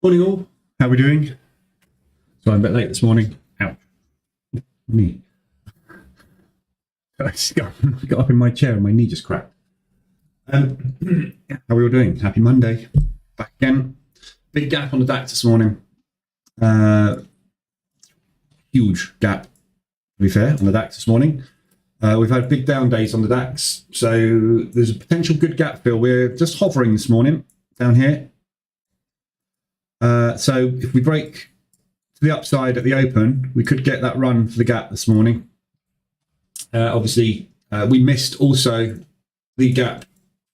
Morning all, how are we doing? So I'm a bit late this morning. Ouch. Knee. I just got up in my chair and my knee just cracked. How are we all doing? Happy Monday. Back again. Big gap on the DAX this morning. Huge gap, to be fair, on the DAX this morning. We've had big down days on the DAX, so there's a potential good gap fill. We're just hovering this morning down here. So if we break to the upside at the open, we could get that run for the gap this morning. Obviously, we missed also the gap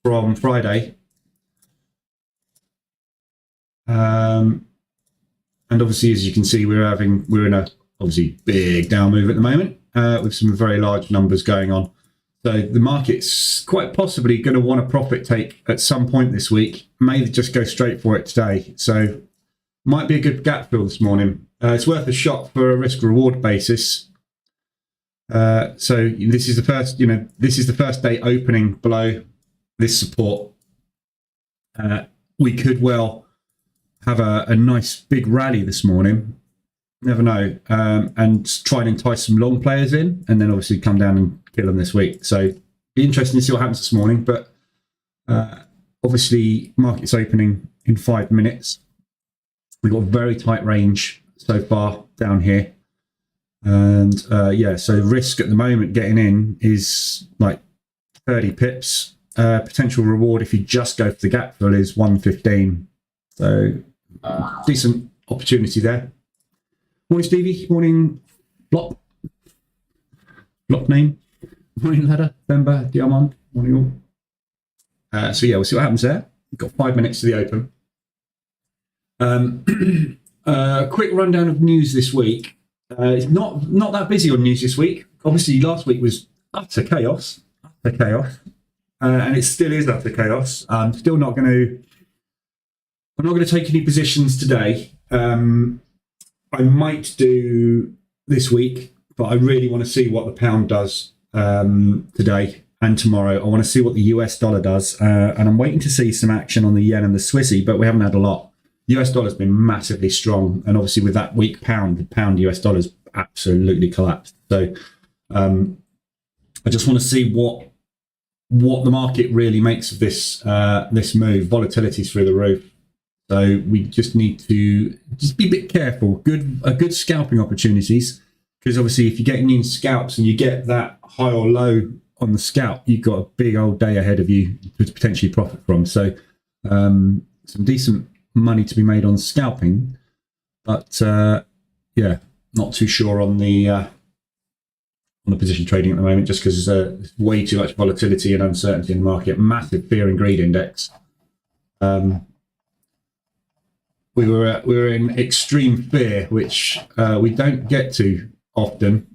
from Friday. And obviously, as you can see, we're in a obviously big down move at the moment with some very large numbers going on. So the market's quite possibly going to want a profit take at some point this week. May just go straight for it today. So might be a good gap fill this morning. It's worth a shot for a risk reward basis. So this is the first, this is the first day opening below this support. We could well have a nice big rally this morning. Never know, and try and entice some long players in, and then obviously come down and kill them this week. So be interesting to see what happens this morning. But obviously, market's opening in 5 minutes. We've got a very tight range so far down here, and yeah, so risk at the moment getting in is like 30 pips. Potential reward if you just go for the gap fill is 115. So decent opportunity there. Morning, Stevie. Morning, Block name. Morning, Ladder. Bemba, Diamond. Morning, all. So yeah, we'll see what happens there. We've got 5 minutes to the open. Quick rundown of news this week. It's not that busy on news this week. Obviously, last week was utter chaos. And it still is utter chaos. I'm not going to take any positions today. I might do this week, but I really want to see what the pound does today and tomorrow. I want to see what the US dollar does, and I'm waiting to see some action on the yen and the Swissy, but we haven't had a lot. The US dollar's been massively strong, and obviously with that weak pound, the pound US dollar's absolutely collapsed. So I just want to see what the market really makes of this move. Volatility's through the roof. So we just need to just be a bit careful. Good scalping opportunities, because obviously if you're getting in scalps and you get that high or low on the scalp, you've got a big old day ahead of you to potentially profit from. So some decent money to be made on scalping, but yeah, not too sure on the position trading at the moment, just because there's way too much volatility and uncertainty in the market. Massive fear and greed index. We were in extreme fear, which we don't get to often.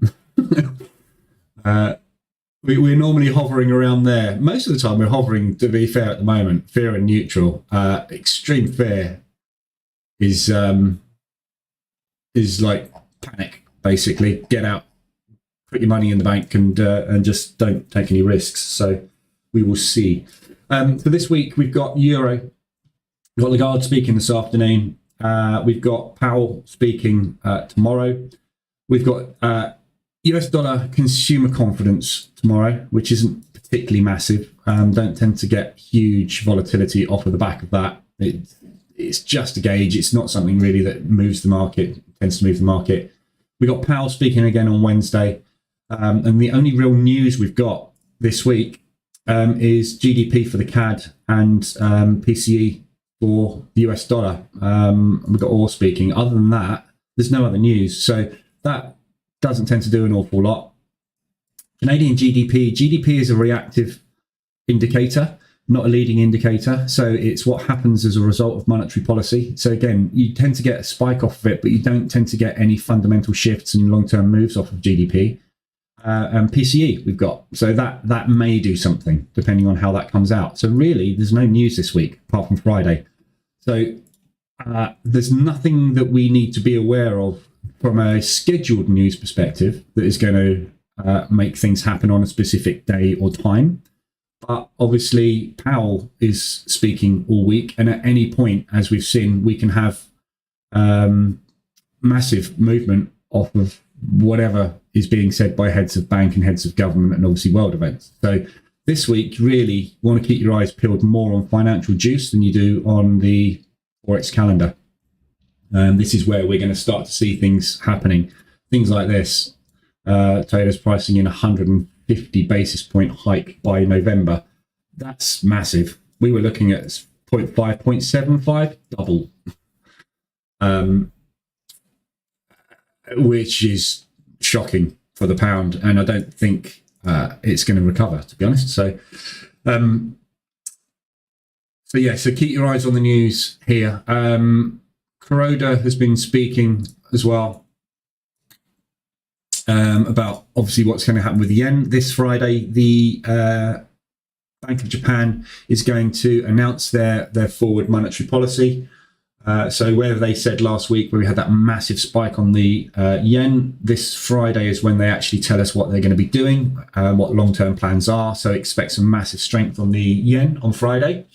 We're normally hovering around there. Most of the time we're hovering, to be fair, at the moment, fear and neutral. Extreme fear is like panic, basically. Get out, put your money in the bank, and just don't take any risks. So we will see. For this week, we've got Euro. We've got Lagarde speaking this afternoon. We've got Powell speaking tomorrow. We've got US dollar consumer confidence tomorrow, which isn't particularly massive. Don't tend to get huge volatility off of the back of that. It's just a gauge. It's not something really that moves the market, tends to move the market. We've got Powell speaking again on Wednesday. And the only real news we've got this week is GDP for the CAD and PCE for the US dollar. We've got all speaking. Other than that, there's no other news. So that doesn't tend to do an awful lot. Canadian GDP is a reactive indicator, not a leading indicator. So it's what happens as a result of monetary policy. So again, you tend to get a spike off of it, but you don't tend to get any fundamental shifts and long-term moves off of GDP. And PCE we've got. So that may do something depending on how that comes out. So really, there's no news this week apart from Friday. So there's nothing that we need to be aware of from a scheduled news perspective that is going to make things happen on a specific day or time. But obviously, Powell is speaking all week. And at any point, as we've seen, we can have massive movement off of whatever is being said by heads of bank and heads of government and obviously world events. So this week, really want to keep your eyes peeled more on financial juice than you do on the Forex calendar. This is where we're going to start to see things happening. Things like this. Traders pricing in 150 basis point hike by November. That's massive. We were looking at 0.5, 0.75, double. Which is shocking for the pound, and I don't think it's going to recover, to be honest. So keep your eyes on the news here. Kuroda has been speaking as well about obviously what's going to happen with the yen. This Friday, the Bank of Japan is going to announce their forward monetary policy. So where they said last week, where we had that massive spike on the yen, this Friday is when they actually tell us what they're going to be doing, what long-term plans are. So expect some massive strength on the yen on Friday,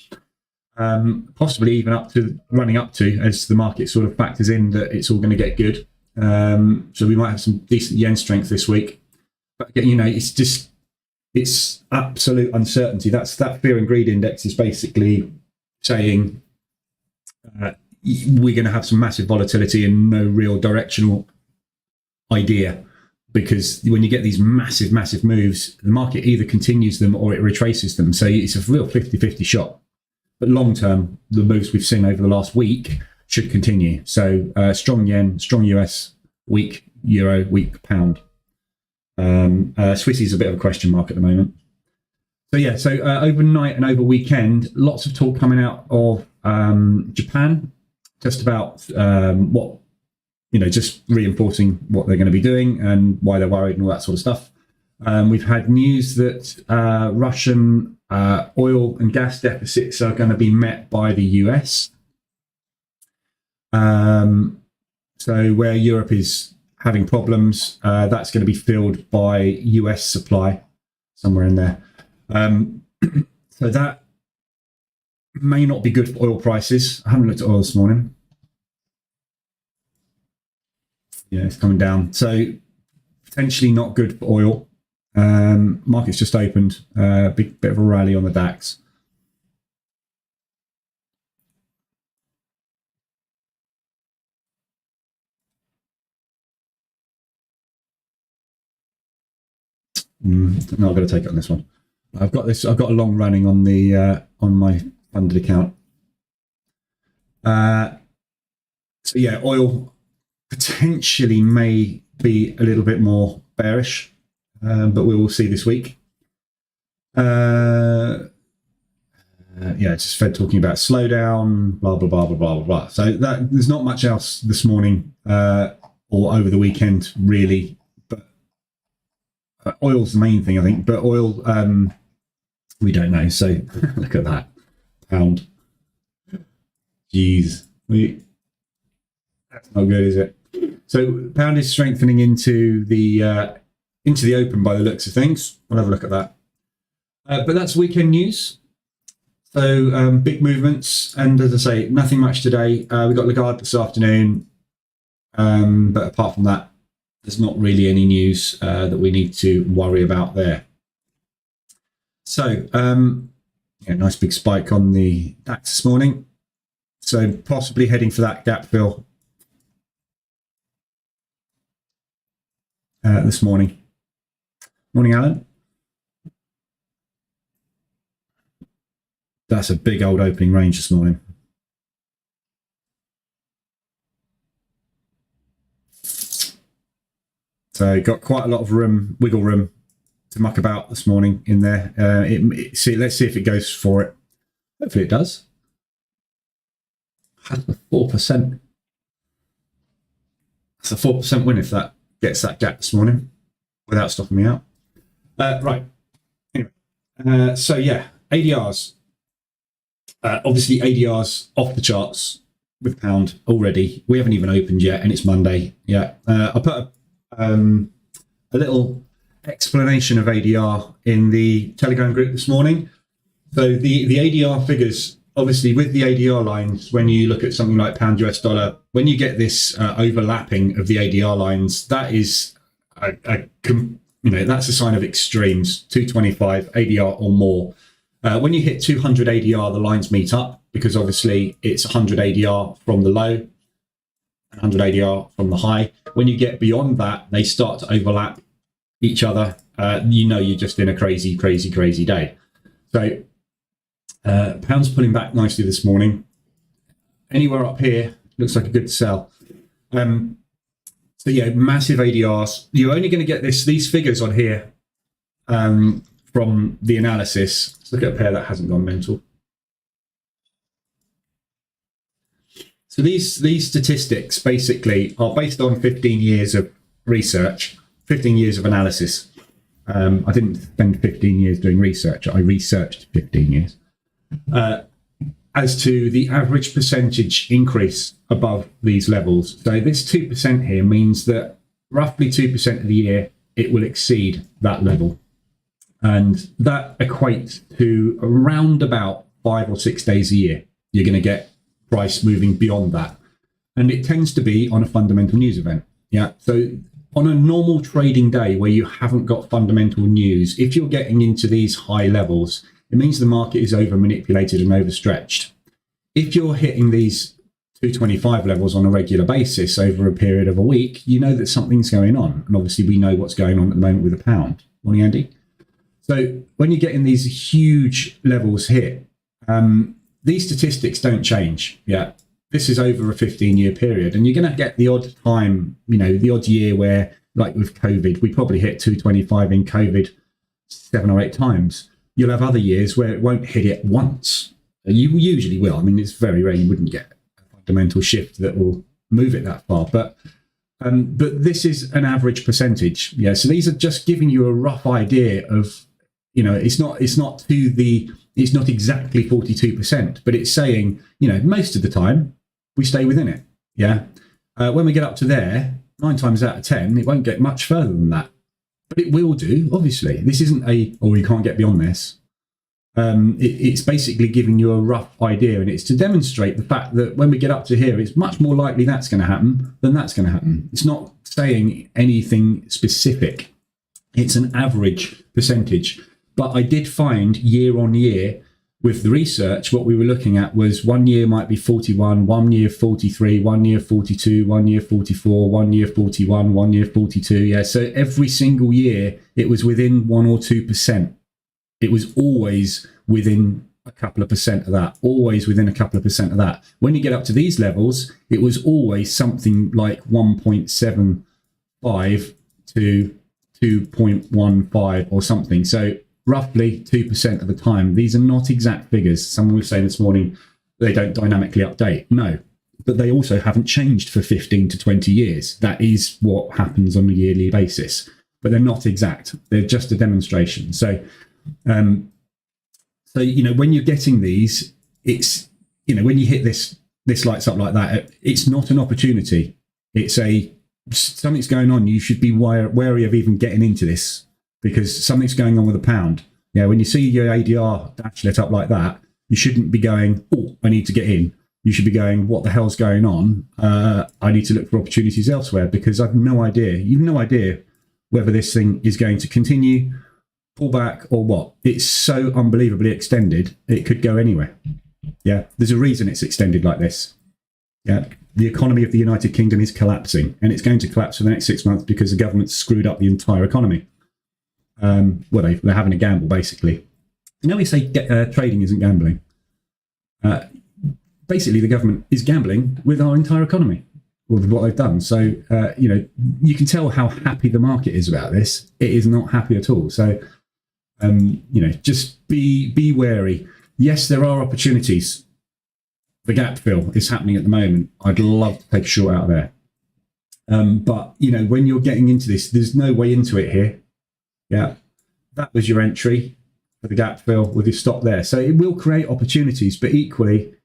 possibly even running up to as the market sort of factors in that it's all going to get good. So we might have some decent yen strength this week. But it's absolute uncertainty. That fear and greed index is basically saying we're going to have some massive volatility and no real directional idea, because when you get these massive moves, the market either continues them or it retraces them. So it's a real 50-50 shot. But long term, the moves we've seen over the last week should continue. So strong yen, strong US, weak euro, weak pound. Swissy's a bit of a question mark at the moment. So overnight and over weekend, lots of talk coming out of Japan, just about just reinforcing what they're going to be doing and why they're worried and all that sort of stuff. We've had news that Russian oil and gas deficits are going to be met by the US. So where Europe is having problems, that's going to be filled by US supply somewhere in there. So that may not be good for oil prices. I haven't looked at oil this morning. Yeah, it's coming down. So potentially not good for oil. Market's just opened. Big bit of a rally on the DAX. No, I've got to take it on this one. I've got a long running on the on my funded account. So yeah, oil potentially may be a little bit more bearish, but we will see this week. Just Fed talking about slowdown, blah blah blah blah blah blah. So there's not much else this morning or over the weekend really, but oil's the main thing, I think. But oil, we don't know. So look at that pound. Jeez, that's not good, is it? So pound is strengthening into the open by the looks of things. We'll have a look at that. But that's weekend news. So big movements, and as I say, nothing much today. We got Lagarde this afternoon, but apart from that, there's not really any news that we need to worry about there. So nice big spike on the DAX this morning. So possibly heading for that gap fill this morning. Morning, Alan. That's a big old opening range this morning. So got quite a lot of wiggle room to muck about this morning in there. Let's see if it goes for it. Hopefully it does. 4%. That's a 4% win if that gets that gap this morning without stopping me out. Right. Anyway, so yeah, ADRs. Obviously, ADRs off the charts with pound already. We haven't even opened yet, and it's Monday. Yeah, I put a little explanation of ADR in the Telegram group this morning. So the ADR figures obviously with the ADR lines, when you look at something like pound US dollar, when you get this overlapping of the ADR lines, that is that's a sign of extremes. 225 ADR or more. When you hit 200 ADR, the lines meet up, because obviously it's 100 ADR from the low, 100 ADR from the high. When you get beyond that, they start to overlap each other. You're just in a crazy day. So pound's pulling back nicely this morning. Anywhere up here looks like a good sell. So yeah, massive ADRs. You're only going to get these figures on here from the analysis. Let's look at a pair that hasn't gone mental. So these statistics basically are based on 15 years of research, 15 years of analysis. I didn't spend 15 years doing research. I researched 15 years. As to the average percentage increase above these levels. So this 2% here means that roughly 2% of the year, it will exceed that level. And that equates to around about 5 or 6 days a year. You're going to get price moving beyond that. And it tends to be on a fundamental news event. Yeah. So on a normal trading day where you haven't got fundamental news, if you're getting into these high levels, it means the market is over manipulated and overstretched. If you're hitting these 225 levels on a regular basis over a period of a week, you know that something's going on. And obviously we know what's going on at the moment with the pound. Morning, Andy. So when you get in these huge levels hit, these statistics don't change. Yeah. This is over a 15-year period, and you're going to get the odd time, the odd year where, like with COVID, we probably hit 225 in COVID 7 or 8 times. You'll have other years where it won't hit it once. You usually will. I mean, it's very rare you wouldn't get a fundamental shift that will move it that far. But this is an average percentage. Yeah. So these are just giving you a rough idea of, it's not exactly 42%, but it's saying, most of the time we stay within it. Yeah. When we get up to there, 9 times out of 10, it won't get much further than that. But it will do, obviously. This isn't you can't get beyond this. It's basically giving you a rough idea, and it's to demonstrate the fact that when we get up to here, it's much more likely that's going to happen than that's going to happen. It's not saying anything specific. It's an average percentage. But I did find year on year with the research, what we were looking at was 1 year might be 41, 1 year 43, 1 year 42, 1 year 44, 1 year 41, 1 year 42. Yeah. So every single year it was within 1 or 2%. It was always within a couple of percent of that, always within a couple of percent of that. When you get up to these levels, it was always something like 1.75 to 2.15 or something. So roughly 2% of the time. These are not exact figures. Someone was saying this morning they don't dynamically update. No, but they also haven't changed for 15 to 20 years. That is what happens on a yearly basis, but they're not exact. They're just a demonstration. So, when you're getting these, it's, when you hit this lights up like that, it's not an opportunity. It's something's going on. You should be wary of even getting into this, because something's going on with the pound. Yeah, when you see your ADR dash lit up like that, you shouldn't be going, oh, I need to get in. You should be going, what the hell's going on? I need to look for opportunities elsewhere, because I've no idea. You've no idea whether this thing is going to continue, pull back, or what. It's so unbelievably extended, it could go anywhere. Yeah, there's a reason it's extended like this. Yeah, the economy of the United Kingdom is collapsing, and it's going to collapse for the next 6 months because the government's screwed up the entire economy. They're having a gamble, basically. We say trading isn't gambling. Basically, the government is gambling with our entire economy, with what they've done. So, you can tell how happy the market is about this. It is not happy at all. So, just be wary. Yes, there are opportunities. The gap fill is happening at the moment. I'd love to take a short out there. But, when you're getting into this, there's no way into it here. Yeah, that was your entry for the gap fill with your stop there. So it will create opportunities, but equally,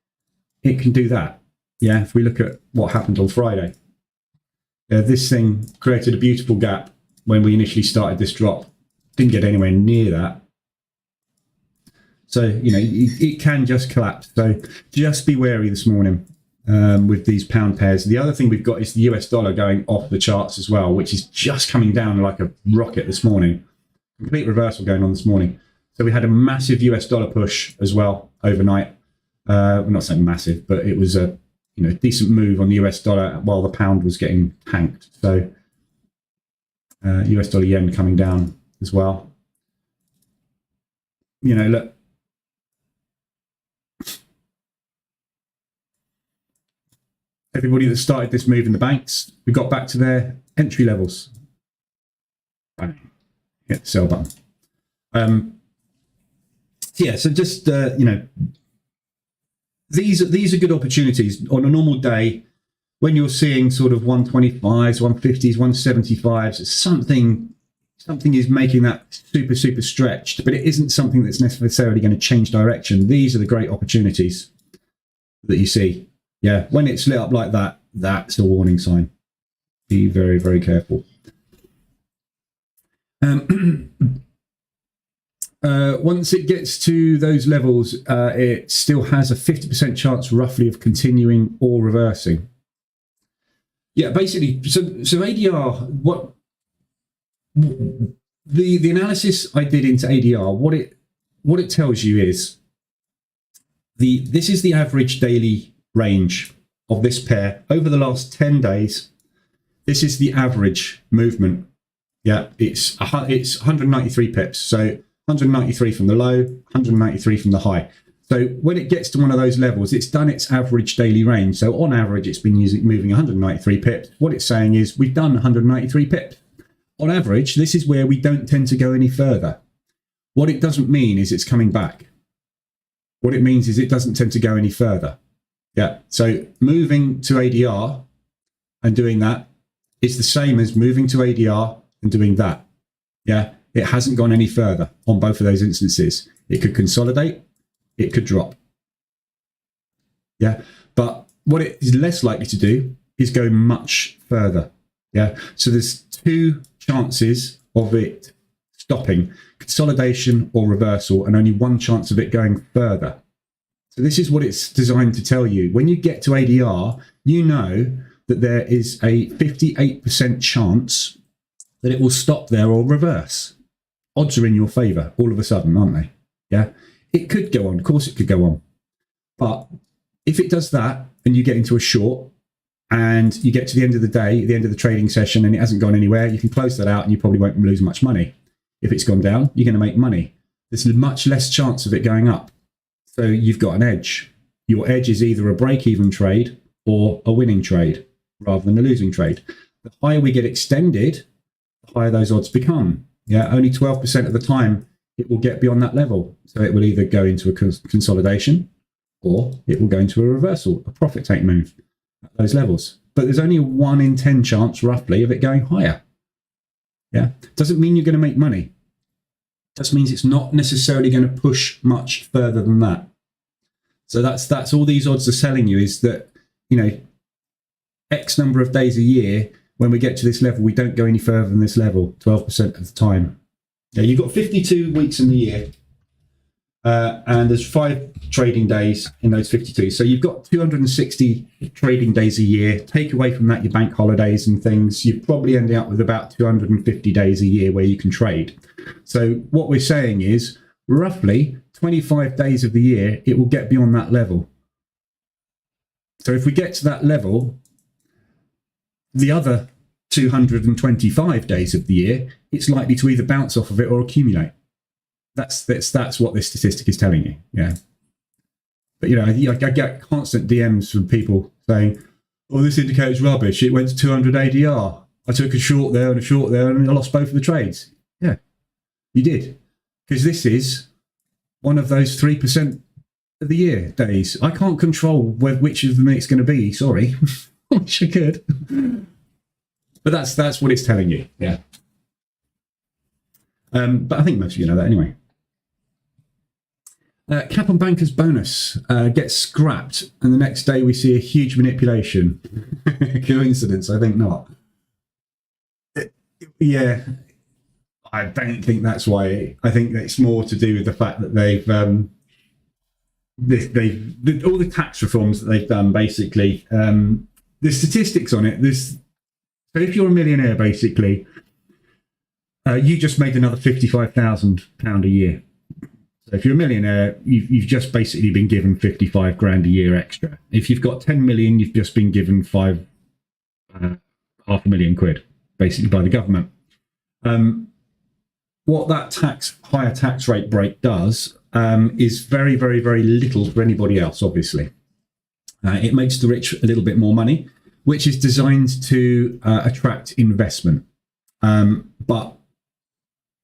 it can do that. Yeah, if we look at what happened on Friday, this thing created a beautiful gap when we initially started this drop. Didn't get anywhere near that. So, it can just collapse. So just be wary this morning with these pound pairs. The other thing we've got is the US dollar going off the charts as well, which is just coming down like a rocket this morning. Complete reversal going on this morning. So we had a massive US dollar push as well overnight. I'm not saying massive, but it was a decent move on the US dollar while the pound was getting tanked. So US dollar yen coming down as well. Look, everybody that started this move in the banks, we got back to their entry levels. Bang. Hit the sell button. Yeah, so just these are good opportunities on a normal day when you're seeing sort of 125s, 150s, 175s. Something is making that super stretched, but it isn't something that's necessarily going to change direction. These are the great opportunities that you see. Yeah, when it's lit up like that, that's a warning sign. Be very, very careful. Once it gets to those levels, it still has a 50% chance roughly of continuing or reversing. Yeah, basically, so ADR, the analysis I did into ADR, what it tells you is this is the average daily range of this pair over the last 10 days. This is the average movement. Yeah, it's 193 pips. So 193 from the low, 193 from the high. So when it gets to one of those levels, it's done its average daily range. So on average, it's been moving 193 pips. What it's saying is we've done 193 pips. On average, this is where we don't tend to go any further. What it doesn't mean is it's coming back. What it means is it doesn't tend to go any further. Yeah, so moving to ADR and doing that is the same as moving to ADR and doing that. Yeah, it hasn't gone any further on both of those instances. It could consolidate, it could drop. Yeah, but what it is less likely to do is go much further. Yeah, so there's two chances of it stopping, consolidation or reversal, and only one chance of it going further. So this is what it's designed to tell you. When you get to ADR, you know that there is a 58% chance that it will stop there or reverse. Odds are in your favor all of a sudden, aren't they? Yeah, it could go on. Of course it could go on. But if it does that and you get into a short and you get to the end of the day, the end of the trading session, and it hasn't gone anywhere, you can close that out and you probably won't lose much money. If it's gone down, you're going to make money. There's much less chance of it going up. So you've got an edge. Your edge is either a break-even trade or a winning trade rather than a losing trade. The higher we get extended, the higher those odds become. Yeah, only 12% of the time it will get beyond that level. So it will either go into a consolidation or it will go into a reversal, a profit take move at those levels. But there's only a 1 in 10 chance roughly of it going higher. Yeah, doesn't mean you're going to make money. Just means it's not necessarily going to push much further than that. So that's all these odds are telling you, is that, X number of days a year, when we get to this level, we don't go any further than this level 12% of the time. Now, you've got 52 weeks in the year, and there's 5 trading days in those 52. So you've got 260 trading days a year. Take away from that your bank holidays and things, you're probably ending up with about 250 days a year where you can trade. So what we're saying is roughly 25 days of the year, it will get beyond that level. So if we get to that level, the other 225 days of the year, it's likely to either bounce off of it or accumulate. That's what this statistic is telling you. Yeah. But I get constant DMs from people saying, "Oh, this indicator's rubbish. It went to 200 ADR. I took a short there and a short there, and I lost both of the trades." Yeah, you did, because this is one of those 3% of the year days. I can't control which of them it's going to be. Sorry, I wish I could. But that's what it's telling you. Yeah. But I think most of you know that anyway. Cap on bankers bonus gets scrapped, and the next day we see a huge manipulation. Coincidence? I think not. Yeah, I don't think that's why. I think it's more to do with the fact that they've all the tax reforms that they've done, basically, the statistics on it. So if you're a millionaire, basically, you just made another £55,000 a year. So if you're a millionaire, you've just basically been given 55 grand a year extra. If you've got 10 million, you've just been given £500,000 basically by the government. What that higher tax rate break does is very, very, very little for anybody else, obviously. It makes the rich a little bit more money, which is designed to attract investment. But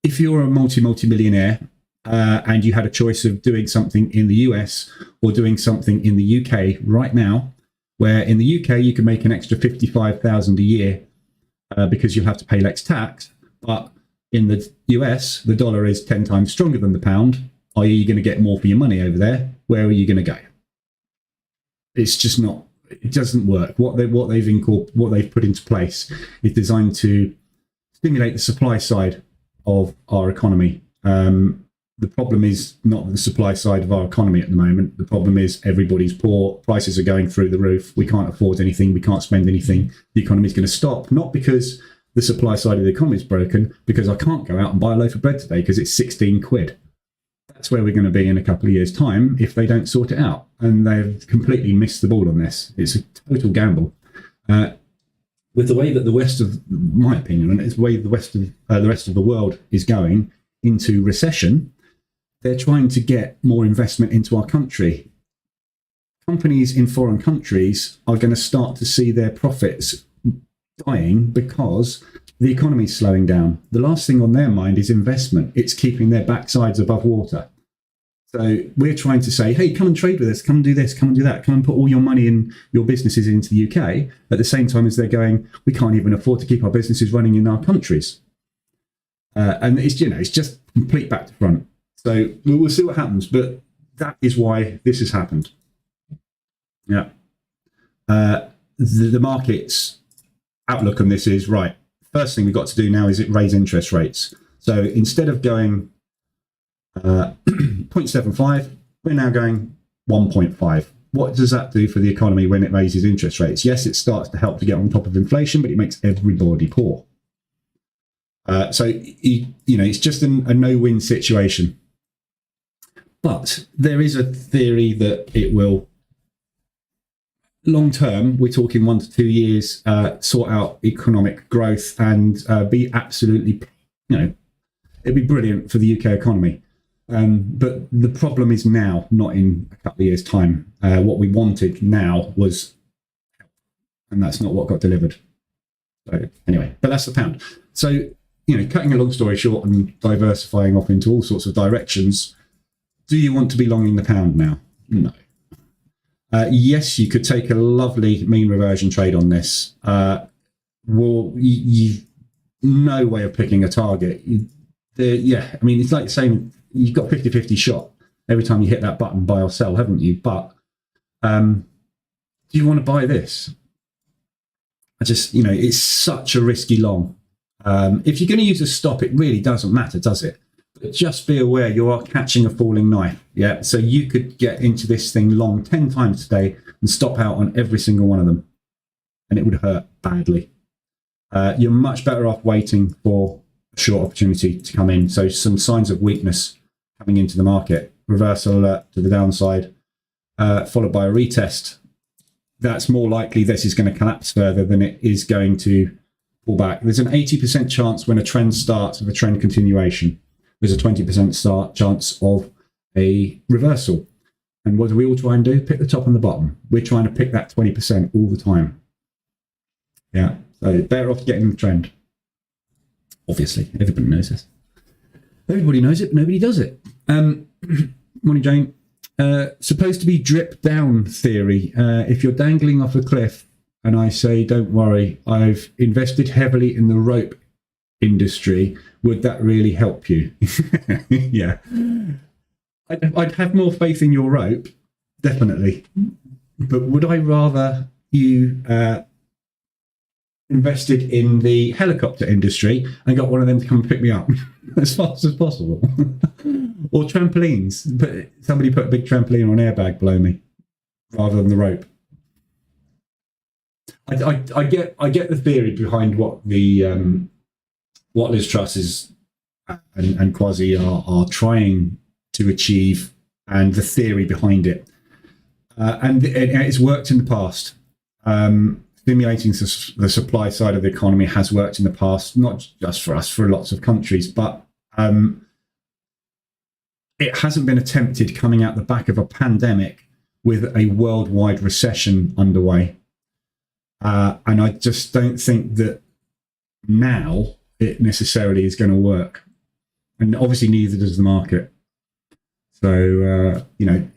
if you're a multi-millionaire and you had a choice of doing something in the US or doing something in the UK right now, where in the UK you can make an extra 55,000 a year because you'll have to pay less tax, but in the US the dollar is 10 times stronger than the pound. Are you going to get more for your money over there? Where are you going to go? It's just not. It doesn't work. What they've put into place is designed to stimulate the supply side of our economy. The problem is not the supply side of our economy at the moment. The problem is everybody's poor. Prices are going through the roof. We can't afford anything. We can't spend anything. The economy is going to stop, not because the supply side of the economy is broken, because I can't go out and buy a loaf of bread today because it's 16 quid. That's where we're going to be in a couple of years' time if they don't sort it out. And they've completely missed the ball on this. It's a total gamble. With the way that the West of, my opinion, and it's the way the rest of the world is going into recession, they're trying to get more investment into our country. Companies in foreign countries are going to start to see their profits dying because the economy is slowing down. The last thing on their mind is investment. It's keeping their backsides above water. So we're trying to say, hey, come and trade with us, come and do this, come and do that, come and put all your money in your businesses into the UK, at the same time as they're going, we can't even afford to keep our businesses running in our countries. And it's just complete back to front. So we'll see what happens, but that is why this has happened. Yeah. The market's outlook on this is, right, first thing we've got to do now is raise interest rates. So instead of going 0.75, we're now going 1.5. What does that do for the economy when it raises interest rates? Yes, it starts to help to get on top of inflation, but it makes everybody poor. So it's just a no-win situation. But there is a theory that it will, long term, we're talking 1 to 2 years, sort out economic growth and be absolutely, it'd be brilliant for the UK economy. But the problem is now, not in a couple of years' time. What we wanted now was, and that's not what got delivered. So anyway, but that's the pound. So, cutting a long story short and diversifying off into all sorts of directions, do you want to be longing the pound now? No. Yes, you could take a lovely mean reversion trade on this. You've no way of picking a target. It's like saying you've got 50-50 shot every time you hit that button, buy or sell, haven't you? But do you want to buy this? It's such a risky long. If you're going to use a stop, it really doesn't matter, does it? But just be aware you are catching a falling knife. Yeah, so you could get into this thing long 10 times today and stop out on every single one of them, and it would hurt badly. You're much better off waiting for a short opportunity to come in. So some signs of weakness coming into the market, reversal alert to the downside, followed by a retest. That's more likely this is going to collapse further than it is going to pull back. There's an 80% chance when a trend starts of a trend continuation. There's a 20% chance of a reversal. And what do we all try and do? Pick the top and the bottom. We're trying to pick that 20% all the time. Yeah, so better off getting the trend. Obviously, everybody knows this. Everybody knows it, but nobody does it. Morning, Jane. Supposed to be drip down theory. If you're dangling off a cliff and I say, don't worry, I've invested heavily in the rope industry, would that really help you? Yeah. I'd have more faith in your rope, definitely. But would I rather you invested in the helicopter industry and got one of them to come and pick me up as fast as possible? Or trampolines. Somebody put a big trampoline on an airbag below me rather than the rope. I get the theory behind what the what Liz Truss is and Kwasi are trying to achieve, and the theory behind it. And it's worked in the past. Stimulating the supply side of the economy has worked in the past, not just for us, for lots of countries, but it hasn't been attempted coming out the back of a pandemic with a worldwide recession underway. And I just don't think that now it necessarily is going to work. And obviously neither does the market. So, you know,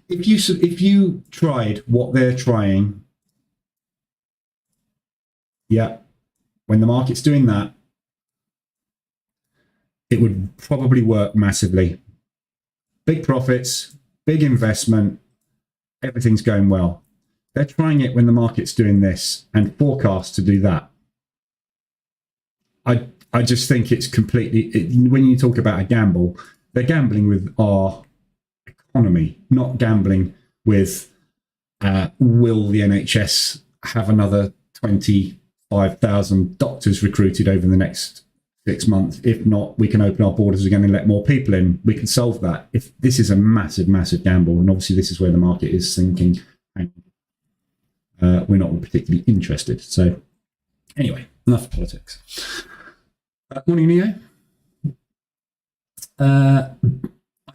if you tried what they're trying, yeah, when the market's doing that, it would probably work massively. Big profits, big investment, everything's going well. They're trying it when the market's doing this and forecast to do that. I just think it's completely, when you talk about a gamble, they're gambling with our economy, not gambling with will the NHS have another 25,000 doctors recruited over the next 6 months. If not, we can open our borders again and let more people in. We can solve that. If this is a massive, massive gamble, and obviously this is where the market is thinking, we're not particularly interested. So anyway, enough politics. Morning, Neo. I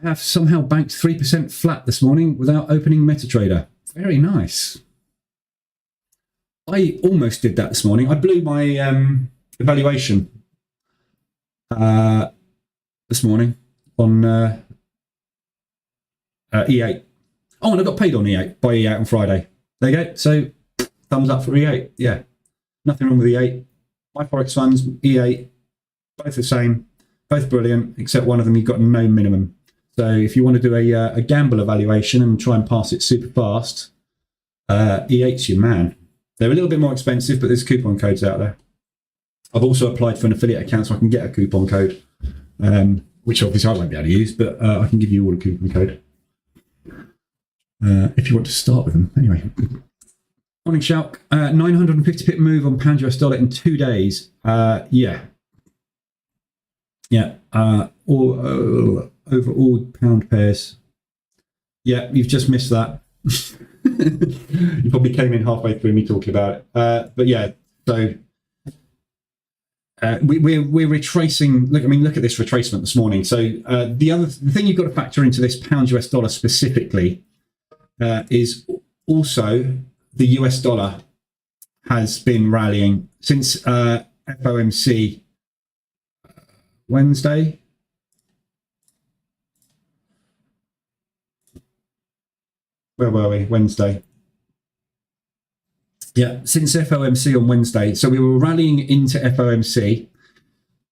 have somehow banked 3% flat this morning without opening MetaTrader. Very nice. I almost did that this morning. I blew my evaluation this morning on E8. Oh, and I got paid on E8 by E8 on Friday. There you go. So thumbs up for E8. Yeah, nothing wrong with E8. My Forex funds, E8, both the same, both brilliant, except one of them you've got no minimum. So if you want to do a gamble evaluation and try and pass it super fast, E8's your man. They're a little bit more expensive, but there's coupon codes out there. I've also applied for an affiliate account so I can get a coupon code, which obviously I won't be able to use, but I can give you all a coupon code if you want to start with them. Anyway. Morning, Shalk. 950 pip move on pound US dollar in 2 days. Yeah. Over all pound pairs. Yeah, you've just missed that. You probably came in halfway through me talking about it. But yeah, so we're retracing. Look at this retracement this morning. So the thing you've got to factor into this pound US dollar specifically is also the US dollar has been rallying since FOMC Wednesday. Where were we? Wednesday. Yeah, since FOMC on Wednesday. So we were rallying into FOMC.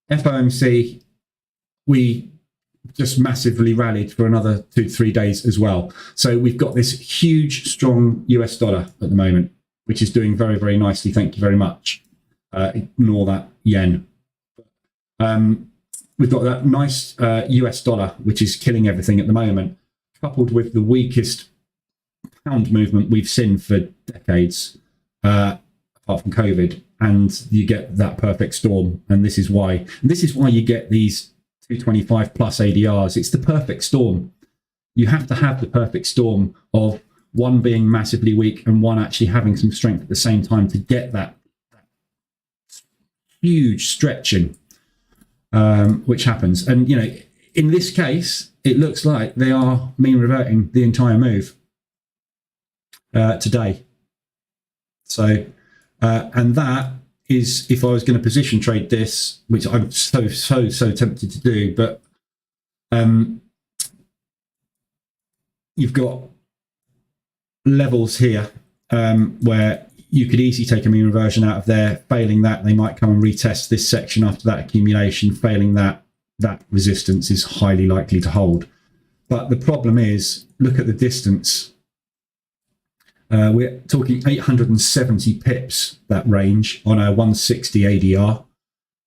FOMC, we just massively rallied for another 2 to 3 days as well. So we've got this huge, strong US dollar at the moment, which is doing very, very nicely. Thank you very much. Ignore that yen. We've got that nice US dollar, which is killing everything at the moment, coupled with the weakest pound movement we've seen for decades, apart from COVID. And you get that perfect storm. And this is why you get these 225 plus ADRs. It's the perfect storm. You have to have the perfect storm of one being massively weak and one actually having some strength at the same time to get that huge stretching, which happens. And, you know, in this case, it looks like they are mean reverting the entire move today. So, and that is, if I was going to position trade this, which I'm so tempted to do, but you've got levels here where you could easily take a mean reversion out of there. Failing that, they might come and retest this section after that accumulation. Failing that, that resistance is highly likely to hold. But the problem is, look at the distance. We're talking 870 pips, that range, on a 160 ADR.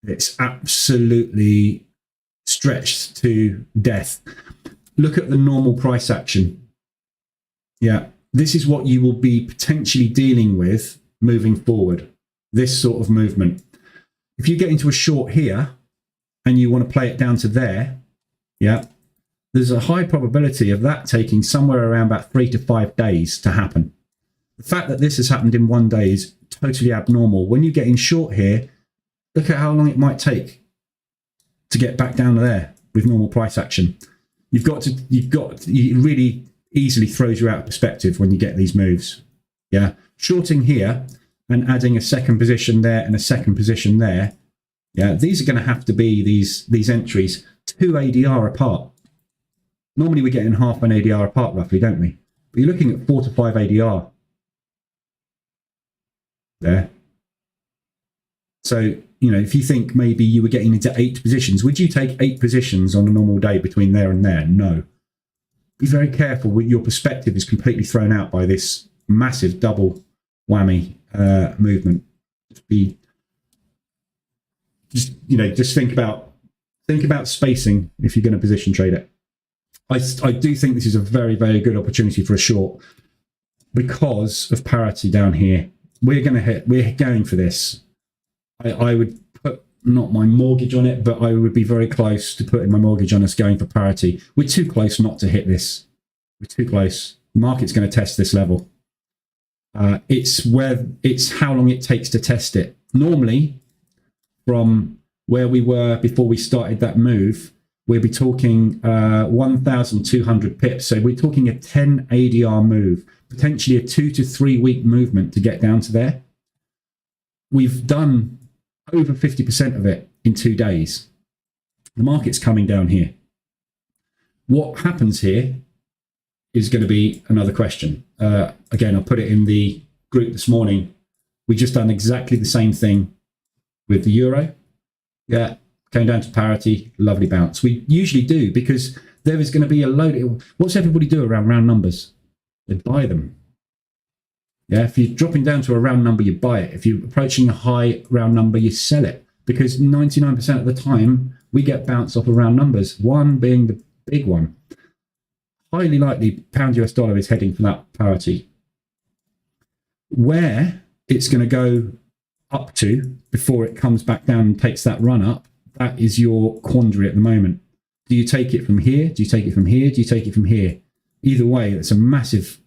It's absolutely stretched to death. look at the normal price action. Yeah, this is what you will be potentially dealing with moving forward, this sort of movement. If you get into a short here and you want to play it down to there, yeah, there's a high probability of that taking somewhere around about 3 to 5 days to happen. The fact that this has happened in 1 day is totally abnormal. When you get in short here, look at how long it might take to get back down there with normal price action. It really easily throws you out of perspective when you get these moves. Yeah, shorting here and adding a second position there and a second position there. Yeah, these are going to have to be these entries 2 ADR apart. Normally we're getting half an ADR apart roughly, don't we? But you're looking at 4 to 5 ADR there. So, you know, if you think maybe you were getting into 8 positions, would you take 8 positions on a normal day between there and there? No. Be very careful. Your perspective is completely thrown out by this massive double whammy movement. Just think about spacing if you're going to position trade it. I do think this is a very, very good opportunity for a short because of parity down here. We're going for this. I would put not my mortgage on it, but I would be very close to putting my mortgage on us going for parity. We're too close not to hit this. We're too close. The market's going to test this level. It's how long it takes to test it. Normally, from where we were before we started that move, we'll be talking 1,200 pips. So we're talking a 10 ADR move, potentially a 2 to 3 week movement to get down to there. We've done over 50% of it in 2 days. The market's coming down here. What happens here is going to be another question. Again, I put it in the group this morning. We just done exactly the same thing with the euro. Yeah, came down to parity, lovely bounce. We usually do because there is going to be a load. What's everybody do around round numbers? They buy them. Yeah, if you're dropping down to a round number, you buy it. If you're approaching a high round number, you sell it. Because 99% of the time, we get bounced off of round numbers, one being the big one. Highly likely, pound US dollar is heading for that parity. Where it's going to go up to before it comes back down and takes that run up, that is your quandary at the moment. Do you take it from here? Do you take it from here? Do you take it from here? Either way, it's a massive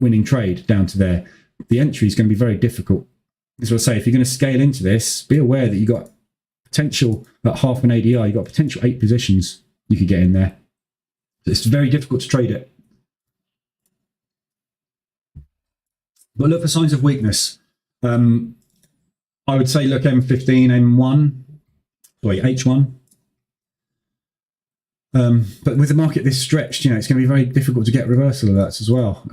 winning trade down to there. The entry is going to be very difficult. As I say, if you're going to scale into this, be aware that you've got potential at half an ADR, you've got potential 8 positions you could get in there. It's very difficult to trade it. But look for signs of weakness. I would say look M15, H1. But with the market this stretched, it's going to be very difficult to get reversal of that as well.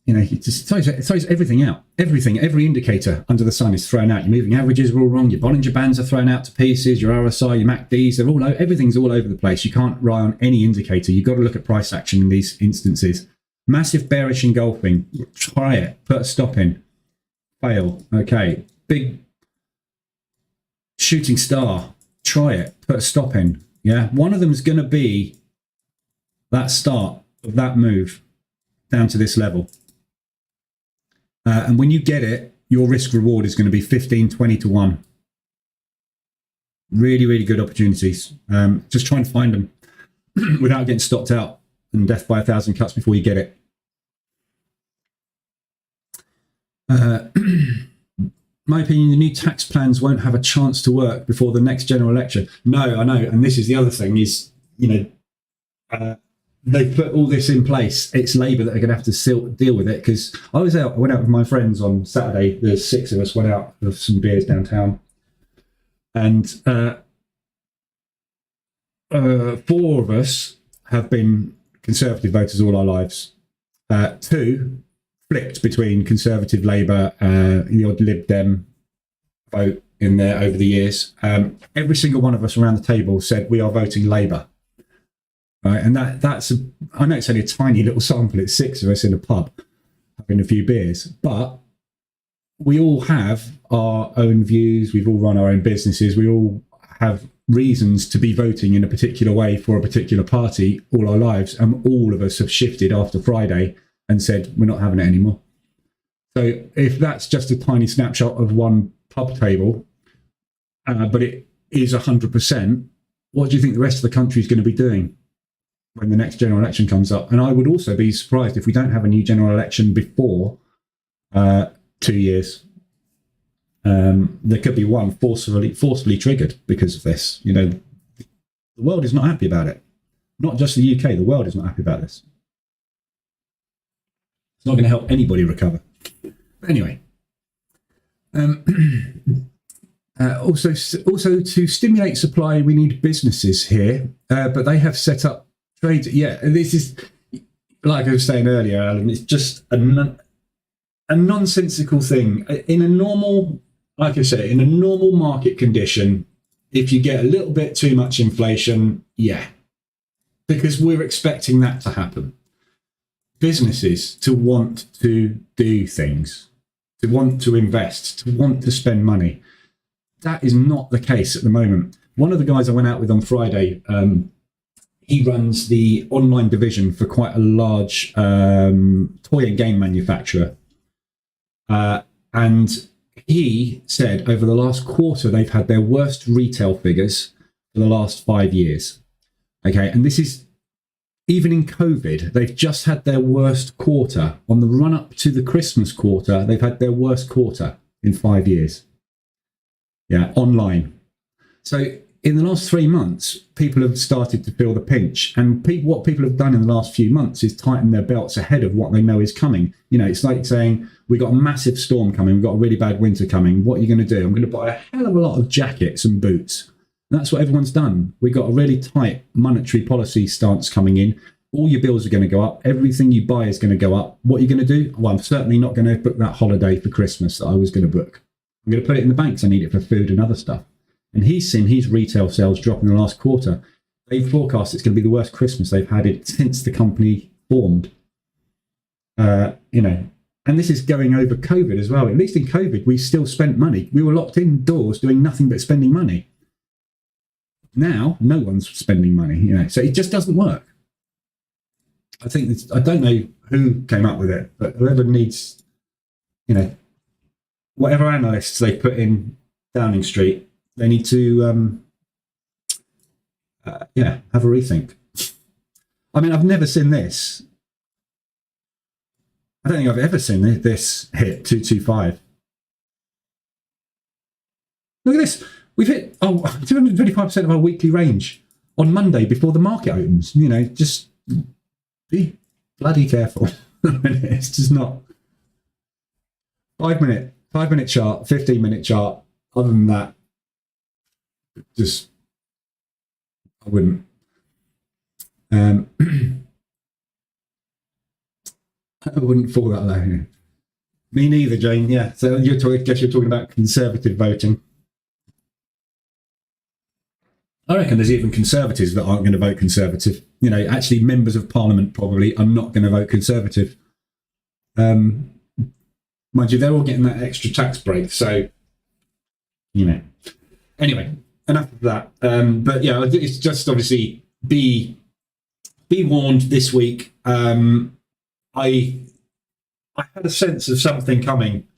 It just throws everything out. Every indicator under the sun is thrown out. Your moving averages are all wrong. Your Bollinger Bands are thrown out to pieces. Your RSI, your MACDs, everything's all over the place. You can't rely on any indicator. You've got to look at price action in these instances. Massive bearish engulfing. Try it. Put a stop in. Fail. Okay. Big shooting star. Try it. Put a stop in. Yeah. One of them is going to be that start of that move down to this level. And when you get it, your risk reward is going to be 15, 20 to 1. Really, really good opportunities. Just try and find them without getting stopped out and death by 1,000 cuts before you get it. My opinion, the new tax plans won't have a chance to work before the next general election. No, I know. And this is the other thing is, they put all this in place. It's Labour that are going to have to deal with it, because I went out with my friends on Saturday. There's 6 of us, went out for some beers downtown. And 4 of us have been Conservative voters all our lives. 2 flipped between Conservative, Labour, the odd Lib Dem vote in there over the years. Every single one of us around the table said we are voting Labour. Right, and I know it's only a tiny little sample. It's 6 of us in a pub having a few beers, but we all have our own views. We've all run our own businesses. We all have reasons to be voting in a particular way for a particular party all our lives, and all of us have shifted after Friday and said we're not having it anymore. So if that's just a tiny snapshot of one pub table, but it is 100%, what do you think the rest of the country is going to be doing when the next general election comes up? And I would also be surprised if we don't have a new general election before 2 years. There could be one forcefully triggered because of this. You know, the world is not happy about it. Not just the UK, the world is not happy about this. It's not going to help anybody recover. But anyway, also to stimulate supply, we need businesses here, but they have set up trades. Yeah, this is, like I was saying earlier, Alan, it's just a nonsensical thing. In a normal, like I said, in a normal market condition, if you get a little bit too much inflation, yeah, because we're expecting that to happen. Businesses to want to do things, to want to invest, to want to spend money. That is not the case at the moment. One of the guys I went out with on Friday, he runs the online division for quite a large toy and game manufacturer. And he said over the last quarter, they've had their worst retail figures for the last 5 years. Okay, and this is even in COVID, they've just had their worst quarter. On the run up to the Christmas quarter, they've had their worst quarter in 5 years. Yeah, online. So in the last 3 months, people have started to feel the pinch. And what people have done in the last few months is tighten their belts ahead of what they know is coming. You know, it's like saying, we've got a massive storm coming, we've got a really bad winter coming. What are you going to do? I'm going to buy a hell of a lot of jackets and boots. And that's what everyone's done. We've got a really tight monetary policy stance coming in. All your bills are going to go up. Everything you buy is going to go up. What are you going to do? Well, I'm certainly not going to book that holiday for Christmas that I was going to book. I'm going to put it in the bank because I need it for food and other stuff. And he's seen his retail sales drop in the last quarter. They forecast it's going to be the worst Christmas they've had it since the company formed. You know, and this is going over COVID as well. At least in COVID, we still spent money. We were locked indoors doing nothing but spending money. Now, no one's spending money, you know, so it just doesn't work. I think I don't know who came up with it, but whoever needs, you know, whatever analysts they put in Downing Street, they need to, have a rethink. I mean, I've never seen this. I don't think I've ever seen this hit 225. Look at this. We've hit 225% of our weekly range on Monday before the market opens. You know, just be bloody careful. It's just not. 5 minute chart, 15-minute chart. Other than that, just I wouldn't. I wouldn't fall that low. Me neither, Jane. Yeah. So I guess you're talking about conservative voting. I reckon there's even Conservatives that aren't going to vote Conservative. You know, actually members of Parliament probably are not going to vote Conservative. Mind you, they're all getting that extra tax break. So, you know. Anyway, enough of that. But yeah, it's just obviously be warned this week. I had a sense of something coming.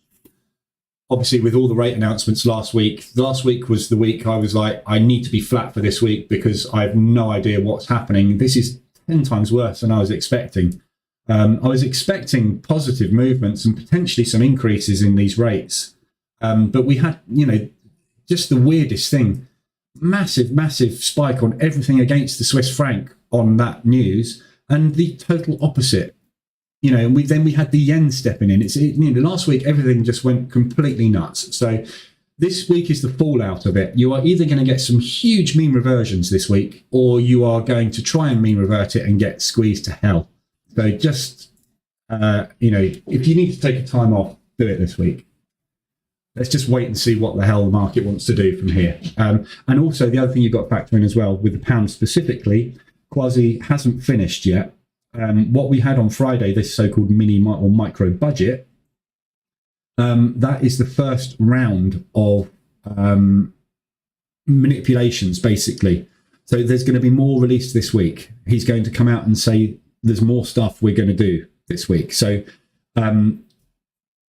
Obviously, with all the rate announcements last week. Last week was the week I was like, I need to be flat for this week because I have no idea what's happening. This is 10 times worse than I was expecting. I was expecting positive movements and potentially some increases in these rates. But we had, you know, just the weirdest thing. Massive spike on everything against the Swiss franc on that news, and the total opposite. You know, and we had the yen stepping in. Last week everything just went completely nuts. So this week is the fallout of it. You are either going to get some huge mean reversions this week, or you are going to try and mean revert it and get squeezed to hell. So just if you need to take a time off, do it this week. Let's just wait and see what the hell the market wants to do from here. And also the other thing you've got to factor in as well with the pound specifically, Quasi hasn't finished yet. What we had on Friday, this so-called mini or micro budget, that is the first round of manipulations, basically. So there's going to be more released this week. He's going to come out and say there's more stuff we're going to do this week. So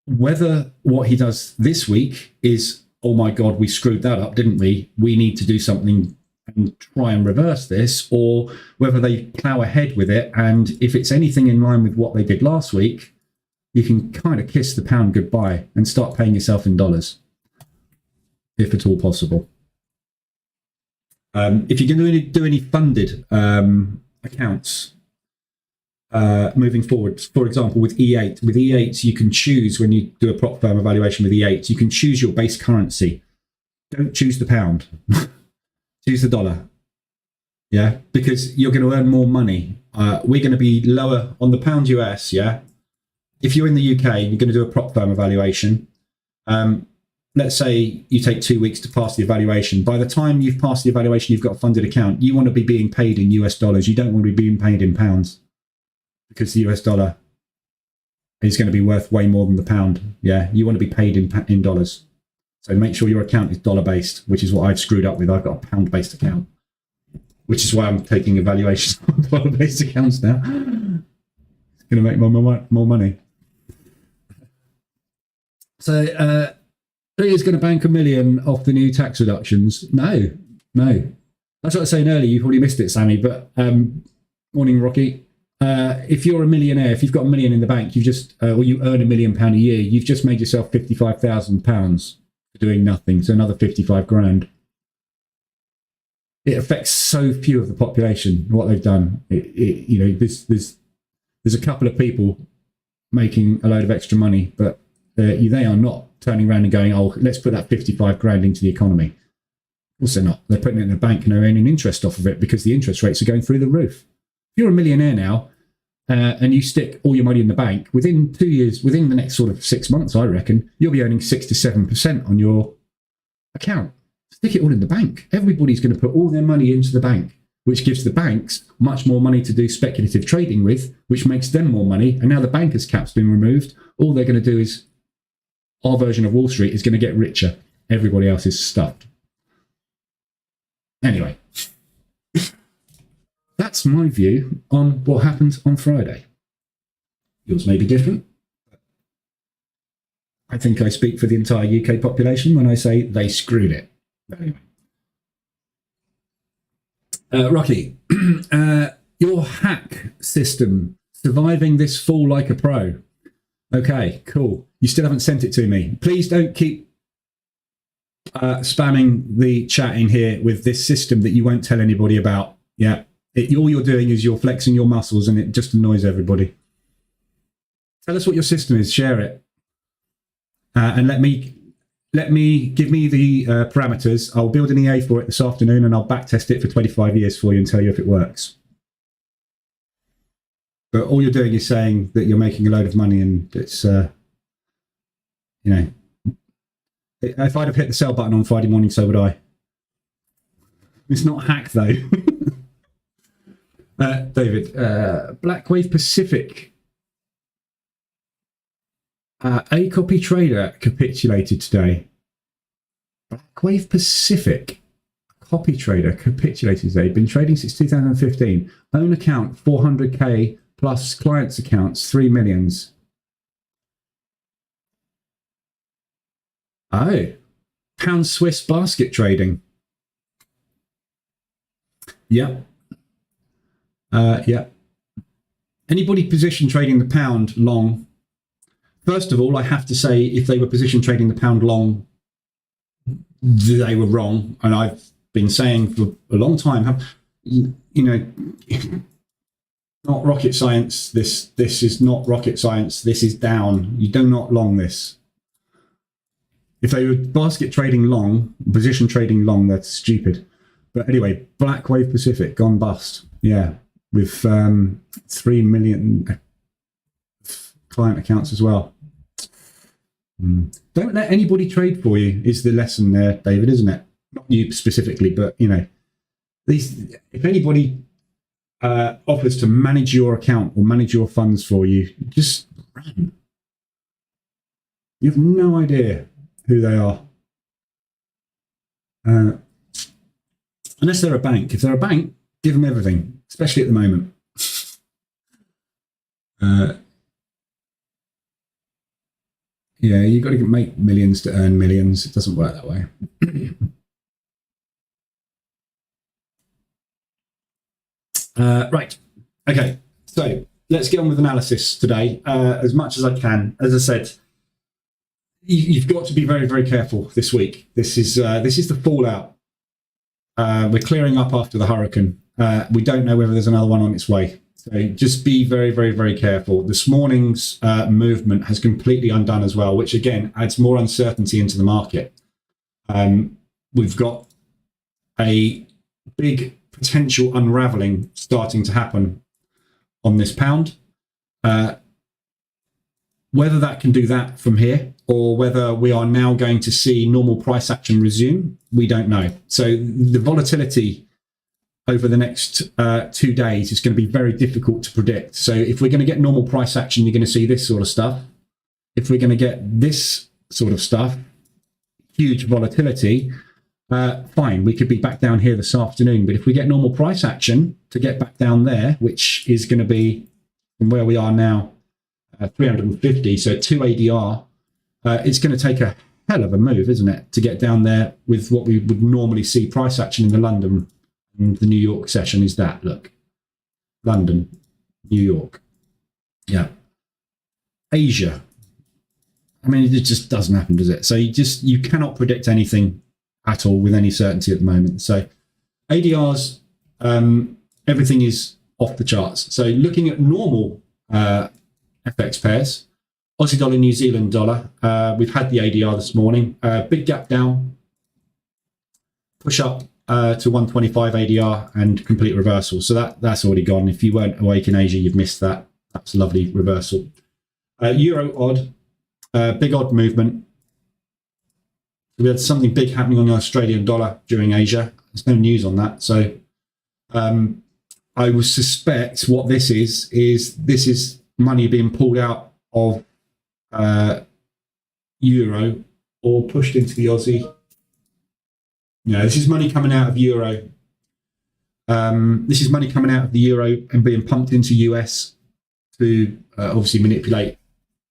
whether what he does this week is, oh my God, we screwed that up, didn't we? We need to do something and try and reverse this, or whether they plow ahead with it. And if it's anything in line with what they did last week, you can kind of kiss the pound goodbye and start paying yourself in dollars, if at all possible. If you're going to do any funded accounts moving forward, for example, with E8, you can choose, when you do a prop firm evaluation with E8, you can choose your base currency. Don't choose the pound. Choose the dollar. Yeah, because you're going to earn more money. We're going to be lower on the pound US. Yeah, if you're in the UK, you're going to do a prop firm evaluation. Let's say you take 2 weeks to pass the evaluation. By the time you've passed the evaluation, you've got a funded account. You want to be being paid in US dollars. You don't want to be being paid in pounds, because the US dollar is going to be worth way more than the pound. Yeah, you want to be paid in dollars. So make sure your account is dollar-based, which is what I've screwed up with. I've got a pound-based account, which is why I'm taking evaluations on dollar-based accounts now. It's going to make more money. So who's going to bank $1 million off the new tax reductions? No. That's what I was saying earlier. You probably missed it, Sammy. But morning, Rocky. If you're a millionaire, if you've got $1 million in the bank, you've just, or you earn £1 million a year, you've just made yourself £55,000 for doing nothing. So another 55 grand. It affects so few of the population. What they've done, there's a couple of people making a load of extra money, but they are not turning around and going, oh, let's put that 55 grand into the economy. Of course they're not. They're putting it in the bank and they're earning interest off of it because the interest rates are going through the roof. If you're a millionaire now and you stick all your money in the bank, within 2 years, within the next sort of 6 months, I reckon, you'll be earning 6 to 7% on your account. Stick it all in the bank. Everybody's going to put all their money into the bank, which gives the banks much more money to do speculative trading with, which makes them more money. And now the bankers' cap's been removed. All they're going to do is, our version of Wall Street is going to get richer. Everybody else is stuffed. Anyway, that's my view on what happened on Friday. Yours may be different. I think I speak for the entire UK population when I say they screwed it. Anyway. Rocky, your hack system, surviving this fall like a pro. Okay, cool. You still haven't sent it to me. Please don't keep spamming the chat in here with this system that you won't tell anybody about. Yeah, all you're doing is you're flexing your muscles and it just annoys everybody. Tell us what your system is. Share it, and give me the parameters. I'll build an EA for it this afternoon, and I'll backtest it for 25 years for you and tell you if it works. But all you're doing is saying that you're making a load of money, and it's, if I'd have hit the sell button on Friday morning, so would I. It's not hack, though. David, Blackwave Pacific. A copy trader capitulated today. Blackwave Pacific. Copy trader capitulated today. Been trading since 2015. Own account 400k. Plus clients' accounts, 3 million. Oh, pound Swiss basket trading. Yeah. Yeah. Anybody position trading the pound long? First of all, I have to say, if they were position trading the pound long, they were wrong. And I've been saying for a long time, not rocket science. This is not rocket science. This is down. You do not long this. If they were basket trading long, position trading long, that's stupid. But anyway, Blackwave Pacific gone bust. Yeah, with 3 million client accounts as well. Don't let anybody trade for you is the lesson there, David, isn't it? Not you specifically, but these. If anybody offers to manage your account or manage your funds for you, just run. You have no idea who they are. Unless they're a bank. If they're a bank, give them everything, especially at the moment. Yeah, you've got to make millions to earn millions. It doesn't work that way. Right. Okay. So let's get on with analysis today as much as I can. As I said, you've got to be very, very careful this week. This is the fallout. We're clearing up after the hurricane. We don't know whether there's another one on its way. So just be very, very, very careful. This morning's movement has completely undone as well, which again adds more uncertainty into the market. We've got a big potential unraveling starting to happen on this pound. Whether that can do that from here or whether we are now going to see normal price action resume, we don't know. So the volatility over the next 2 days is going to be very difficult to predict. So if we're going to get normal price action, you're going to see this sort of stuff. If we're going to get this sort of stuff, huge volatility, fine, we could be back down here this afternoon. But if we get normal price action to get back down there, which is going to be from where we are now, 350, so 2 ADR, it's going to take a hell of a move, isn't it, to get down there with what we would normally see price action in the London and the New York session is that. Look, London, New York. Yeah. Asia. I mean, it just doesn't happen, does it? So you cannot predict anything at all with any certainty at the moment. So ADRs, everything is off the charts. So looking at normal FX pairs, Aussie dollar, New Zealand dollar, we've had the ADR this morning, big gap down, push up to 125 ADR and complete reversal. So that's already gone. If you weren't awake in Asia, you've missed that. That's a lovely reversal. Euro odd, big odd movement. We had something big happening on the Australian dollar during Asia. There's no news on that. So I would suspect what this is money being pulled out of Euro or pushed into the Aussie. Yeah, this is money coming out of Euro. This is money coming out of the Euro and being pumped into US to obviously manipulate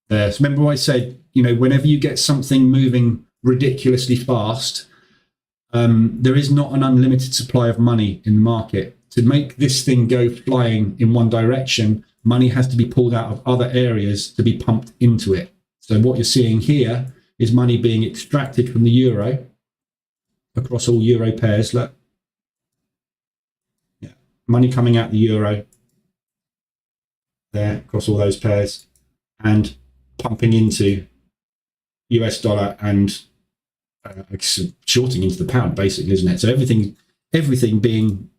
there. So remember I said, whenever you get something moving ridiculously fast, there is not an unlimited supply of money in the market. To make this thing go flying in one direction, money has to be pulled out of other areas to be pumped into it. So what you're seeing here is money being extracted from the Euro across all Euro pairs. Look, yeah, money coming out the Euro there across all those pairs and pumping into US dollar and shorting into the pound, basically, isn't it? So everything being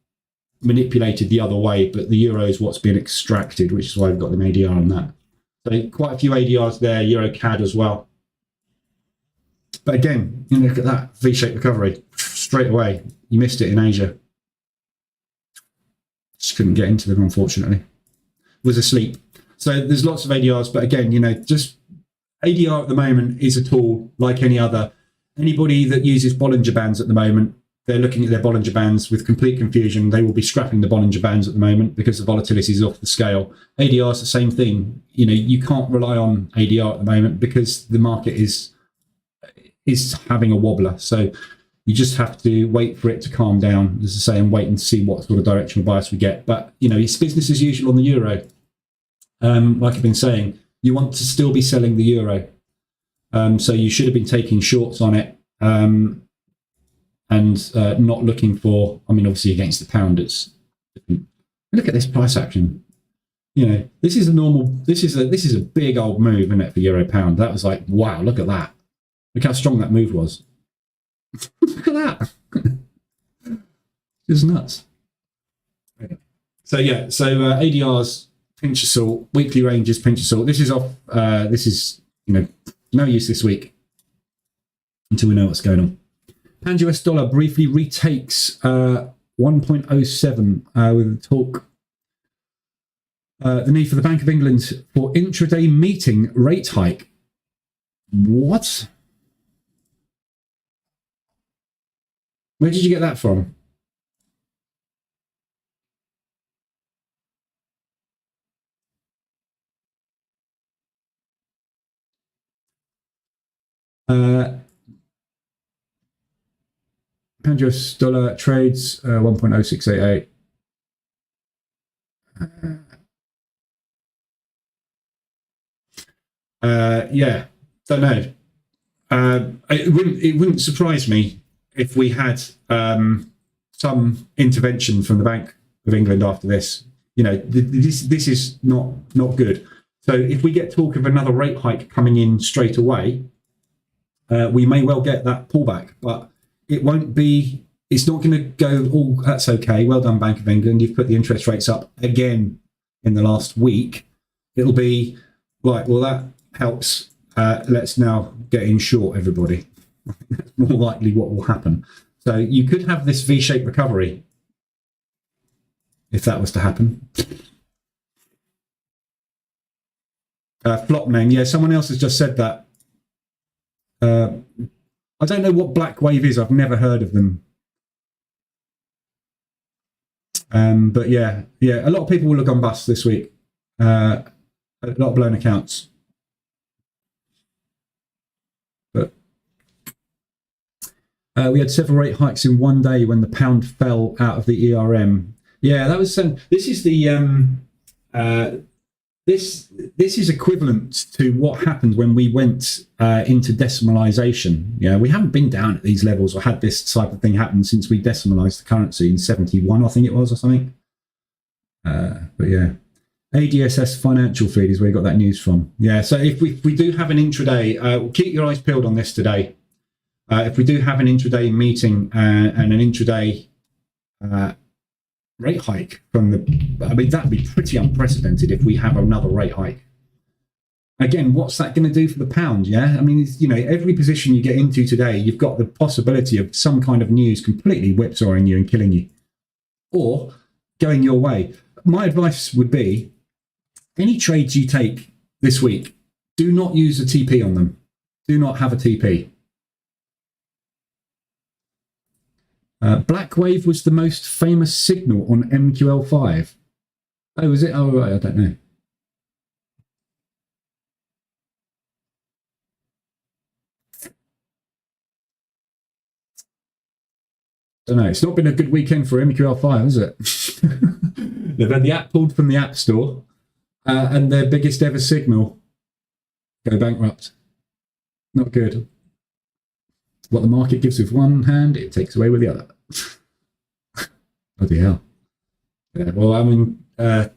manipulated the other way, but the Euro is what's being extracted, which is why I've got them ADR on that. So quite a few ADRs there, Euro CAD as well. But again, look at that V-shaped recovery straight away. You missed it in Asia. Just couldn't get into them, unfortunately. Was asleep. So there's lots of ADRs, but again, just ADR at the moment is a tool like any other. Anybody that uses Bollinger Bands at the moment, they're looking at their Bollinger Bands with complete confusion. They will be scrapping the Bollinger Bands at the moment because the volatility is off the scale. ADR is the same thing. You can't rely on ADR at the moment because the market is having a wobbler. So you just have to wait for it to calm down, as I say, and wait and see what sort of directional bias we get. But, it's business as usual on the Euro. Like I've been saying, you want to still be selling the Euro. So you should have been taking shorts on it and not looking for, obviously against the pound, it's different. Look at this price action. This is a big old move, isn't it, for Euro pound? That was like, wow, look at that. Look how strong that move was. Look at that. It's nuts. So yeah, ADRs, pinch of salt, weekly ranges, pinch of salt. This is off, this is, no use this week until we know what's going on. Pound US dollar briefly retakes 1.07 with talk. The need for the Bank of England for intraday meeting rate hike. What? Where did you get that from? Pound US dollar trades 1.0688. Yeah, don't know. It wouldn't surprise me if we had some intervention from the Bank of England after this. You know, this is not good. So if we get talk of another rate hike coming in straight away, we may well get that pullback, but it won't be. It's not going to go, oh, that's okay. Well done, Bank of England. You've put the interest rates up again in the last week. It'll be right. Well, that helps. Let's now get in short, everybody. That's more likely what will happen. So you could have this V-shaped recovery if that was to happen. Flop name. Yeah, someone else has just said that. I don't know what Black Wave is. I've never heard of them. But yeah, a lot of people will have gone bust this week. A lot of blown accounts. But we had several rate hikes in one day when the pound fell out of the ERM. Yeah, that was some. This is the this is equivalent to what happened when we went into decimalisation. Yeah, we haven't been down at these levels or had this type of thing happen since we decimalised the currency in 71, I think it was, or something. But yeah, ADSS financial feed is where you got that news from. Yeah, so if we do have an intraday, keep your eyes peeled on this today. If we do have an intraday meeting and an intraday rate hike from the, I mean, that'd be pretty unprecedented if we have another rate hike. Again, what's that going to do for the pound? Yeah, I mean, it's, you know, every position you get into today, you've got the possibility of some kind of news completely whipsawing you and killing you, or going your way. My advice would be, any trades you take this week, do not use a TP on them. Do not have a TP. Black Wave was the most famous signal on MQL5. Oh, was it? Oh, right, I don't know. Don't know. It's not been a good weekend for MQL5, has it? They've had the app pulled from the App Store and their biggest ever signal go bankrupt. Not good. What the market gives with one hand, it takes away with the other. Bloody hell. Yeah, well, I mean, I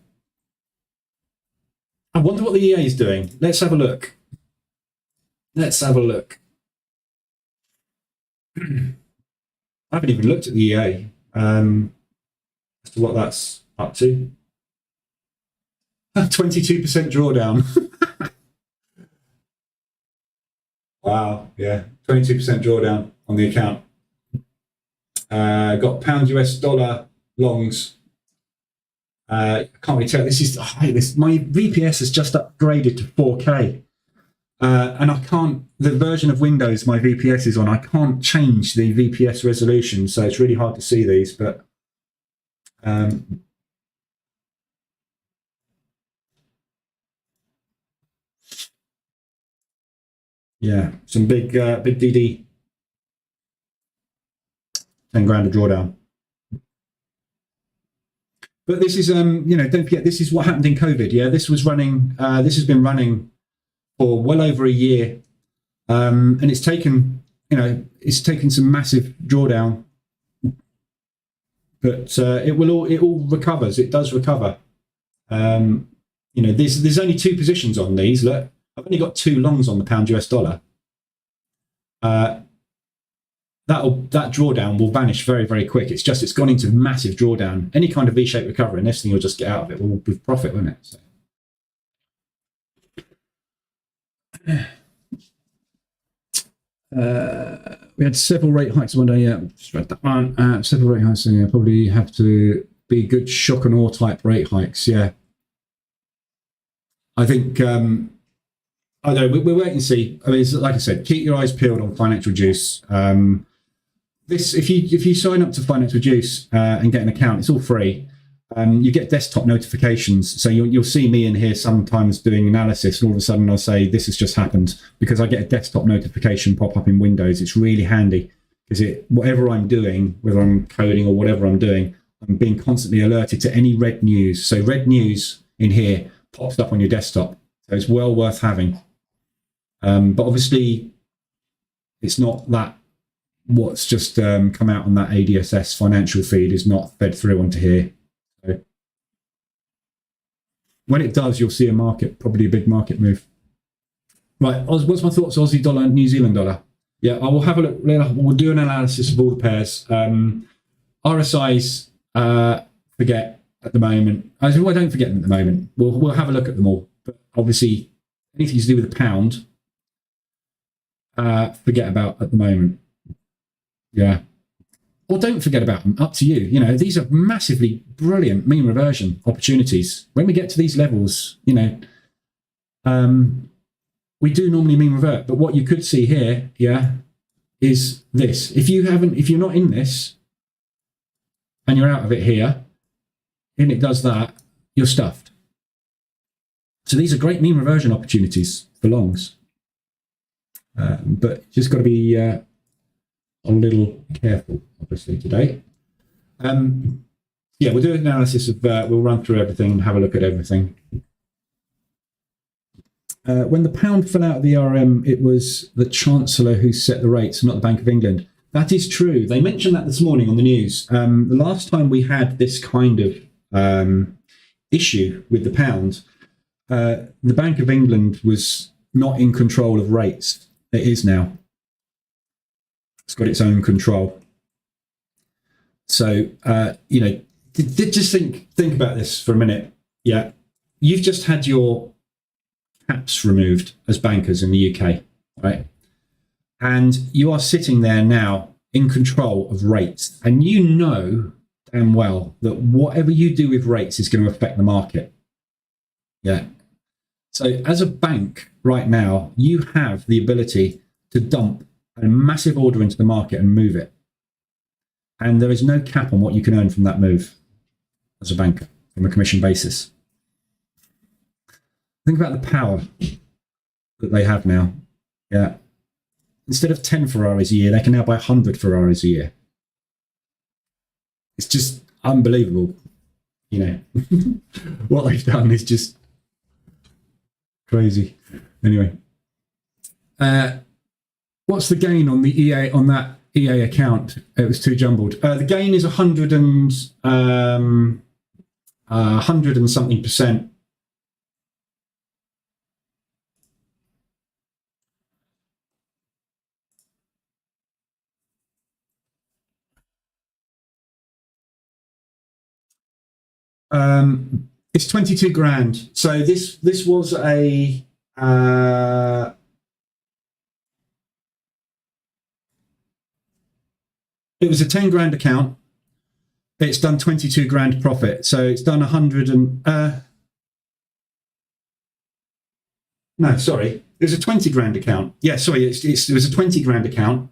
wonder what the EA is doing. Let's have a look. Let's have a look. I haven't even looked at the EA as to what that's up to. 22% drawdown. Wow, yeah, 22% drawdown on the account. Got pound US dollar longs. I can't really tell. This is my VPS has just upgraded to 4K, and I can't. The version of Windows my VPS is on, I can't change the VPS resolution, so it's really hard to see these. But yeah, some big DD, 10 grand a drawdown. But this is, you know, don't forget, this is what happened in COVID. Yeah, this was running. This has been running for well over a year, and it's taken, you know, it's taken some massive drawdown. But it all recovers. It does recover. You know, there's only two positions on these. Look, I've only got two longs on the pound US dollar. That drawdown will vanish very, very quick. It's gone into massive drawdown. Any kind of V-shaped recovery, and everything will just get out of it with profit, won't it? So. We had several rate hikes one day. Yeah, just read that one. Several rate hikes. So yeah, probably have to be good shock and awe type rate hikes. Yeah, I think. I don't know. We're waiting to see. I mean, it's, like I said, keep your eyes peeled on Financial Juice. This, if you sign up to Financial Juice and get an account, it's all free. you get desktop notifications. So you'll see me in here sometimes doing analysis, and all of a sudden I'll say, this has just happened, because I get a desktop notification pop up in Windows. It's really handy, because whatever I'm doing, whether I'm coding or whatever I'm doing, I'm being constantly alerted to any red news. So red news in here pops up on your desktop. So it's well worth having. But obviously, it's not that what's just come out on that ADSS financial feed is not fed through onto here. So when it does, you'll see a market, probably a big market move. Right, what's my thoughts? Aussie dollar and New Zealand dollar. Yeah, I will have a look. We'll do an analysis of all the pairs. RSIs, forget at the moment. I don't forget them at the moment. We'll have a look at them all. But obviously, anything to do with the pound, forget about at the moment. Yeah. Or don't forget about them. Up to you. You know, these are massively brilliant mean reversion opportunities. When we get to these levels, you know, we do normally mean revert. But what you could see here, yeah, is this. If you're not in this and you're out of it here, and it does that, you're stuffed. So these are great mean reversion opportunities for longs. But just got to be a little careful, obviously, today. Yeah, we'll do an analysis of, we'll run through everything and have a look at everything. When the pound fell out of the RM, it was the Chancellor who set the rates, not the Bank of England. That is true. They mentioned that this morning on the news. The last time we had this kind of issue with the pound, the Bank of England was not in control of rates. It is now. It's got its own control. So, you know, just think about this for a minute. Yeah, you've just had your caps removed as bankers in the UK, right? And you are sitting there now in control of rates. And you know damn well that whatever you do with rates is going to affect the market. Yeah. So as a bank right now, you have the ability to dump a massive order into the market and move it. And there is no cap on what you can earn from that move as a banker from a commission basis. Think about the power that they have now. Yeah. Instead of 10 Ferraris a year, they can now buy 100 Ferraris a year. It's just unbelievable. You know, what they've done is just crazy. Anyway, what's the gain on the EA on that EA account? It was too jumbled. The gain is 100 and something percent. It's 22 grand. So this was a it was a 10 grand account. It's done 22 grand profit. So it's done 100 and no, sorry, it was a 20 grand account. Yeah, sorry, it was a 20 grand account.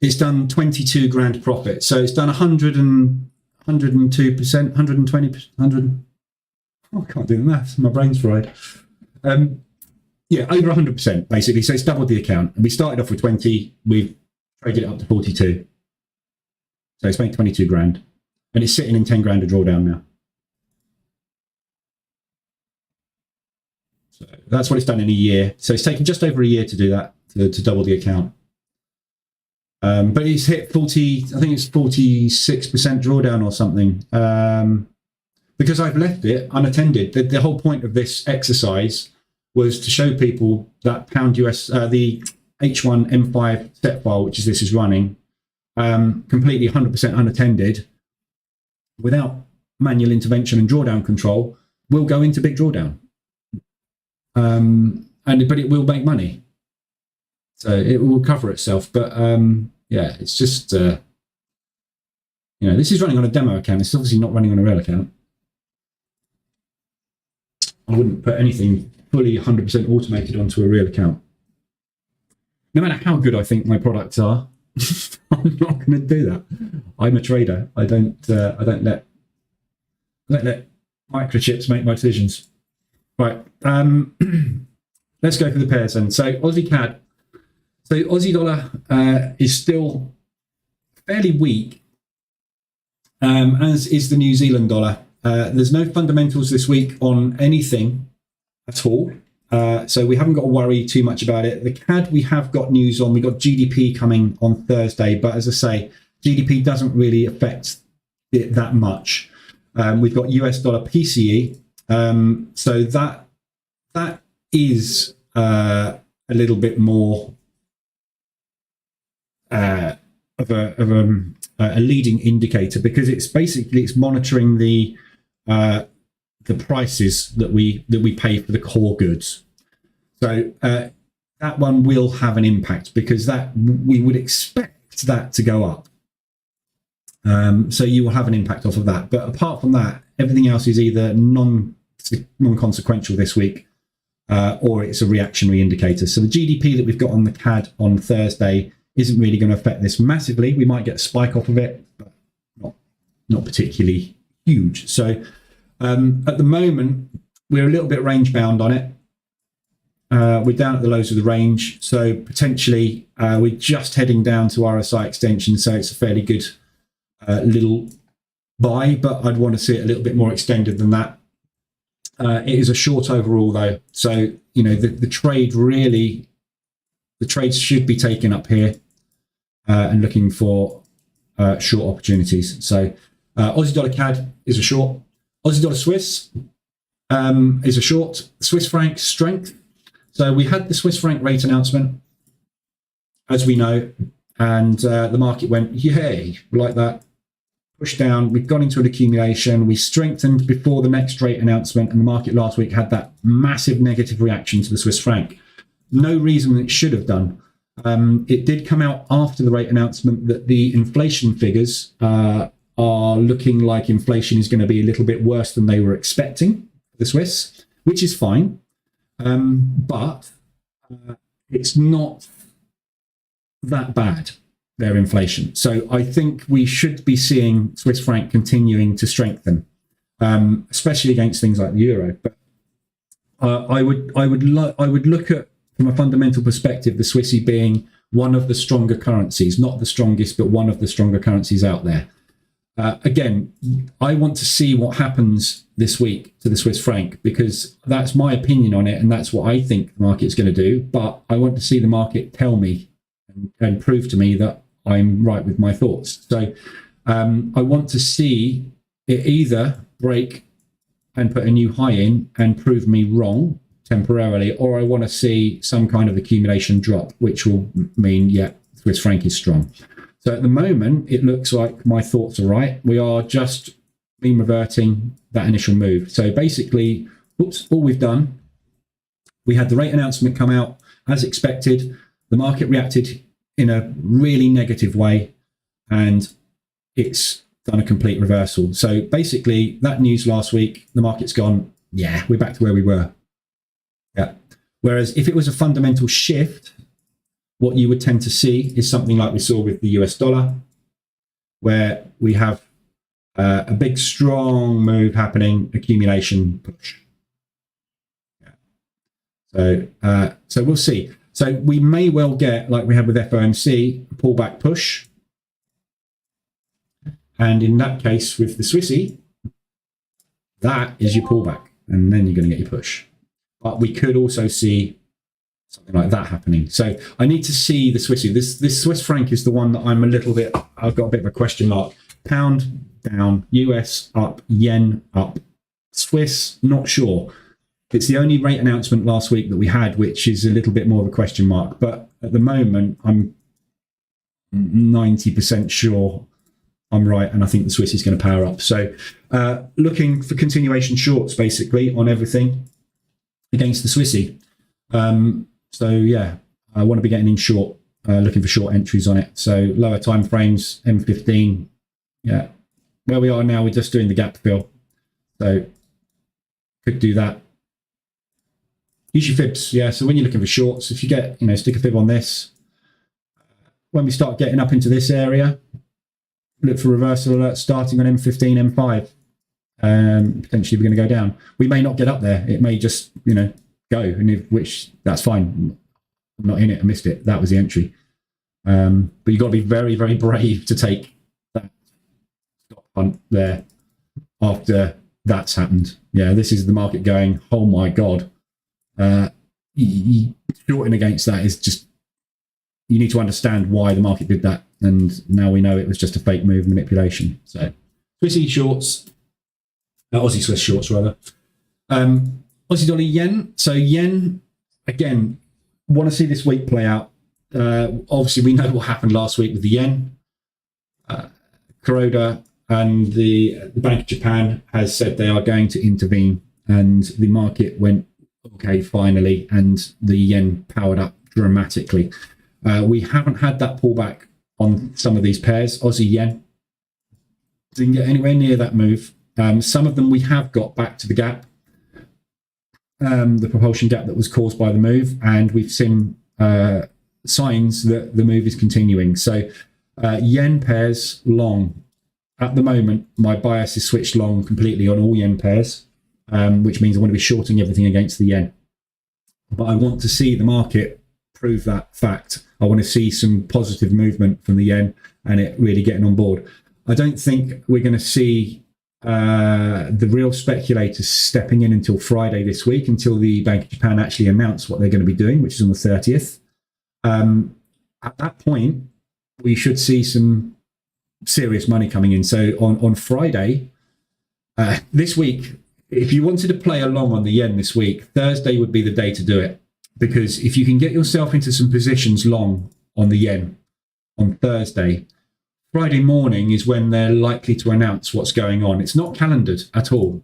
It's done 22 grand profit. So it's done 102%, 120%, 100. Oh, I can't do the maths. My brain's fried. Yeah, over 100% basically. So it's doubled the account. And we started off with 20. We've traded it up to 42. So it's made 22 grand. And it's sitting in 10 grand a drawdown now. So that's what it's done in a year. So it's taken just over a year to do that, to double the account. But it's hit 40, I think it's 46% drawdown or something. Because I've left it unattended. The whole point of this exercise was to show people that pound US, the H1M5 set file, which is this is running, completely 100% unattended, without manual intervention and drawdown control, will go into big drawdown. But it will make money. So it will cover itself. But yeah, it's just, you know, this is running on a demo account. It's obviously not running on a real account. I wouldn't put anything fully 100% automated onto a real account. No matter how good I think my products are, I'm not going to do that. I'm a trader. I don't let let microchips make my decisions. Right. Let's go for the pairs then. So Aussie CAD. So Aussie dollar is still fairly weak, as is the New Zealand dollar. There's no fundamentals this week on anything at all. So we haven't got to worry too much about it. The CAD we have got news on. We got GDP coming on Thursday, but as I say, GDP doesn't really affect it that much. We've got US dollar PCE. So that is a little bit more of a leading indicator, because it's monitoring the prices that we pay for the core goods. So that one will have an impact, because that we would expect that to go up. So you will have an impact off of that. But apart from that, everything else is either non-consequential this week, or it's a reactionary indicator. So the GDP that we've got on the CAD on Thursday isn't really going to affect this massively. We might get a spike off of it, but not particularly huge. So at the moment, we're a little bit range bound on it. We're down at the lows of the range. So potentially we're just heading down to RSI extension. So it's a fairly good little buy, but I'd want to see it a little bit more extended than that. It is a short overall though. So, the trades should be taken up here and looking for short opportunities. So Aussie dollar CAD is a short. Aussie dollar Swiss is a short. Swiss franc strength. So we had the Swiss franc rate announcement, as we know, and the market went, yay, like that. Pushed down. We've gone into an accumulation. We strengthened before the next rate announcement, and the market last week had that massive negative reaction to the Swiss franc. No reason it should have done. It did come out after the rate announcement that the inflation figures are looking like inflation is going to be a little bit worse than they were expecting for the Swiss, which is fine. But it's not that bad, their inflation. So I think we should be seeing Swiss franc continuing to strengthen, especially against things like the euro. But I would look at, from a fundamental perspective, the Swissy being one of the stronger currencies, not the strongest, but one of the stronger currencies out there. Again, I want to see what happens this week to the Swiss franc, because that's my opinion on it, and that's what I think the market's going to do. But I want to see the market tell me and prove to me that I'm right with my thoughts. So I want to see it either break and put a new high in and prove me wrong temporarily, or I want to see some kind of accumulation drop, which will mean, yeah, Swiss franc is strong. So at the moment, it looks like my thoughts are right. We are just mean reverting that initial move. So basically, all we've done, we had the rate announcement come out as expected. The market reacted in a really negative way, and it's done a complete reversal. So basically, that news last week, the market's gone, yeah, we're back to where we were. Yeah. Whereas if it was a fundamental shift, what you would tend to see is something like we saw with the US dollar, where we have a big, strong move happening, accumulation push. Yeah. So we'll see. So we may well get, like we had with FOMC, a pullback push. And in that case, with the Swissy, that is your pullback. And then you're going to get your push. But we could also see something like that happening. So I need to see the Swissy. This Swiss franc is the one that I've got a bit of a question mark. Pound down, US up, yen up. Swiss, not sure. It's the only rate announcement last week that we had, which is a little bit more of a question mark. But at the moment, I'm 90% sure I'm right, and I think the Swiss is going to power up. So looking for continuation shorts, basically, on everything against the Swissy. So yeah, I want to be getting in short, looking for short entries on it. So lower time frames, M15. Yeah, where we are now, we're just doing the gap fill. So could do that. Use your fibs, yeah. So when you're looking for shorts, if you get, stick a fib on this. When we start getting up into this area, look for reversal alerts starting on M15, M5. potentially we're going to go down. We may not get up there. It may just, go, and which that's fine. I'm not in it. I missed it. That was the entry. But you've got to be very, very brave to take that stop hunt there after that's happened. Yeah, this is the market going, oh my God. Shorting against that is just, you need to understand why the market did that. And now we know it was just a fake move manipulation. So Swissy shorts, Aussie Swiss shorts rather. Aussie dollar yen. So yen, again, want to see this week play out. Obviously, we know what happened last week with the yen. Kuroda and the Bank of Japan has said they are going to intervene, and the market went okay finally, and the yen powered up dramatically. We haven't had that pullback on some of these pairs. Aussie yen didn't get anywhere near that move. Some of them we have got back to the gap, the propulsion gap that was caused by the move, and we've seen signs that the move is continuing. So yen pairs long. At the moment, my bias is switched long completely on all yen pairs, which means I want to be shorting everything against the yen. But I want to see the market prove that fact. I want to see some positive movement from the yen and it really getting on board. I don't think we're going to see the real speculators stepping in until Friday this week, until the Bank of Japan actually announce what they're going to be doing, which is on the 30th. At that point, we should see some serious money coming in. So on Friday, this week, if you wanted to play along on the yen this week, Thursday would be the day to do it. Because if you can get yourself into some positions long on the yen on Thursday, Friday morning is when they're likely to announce what's going on. It's not calendared at all.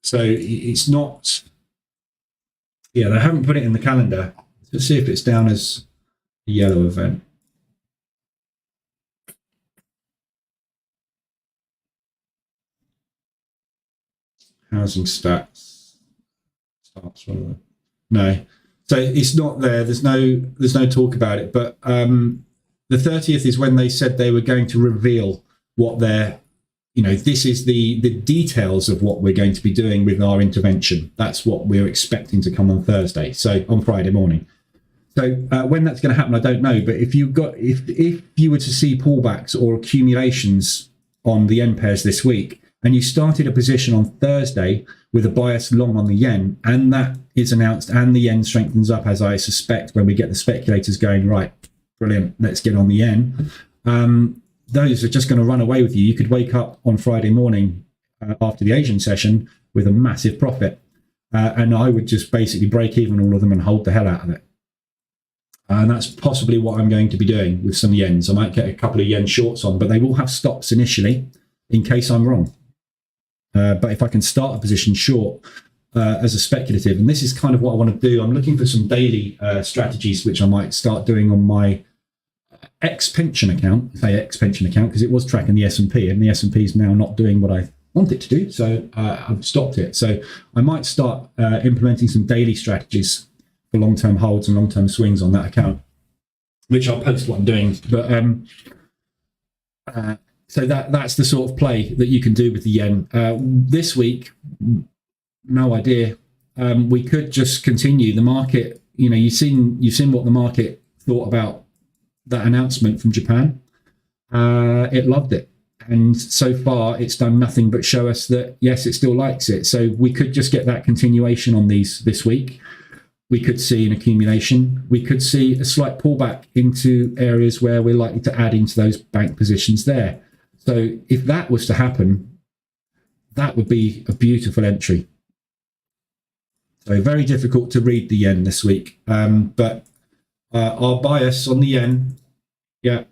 So it's not, they haven't put it in the calendar. Let's see if it's down as a yellow event. Housing stats. No. So it's not there. There's no talk about it. But the 30th is when they said they were going to reveal what their, this is the details of what we're going to be doing with our intervention. That's what we're expecting to come on Thursday. So on Friday morning. So when that's going to happen, I don't know. But if you were to see pullbacks or accumulations on the yen pairs this week, and you started a position on Thursday with a bias long on the yen, and that is announced, and the yen strengthens up, as I suspect, when we get the speculators going, right, brilliant, let's get on the yen. Those are just going to run away with you. You could wake up on Friday morning after the Asian session with a massive profit. And I would just basically break even all of them and hold the hell out of it. And that's possibly what I'm going to be doing with some yens. I might get a couple of yen shorts on, but they will have stops initially in case I'm wrong. But if I can start a position short as a speculative, and this is kind of what I want to do, I'm looking for some daily strategies, which I might start doing on my ex-pension account, because it was tracking the S&P, and the S&P is now not doing what I want it to do. So I've stopped it. So I might start implementing some daily strategies for long-term holds and long-term swings on that account, which I'll post what I'm doing. But so that's the sort of play that you can do with the yen. This week, no idea. We could just continue the market. You've seen what the market thought about that announcement from Japan. It loved it, and so far it's done nothing but show us that yes, it still likes it. So we could just get that continuation on these this week. We could see an accumulation. We could see a slight pullback into areas where we're likely to add into those bank positions there. So if that was to happen, that would be a beautiful entry. So very difficult to read the yen this week. But our bias on the yen,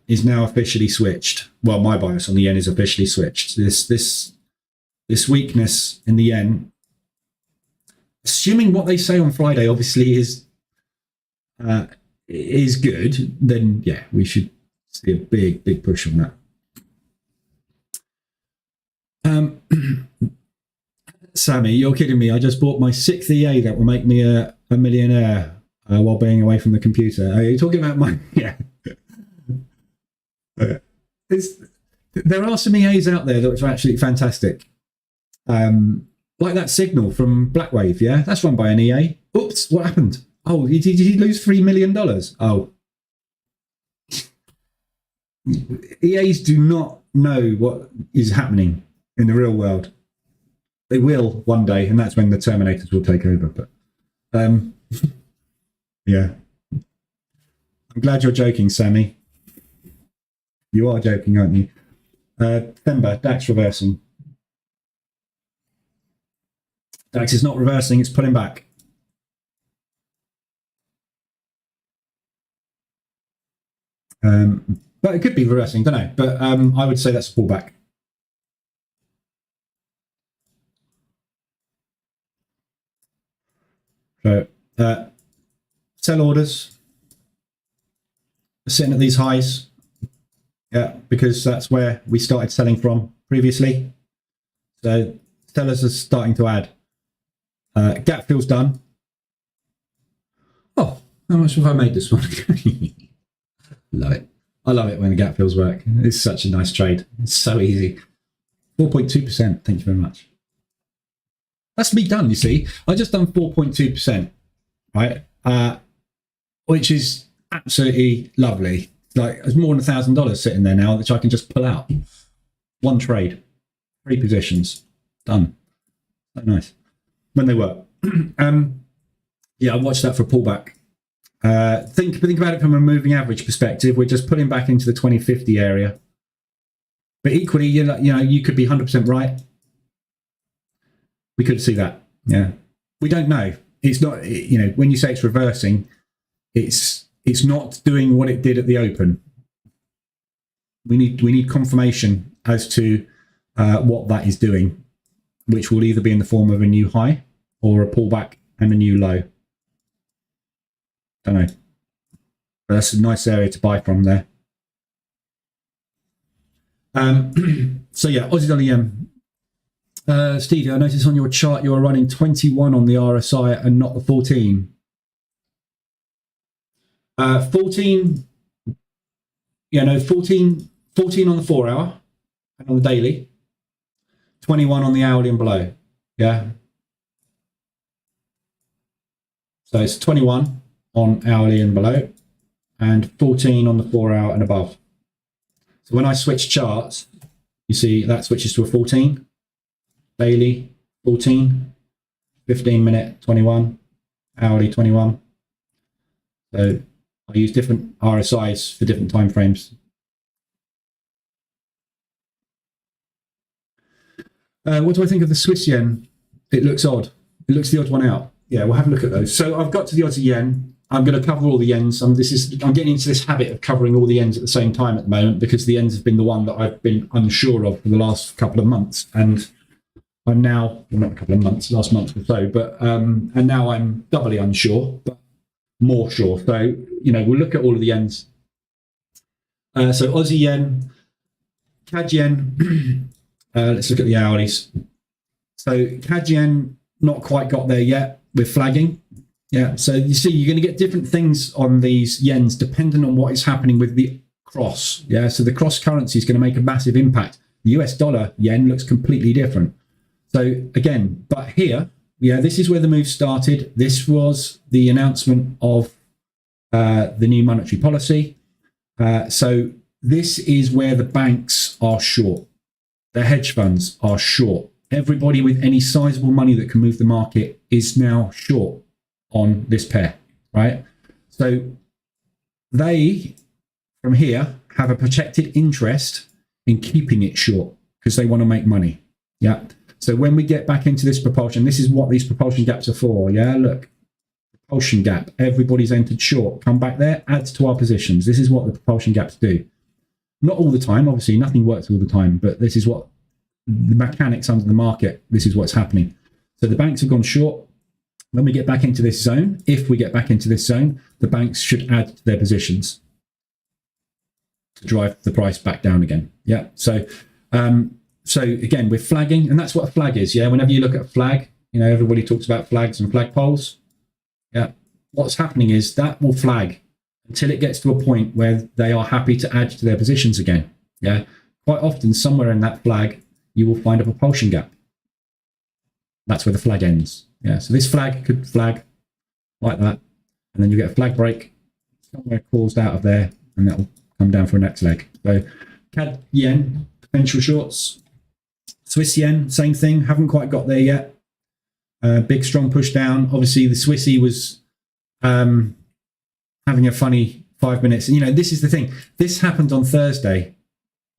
is now officially switched. Well, my bias on the yen is officially switched. This weakness in the yen, assuming what they say on Friday obviously is good, then we should see a big push on that. Sammy, you're kidding me. I just bought my 6th EA that will make me a millionaire while being away from the computer. Are you talking about my... There are some EAs out there that are absolutely fantastic. Like that signal from Blackwave, yeah? That's run by an EA. Oops, what happened? Oh, did he lose $3 million? Oh. EAs do not know what is happening in the real world. They will one day, and that's when the Terminators will take over. But yeah. I'm glad you're joking, Sammy. You are joking, aren't you? December, DAX reversing. DAX is not reversing, it's pulling back. But it could be reversing, don't know. But I would say that's a pullback. So sell orders are sitting at these highs. Yeah, because that's where we started selling from previously. So sellers are starting to add. Gap fill's done. Oh, how much have I made this one? Love it. I love it when the gap fills work. It's such a nice trade. It's so easy. 4.2%. Thank you very much. That's me done, you see. I just done 4.2%, right? Which is absolutely lovely. Like, there's more than $1,000 sitting there now, which I can just pull out. One trade, 3 positions, done. So nice. When they work. Yeah, I watched that for a pullback. Think about it from a moving average perspective. We're just pulling back into the 2050 area. But equally, you know, you could be 100% right. We could see that. Yeah, we don't know. It's not. You know, when you say it's reversing, it's not doing what it did at the open. We need confirmation as to what that is doing, which will either be in the form of a new high or a pullback and a new low. Don't know. But that's a nice area to buy from there. So yeah, Aussie dollar yen. Stevie, I noticed on your chart you are running 21 on the RSI and not the 14. 14, yeah, no, 14 on the 4 hour and on the daily, 21 on the hourly and below. Yeah. So it's 21 on hourly and below and 14 on the 4 hour and above. So when I switch charts, you see that switches to a 14. Daily 14, 15 minute 21, hourly 21. So I use different RSIs for different time frames. What do I think of the Swiss yen? It looks odd. It looks the odd one out. Yeah, we'll have a look at those. So I've got to the Aussie yen. I'm going to cover all the yens. I'm getting into this habit of covering all the yens at the same time at the moment because the yens have been the one that I've been unsure of for the last couple of months. And I'm now, well, not a couple of months, last month or so, but and now I'm doubly unsure, but more sure. So, you know, we'll look at all of the yens. So Aussie yen, CAD yen, let's look at the hourlies. So CAD yen, not quite got there yet. We're flagging. Yeah, so you see, you're going to get different things on these yens depending on what is happening with the cross. Yeah, so the cross currency is going to make a massive impact. The US dollar yen looks completely different. So again, but here, yeah, this is where the move started. This was the announcement of the new monetary policy. So this is where the banks are short. The hedge funds are short. Everybody with any sizable money that can move the market is now short on this pair, right? So they, from here, have a protected interest in keeping it short because they want to make money. Yeah. So when we get back into this propulsion, this is what these propulsion gaps are for. Yeah, look, propulsion gap. Everybody's entered short. Come back there, adds to our positions. This is what the propulsion gaps do. Not all the time, obviously, nothing works all the time, but this is what the mechanics under the market, this is what's happening. So the banks have gone short. When we get back into this zone, if we get back into this zone, the banks should add to their positions to drive the price back down again. Yeah, so so again, we're flagging, and that's what a flag is. Yeah, whenever you look at a flag, you know, everybody talks about flags and flagpoles. Yeah, what's happening is that will flag until it gets to a point where they are happy to add to their positions again. Yeah, quite often somewhere in that flag, you will find a propulsion gap. That's where the flag ends. Yeah, so this flag could flag like that, and then you get a flag break somewhere caused out of there, and that'll come down for a next leg. So CAD yen, potential shorts. Swiss yen, same thing, haven't quite got there yet. Big strong push down. Obviously the Swissy was having a funny 5 minutes. And, this is the thing. This happened on Thursday.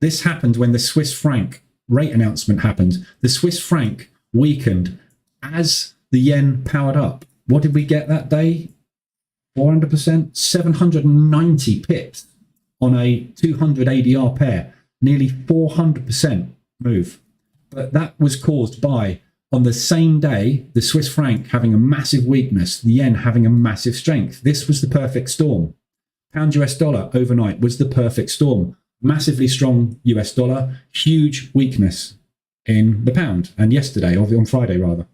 This happened when the Swiss franc rate announcement happened. The Swiss franc weakened as the yen powered up. What did we get that day? 400%, 790 pips on a 200 ADR pair, nearly 400% move. But that was caused by, on the same day, the Swiss franc having a massive weakness, the yen having a massive strength. This was the perfect storm. Pound US dollar overnight was the perfect storm. Massively strong US dollar, huge weakness in the pound. And yesterday, or on Friday rather.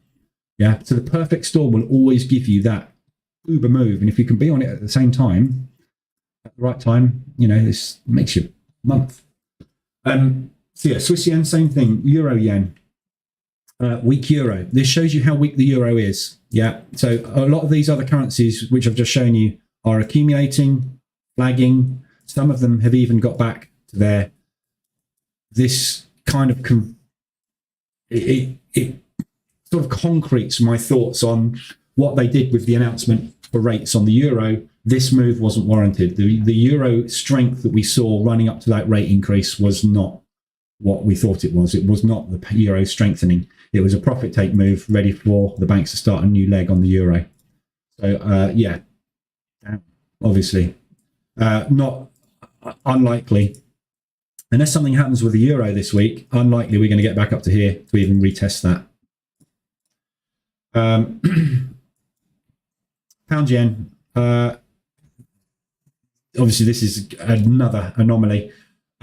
Yeah, so the perfect storm will always give you that uber move. And if you can be on it at the same time, at the right time, this makes your month. So yeah, Swiss yen, same thing. Euro yen, weak euro. This shows you how weak the euro is. Yeah, so a lot of these other currencies, which I've just shown you, are accumulating, flagging. Some of them have even got back to there. This kind of it sort of concretes my thoughts on what they did with the announcement for rates on the euro. This move wasn't warranted. The euro strength that we saw running up to that rate increase was not what we thought it was. It was not the euro strengthening. It was a profit take move ready for the banks to start a new leg on the euro. So yeah, obviously not unlikely, unless something happens with the euro this week, unlikely we're going to get back up to here to even retest that. Pound yen, obviously this is another anomaly.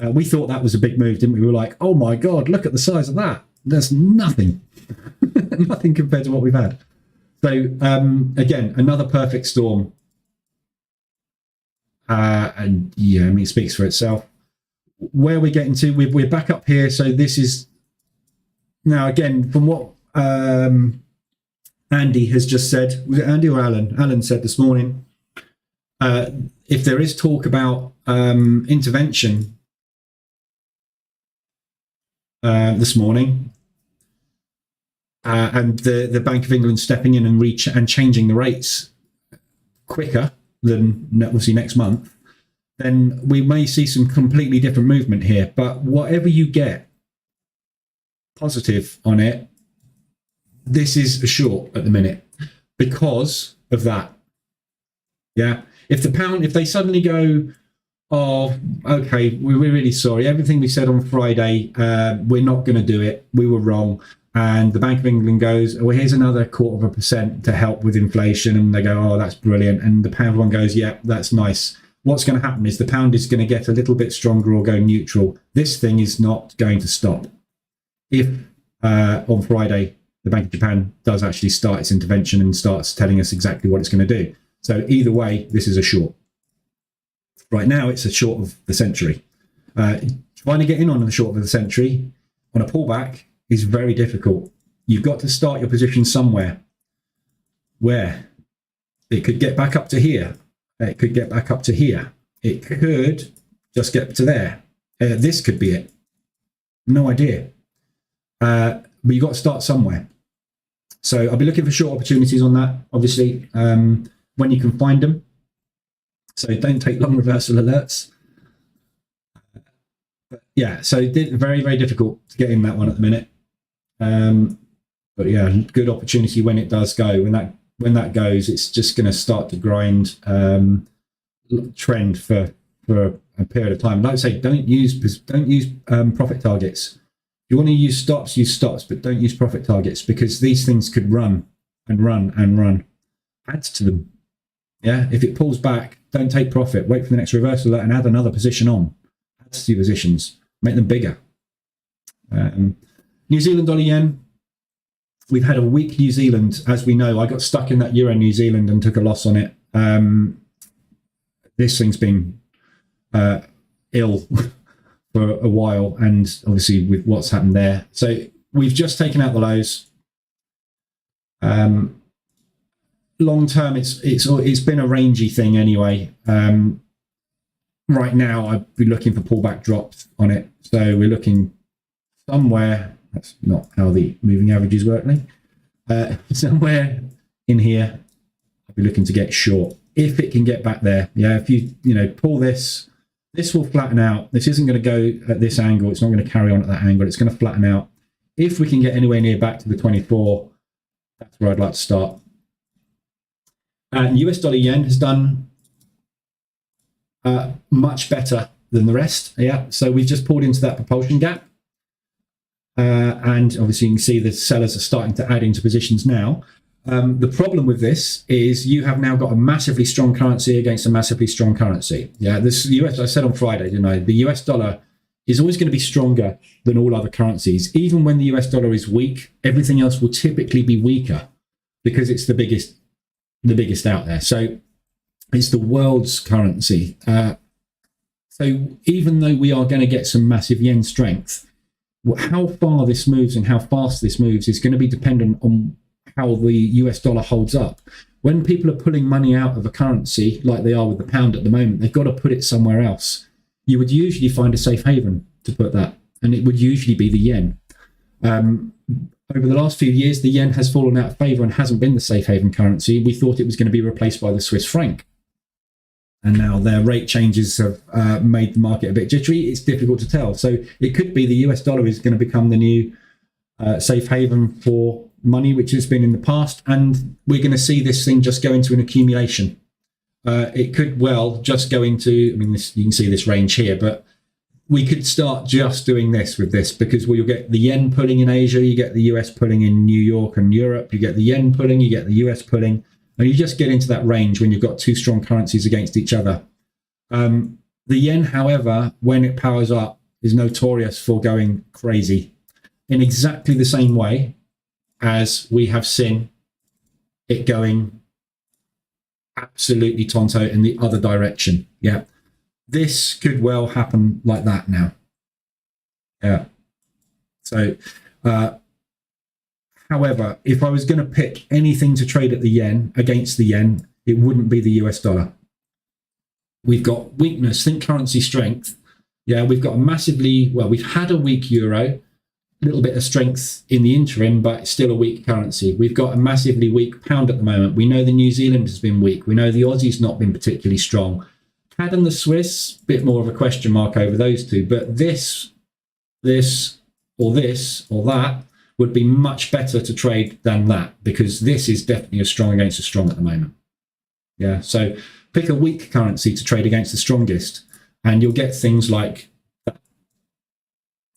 We thought that was a big move, didn't we? We were like, oh my God, look at the size of that. There's nothing, nothing compared to what we've had. So again, another perfect storm. And yeah, it speaks for itself. Where we're getting to, we're back up here. So this is now, again, from what Andy has just said. Was it Andy or Alan? Alan said this morning, if there is talk about intervention this morning, and the Bank of England stepping in and changing the rates quicker than obviously next month, then we may see some completely different movement here. But whatever you get positive on it, this is a short at the minute because of that. Yeah, if they suddenly go, oh, okay, we're really sorry, everything we said on Friday, we're not going to do it, we were wrong, and the Bank of England goes, well, here's another 0.25% to help with inflation, and they go, oh, that's brilliant, and the pound one goes, yeah, that's nice. What's going to happen is the pound is going to get a little bit stronger or go neutral. This thing is not going to stop. If on Friday the Bank of Japan does actually start its intervention and starts telling us exactly what it's going to do. So either way, this is a short. Right now, it's a short of the century. Trying to get in on the short of the century on a pullback is very difficult. You've got to start your position somewhere where it could get back up to here. It could get back up to here. It could just get to there. This could be it. No idea. But you've got to start somewhere. So I'll be looking for short opportunities on that, obviously, when you can find them. So don't take long reversal alerts. But yeah, so very, very difficult to get in that one at the minute. But yeah, good opportunity when it does go. When that goes, it's just going to start to grind trend for a period of time. Like I say, don't use profit targets. If you want to use stops, but don't use profit targets, because these things could run and run and run. Add to them. Yeah, if it pulls back, don't take profit. Wait for the next reversal alert and add another position on. Add to your positions. Make them bigger. New Zealand dollar yen. We've had a weak New Zealand, as we know. I got stuck in that euro New Zealand and took a loss on it. This thing's been ill for a while, and obviously with what's happened there. So we've just taken out the lows. Long term, it's been a rangy thing anyway. Right now, I'd be looking for pullback drops on it. So we're looking somewhere. That's not how the moving averages work, somewhere in here. I'd be looking to get short if it can get back there. Yeah, if you pull this will flatten out. This isn't going to go at this angle. It's not going to carry on at that angle. It's going to flatten out. If we can get anywhere near back to the 24, that's where I'd like to start. And US dollar yen has done much better than the rest. Yeah, so we've just pulled into that propulsion gap. And obviously you can see the sellers are starting to add into positions now. The problem with this is you have now got a massively strong currency against a massively strong currency. Yeah, this US, I said on Friday, didn't I? The US dollar is always going to be stronger than all other currencies. Even when the US dollar is weak, everything else will typically be weaker because it's the biggest out there. So it's the world's currency. So even though we are going to get some massive yen strength, how far this moves and how fast this moves is going to be dependent on how the US dollar holds up. When people are pulling money out of a currency, like they are with the pound at the moment, they've got to put it somewhere else. You would usually find a safe haven to put that, and it would usually be the yen. Over the last few years, the yen has fallen out of favor and hasn't been the safe haven currency. We thought it was going to be replaced by the Swiss franc. And now their rate changes have made the market a bit jittery. It's difficult to tell. So it could be the US dollar is going to become the new safe haven for money, which has been in the past. And we're going to see this thing just go into an accumulation. It could well just go into, I mean, you can see this range here, but we could start just doing this with this because you'll get the yen pulling in Asia, you get the US pulling in New York and Europe, you get the yen pulling, you get the US pulling. And you just get into that range when you've got two strong currencies against each other. The yen, however, when it powers up, is notorious for going crazy in exactly the same way as we have seen it going absolutely tonto in the other direction. Yeah, this could well happen like that now. Yeah. So, however, if I was going to pick anything to trade at the yen against the yen, it wouldn't be the US dollar. We've got weakness, think currency strength. Yeah, we've got we've had a weak euro, a little bit of strength in the interim, but still a weak currency. We've got a massively weak pound at the moment. We know the New Zealand has been weak. We know the Aussie's not been particularly strong. CAD and the Swiss, bit more of a question mark over those two, but this, or that, would be much better to trade than that because this is definitely a strong against a strong at the moment. Yeah, so pick a weak currency to trade against the strongest and you'll get things like that.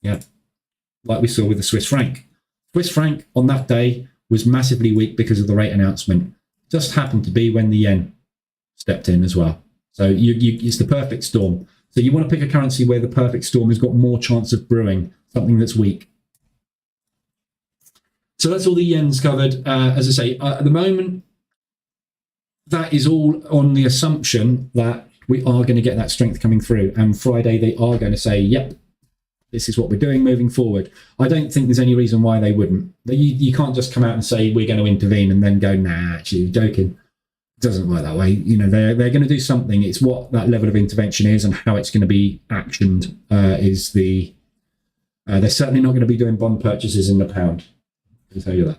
Yeah, like we saw with the Swiss franc. Swiss franc on that day was massively weak because of the rate announcement. Just happened to be when the yen stepped in as well. So it's the perfect storm. So you want to pick a currency where the perfect storm has got more chance of brewing, something that's weak. So that's all the yens covered. As I say, at the moment, that is all on the assumption that we are going to get that strength coming through. And Friday, they are going to say, yep, this is what we're doing moving forward. I don't think there's any reason why they wouldn't. You can't just come out and say, we're going to intervene and then go, nah, actually, you're joking. It doesn't work that way. You know, they're going to do something. It's what that level of intervention is and how it's going to be actioned they're certainly not going to be doing bond purchases in the pound. I'll tell you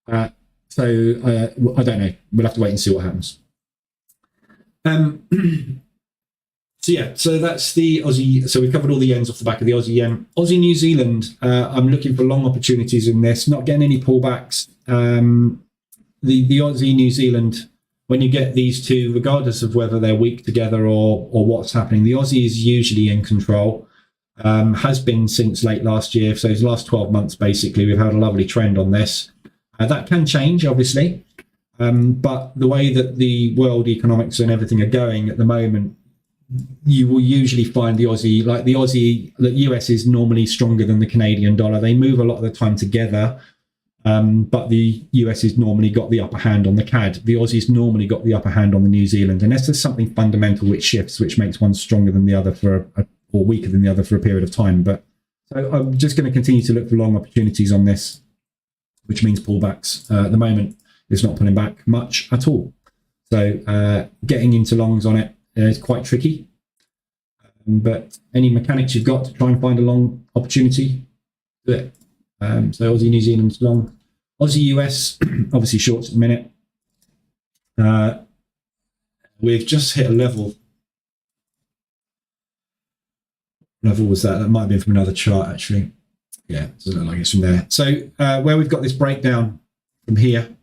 that. I don't know. We'll have to wait and see what happens. So that's the Aussie. So we've covered all the yens off the back of the Aussie yen. Aussie New Zealand. I'm looking for long opportunities in this. Not getting any pullbacks. The Aussie New Zealand. When you get these two, regardless of whether they're weak together or what's happening, the Aussie is usually in control. Has been since late last year. So it's the last 12 months, basically, we've had a lovely trend on this. That can change, obviously. But the way that the world economics and everything are going at the moment, you will usually find the Aussie, the US is normally stronger than the Canadian dollar. They move a lot of the time together. But the US has normally got the upper hand on the CAD. The Aussie's normally got the upper hand on the New Zealand. Unless there's something fundamental which shifts, which makes one stronger than the other or weaker than the other for a period of time. But so I'm just going to continue to look for long opportunities on this, which means pullbacks. At the moment, It's not pulling back much at all. So getting into longs on it is quite tricky. But any mechanics you've got to try and find a long opportunity, do it. So Aussie, New Zealand's long. Aussie, US, obviously shorts at the minute. We've just hit a level. Level was that? That might have been from another chart, actually. Yeah, it doesn't look like it's from there. So where we've got this breakdown from here,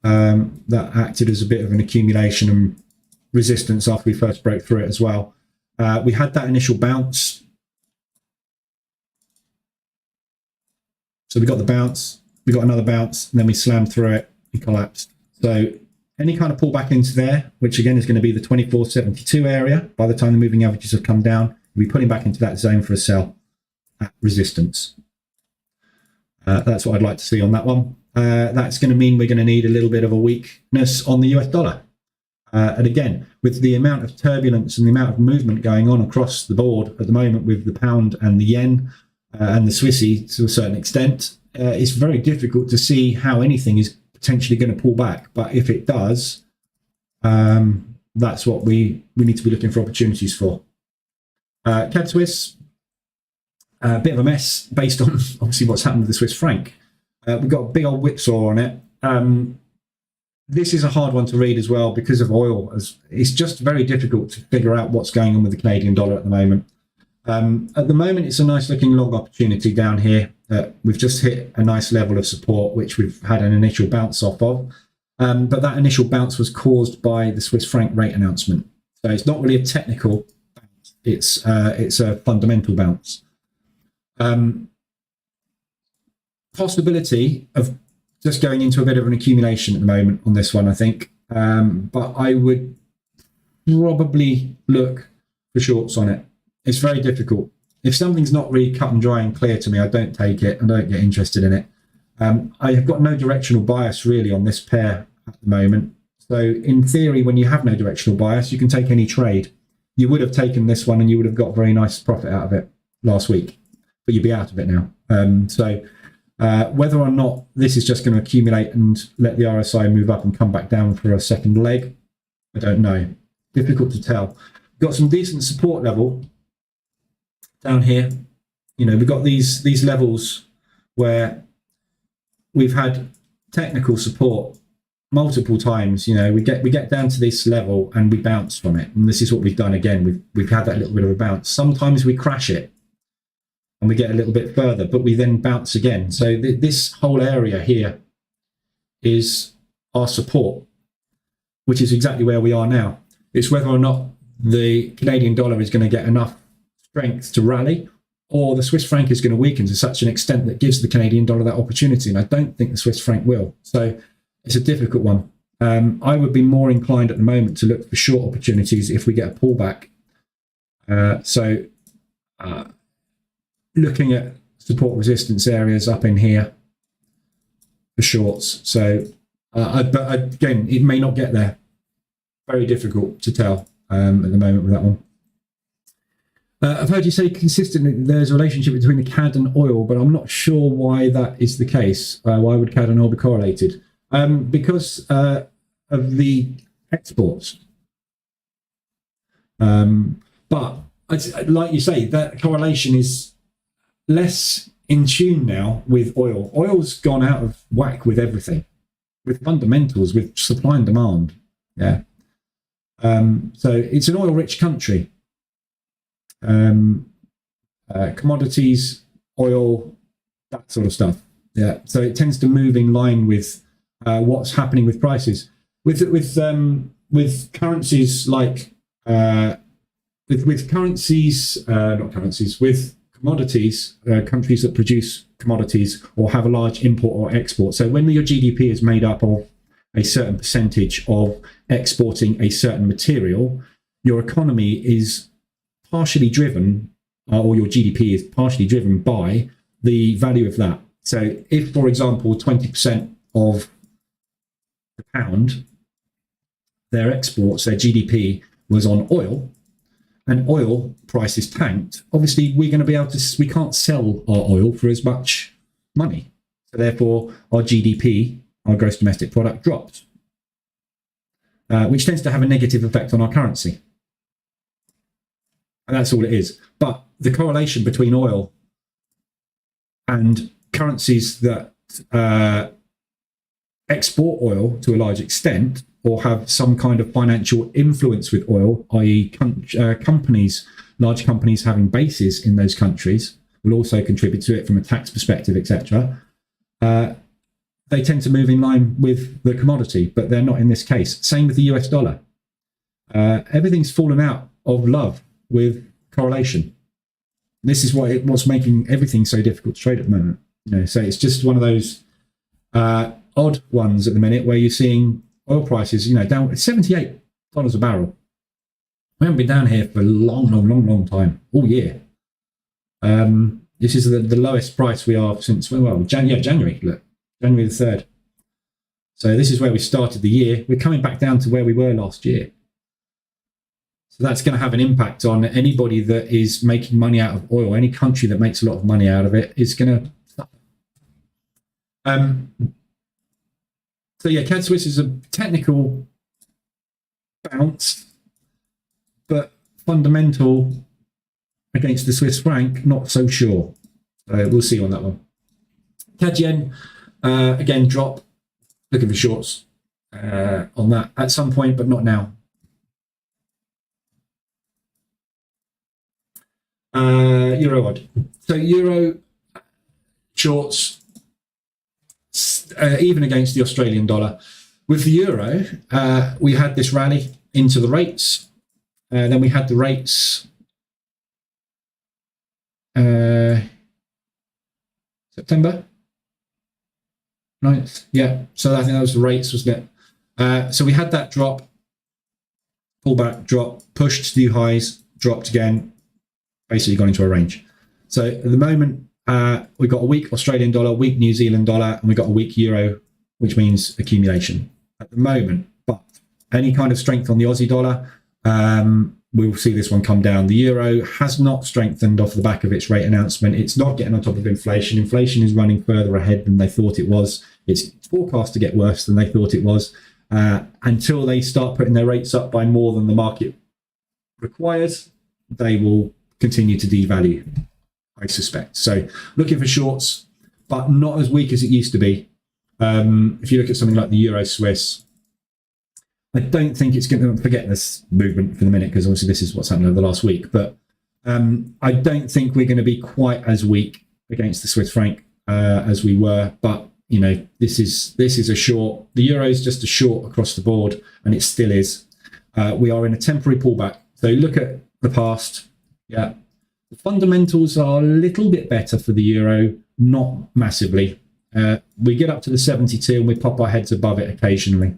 that acted as a bit of an accumulation and resistance after we first broke through it as well. We had that initial bounce. So we got the bounce, we got another bounce, and then we slammed through it and collapsed. So any kind of pullback into there, which again is going to be the 2472 area, by the time the moving averages have come down, we'll be putting back into that zone for a sell at resistance. That's what I'd like to see on that one. That's going to mean we're going to need a little bit of a weakness on the US dollar. And again, with the amount of turbulence and the amount of movement going on across the board at the moment with the pound and the yen and the Swissy to a certain extent, it's very difficult to see how anything is potentially going to pull back. But if it does, that's what we need to be looking for opportunities for. CAD Swiss, a bit of a mess based on obviously what's happened with the Swiss franc. We've got a big old whipsaw on it. This is a hard one to read as well because of oil. It's just very difficult to figure out what's going on with the Canadian dollar at the moment. At the moment, it's a nice looking long opportunity down here. We've just hit a nice level of support, which we've had an initial bounce off of. But that initial bounce was caused by the Swiss franc rate announcement. So it's not really a technical bounce. It's a fundamental bounce. Possibility of just going into a bit of an accumulation at the moment on this one, I think. But I would probably look for shorts on it. It's very difficult. If something's not really cut and dry and clear to me, I don't take it. I don't get interested in it. I have got no directional bias really on this pair at the moment. So in theory, when you have no directional bias, you can take any trade. You would have taken this one and you would have got a very nice profit out of it last week, but you'd be out of it now. Whether or not this is just going to accumulate and let the RSI move up and come back down for a second leg, I don't know. Difficult to tell. Got some decent support level down here. You know, we've got these levels where we've had technical support multiple times. You know, we get down to this level and we bounce from it, and this is what we've done again. We've had that little bit of a bounce. Sometimes we crash it and we get a little bit further, but we then bounce again. So this whole area here is our support, which is exactly where we are now. It's whether or not the Canadian dollar is going to get enough strength to rally, or the Swiss franc is going to weaken to such an extent that gives the Canadian dollar that opportunity. And I don't think the Swiss franc will. So it's a difficult one. I would be more inclined at the moment to look for short opportunities if we get a pullback. Looking at support resistance areas up in here for shorts. So, but again, it may not get there. Very difficult to tell at the moment with that one. I've heard you say consistently that there's a relationship between the CAD and oil, but I'm not sure why that is the case. Why would CAD and oil be correlated? Because of the exports. But like you say, that correlation is less in tune now with oil. Oil's gone out of whack with everything, with fundamentals, with supply and demand. Yeah. So it's an oil-rich country. Commodities, oil, that sort of stuff. Yeah. So it tends to move in line with what's happening with prices. With currencies like with commodities, countries that produce commodities or have a large import or export. So when your GDP is made up of a certain percentage of exporting a certain material, your economy is partially driven, or your GDP is partially driven by the value of that. So if, for example, 20% of the pound, their exports, their GDP was on oil, and oil prices tanked, obviously we're going to be able to, we can't sell our oil for as much money. So therefore, our GDP, our gross domestic product, drops, which tends to have a negative effect on our currency. And that's all it is. But the correlation between oil and currencies that export oil to a large extent or have some kind of financial influence with oil, i.e. companies, large companies having bases in those countries, will also contribute to it from a tax perspective, etc. They tend to move in line with the commodity, but they're not in this case. Same with the US dollar. Everything's fallen out of love with correlation. This is what's making everything so difficult to trade at the moment. So it's just one of those odd ones at the minute where you're seeing oil prices, down at $78 a barrel. We haven't been down here for a long time, all year. This is the lowest price we are since, January. Look, January the 3rd. So this is where we started the year. We're coming back down to where we were last year. So that's going to have an impact on anybody that is making money out of oil. Any country that makes a lot of money out of it is going to suffer. So yeah, CAD Swiss is a technical bounce, but fundamental against the Swiss franc, not so sure. We'll see on that one. CAD Yen, again, drop. Looking for shorts on that at some point, but not now. Euro odd. So Euro shorts, even against the Australian dollar. With the Euro, we had this rally into the rates. Then we had the rates September 9th. Yeah, so I think that was the rates, wasn't it? So we had that drop, pullback, drop, pushed to new highs, dropped again, basically gone into a range. So at the moment, we've got a weak Australian dollar, weak New Zealand dollar, and we've got a weak euro, which means accumulation at the moment. But any kind of strength on the Aussie dollar, we'll see this one come down. The euro has not strengthened off the back of its rate announcement. It's not getting on top of inflation. Inflation is running further ahead than they thought it was. It's forecast to get worse than they thought it was until they start putting their rates up by more than the market requires. They will continue to devalue, I suspect. So looking for shorts, but not as weak as it used to be. If you look at something like the Euro Swiss, I don't think it's going to forget this movement for the minute, because obviously this is what's happened over the last week. But I don't think we're going to be quite as weak against the Swiss franc as we were. But this is a short. The euro is just a short across the board, and it still is. We are in a temporary pullback. So look at the past. Yeah, the fundamentals are a little bit better for the euro, not massively. We get up to the 72 and we pop our heads above it occasionally.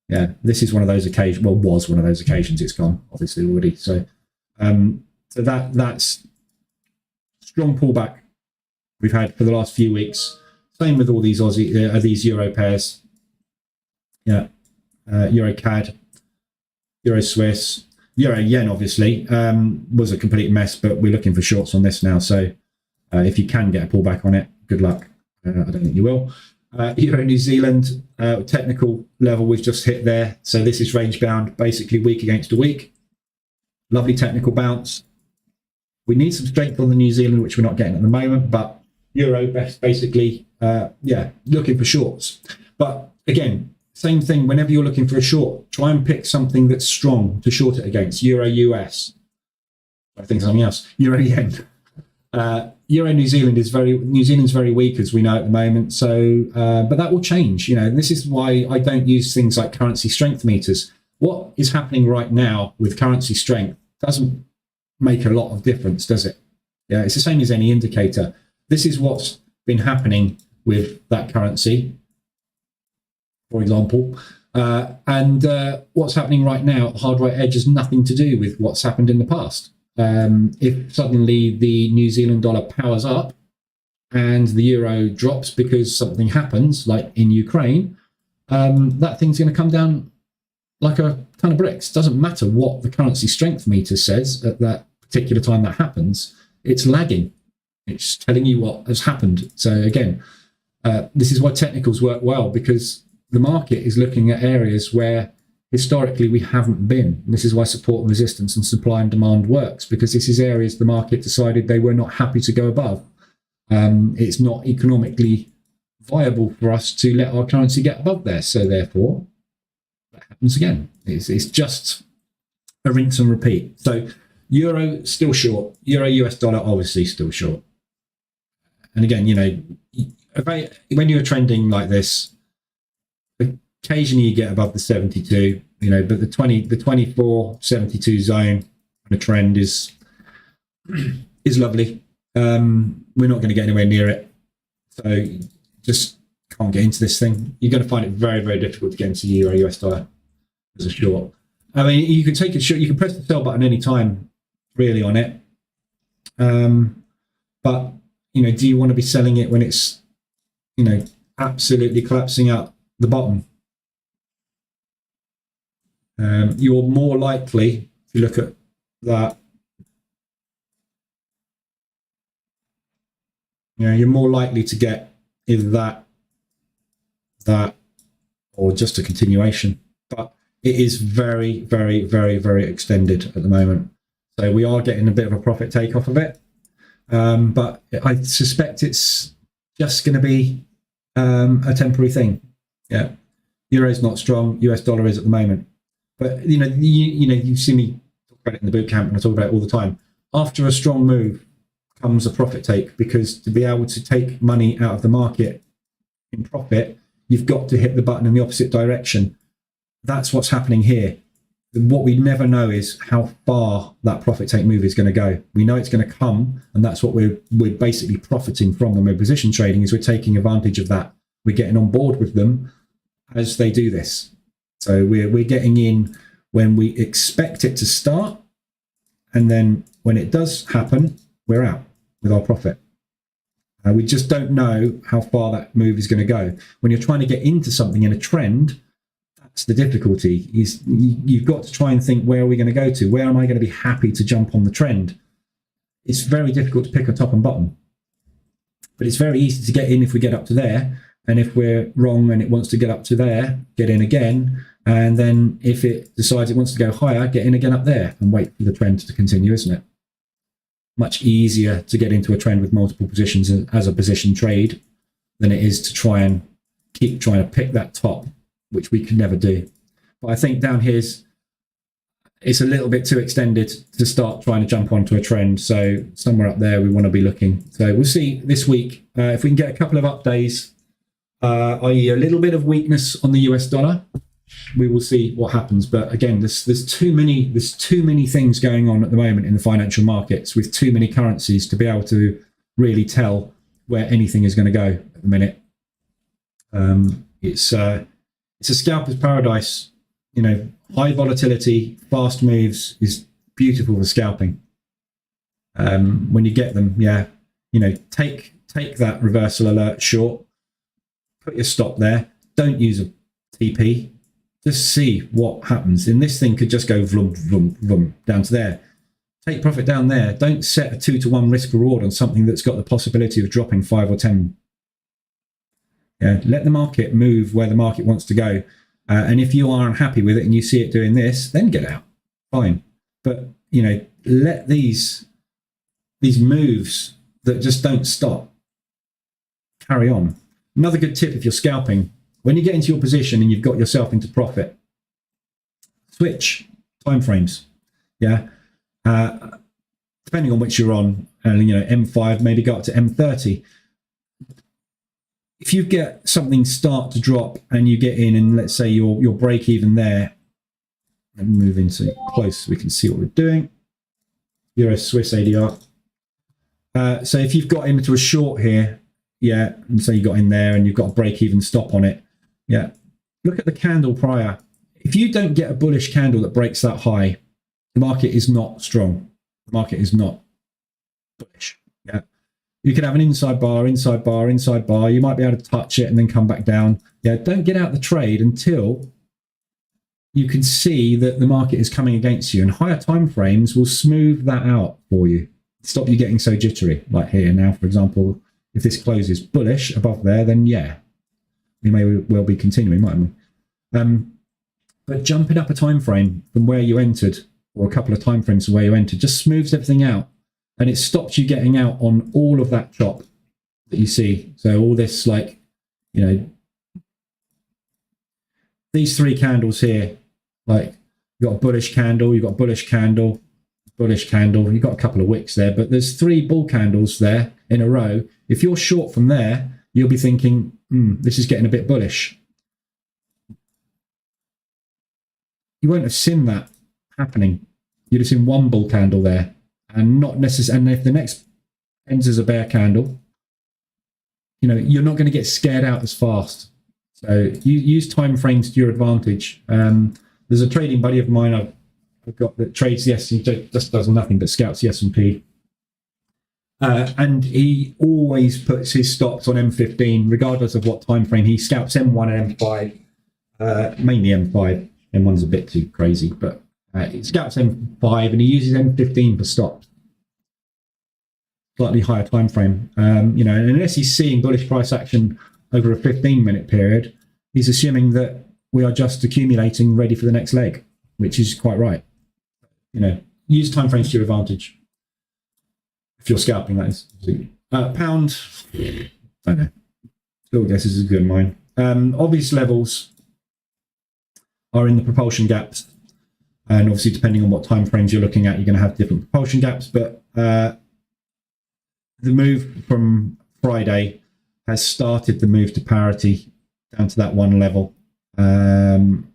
Yeah, this is one of those occasions. Well, was one of those occasions. It's gone, obviously, already. So, that's strong pullback we've had for the last few weeks. Same with all these these euro pairs. Yeah, Euro CAD, Euro Swiss, Euro Yen. Obviously, was a complete mess, but we're looking for shorts on this now. So, if you can get a pullback on it, good luck. I don't think you will. Euro New Zealand, technical level we've just hit there. So this is range bound, basically week against a week. Lovely technical bounce. We need some strength on the New Zealand, which we're not getting at the moment, but Euro basically, looking for shorts. But again, same thing, whenever you're looking for a short, try and pick something that's strong to short it against. Euro US, I think something else, Euro Yen. Euro New Zealand's very weak, as we know at the moment. So, but that will change. And this is why I don't use things like currency strength meters. What is happening right now with currency strength doesn't make a lot of difference, does it? Yeah, it's the same as any indicator. This is what's been happening with that currency, for example. And what's happening right now at the hard right edge has nothing to do with what's happened in the past. If suddenly the New Zealand dollar powers up and the euro drops because something happens, like in Ukraine, that thing's going to come down like a ton of bricks. Doesn't matter what the currency strength meter says at that particular time that happens, it's lagging. It's telling you what has happened. So again, This is why technicals work well, because the market is looking at areas where historically we haven't been. And this is why support and resistance and supply and demand works, because this is areas the market decided they were not happy to go above. It's not economically viable for us to let our currency get above there. So therefore, that happens again. It's just a rinse and repeat. So euro still short, euro US dollar obviously still short. And again, when you're trending like this, occasionally you get above the 72, but the 24.72 zone on a trend is lovely. We're not going to get anywhere near it. So just can't get into this thing. You're going to find it very, very difficult to get into euro US dollar as a short. I mean, you can take a short, you can press the sell button any time really on it. But, do you want to be selling it when it's, absolutely collapsing out the bottom? You're more likely, if you look at that, you're more likely to get either that, or just a continuation. But it is very, very, very, very extended at the moment. So we are getting a bit of a profit take off of it. But I suspect it's just going to be a temporary thing. Yeah, Euro's not strong. US dollar is at the moment. But you see me talk about it in the Boocamp, and I talk about it all the time. After a strong move comes a profit take, because to be able to take money out of the market in profit, you've got to hit the button in the opposite direction. That's what's happening here. What we never know is how far that profit take move is going to go. We know it's going to come, and that's what we're basically profiting from when we're position trading, is we're taking advantage of that. We're getting on board with them as they do this. So we're getting in when we expect it to start, and then when it does happen, we're out with our profit. We just don't know how far that move is going to go. When you're trying to get into something in a trend, that's the difficulty. Is you've got to try and think, where are we going to go to? Where am I going to be happy to jump on the trend? It's very difficult to pick a top and bottom, but it's very easy to get in if we get up to there. And if we're wrong and it wants to get up to there, get in again. And then if it decides it wants to go higher, get in again up there and wait for the trend to continue, isn't it? Much easier to get into a trend with multiple positions as a position trade than it is to try and keep trying to pick that top, which we can never do. But I think down here's, it's a little bit too extended to start trying to jump onto a trend. So somewhere up there we want to be looking. So we'll see this week if we can get a couple of up days, i.e. a little bit of weakness on the US dollar. We will see what happens. But again, there's too many things going on at the moment in the financial markets, with too many currencies to be able to really tell where anything is going to go at the minute. It's a scalper's paradise. High volatility, fast moves is beautiful for scalping. When you get them, take that reversal alert short, put your stop there. Don't use a TP. Just see what happens. And this thing could just go vroom, vroom, vroom down to there. Take profit down there. Don't set a 2-to-1 risk reward on something that's got the possibility of dropping 5 or 10. Let the market move where the market wants to go. And if you are unhappy with it and you see it doing this, then get out. Fine. But, let these moves that just don't stop carry on. Another good tip if you're scalping, when you get into your position and you've got yourself into profit, switch timeframes. Depending on which you're on, M5, maybe go up to M30. If you get something start to drop and you get in, and let's say your break even there, and move into close so we can see what we're doing. Euro Swiss ADR. So if you've got into a short here, and so you got in there and you've got a break even stop on it, look at the candle prior. If you don't get a bullish candle that breaks that high, the market is not strong. The market is not bullish. You could have an inside bar, inside bar, inside bar. You might be able to touch it and then come back down. Don't get out the trade until you can see that the market is coming against you, and higher time frames will smooth that out for you. Stop you getting so jittery. Like here now, for example, if this closes bullish above there, then yeah, we may well be continuing, mightn't we? But jumping up a time frame from where you entered, or a couple of time frames from where you entered, just smooths everything out, and it stops you getting out on all of that chop that you see. So all this, like, you know, these three candles here, like, you've got a bullish candle, you've got a bullish candle, bullish candle, you've got a couple of wicks there, but there's three bull candles there in a row. If you're short from there, you'll be thinking, this is getting a bit bullish. You won't have seen that happening. You'd have seen one bull candle there, and not necessarily. And if the next ends as a bear candle, you know, you're not going to get scared out as fast. So you use time frames to your advantage. There's a trading buddy of mine I've got that trades the S&P, just does nothing but scouts the S&P. And he always puts his stops on M15, regardless of what time frame. He scouts M1 and M5, mainly M5. M1's a bit too crazy, but he scouts M5 and he uses M15 for stops. Slightly higher time frame. You know, and unless he's seeing bullish price action over a 15-minute period, he's assuming that we are just accumulating, ready for the next leg, which is quite right. You know, use time frames to your advantage. If you're scalping, that is. Pound, I don't know. Still guess this is a good mine. Obvious levels are in the propulsion gaps, and obviously depending on what time frames you're looking at, you're going to have different propulsion gaps. But the move from Friday has started the move to parity down to that one level on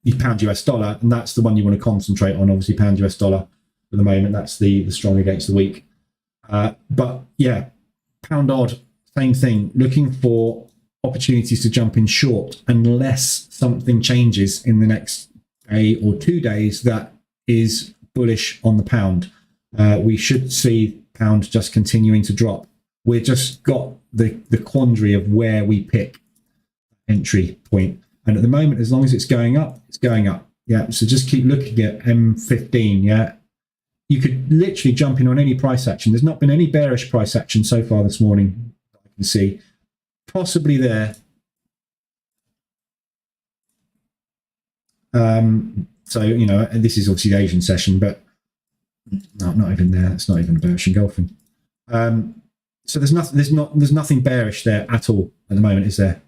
the pound US dollar, and that's the one you want to concentrate on. Obviously, pound US dollar at the moment, that's the strong against the weak. But yeah, pound odd, same thing. Looking for opportunities to jump in short unless something changes in the next day or 2 days that is bullish on the pound. We should see pound just continuing to drop. We've just got the quandary of where we pick entry point. And at the moment, as long as it's going up, it's going up. Yeah, so just keep looking at M15, yeah. You could literally jump in on any price action. There's not been any bearish price action so far this morning, I can see. Possibly there. So, you know, and this is obviously the Asian session, but no, not even there. It's not even a bearish engulfing. So there's nothing bearish there at all at the moment, is there?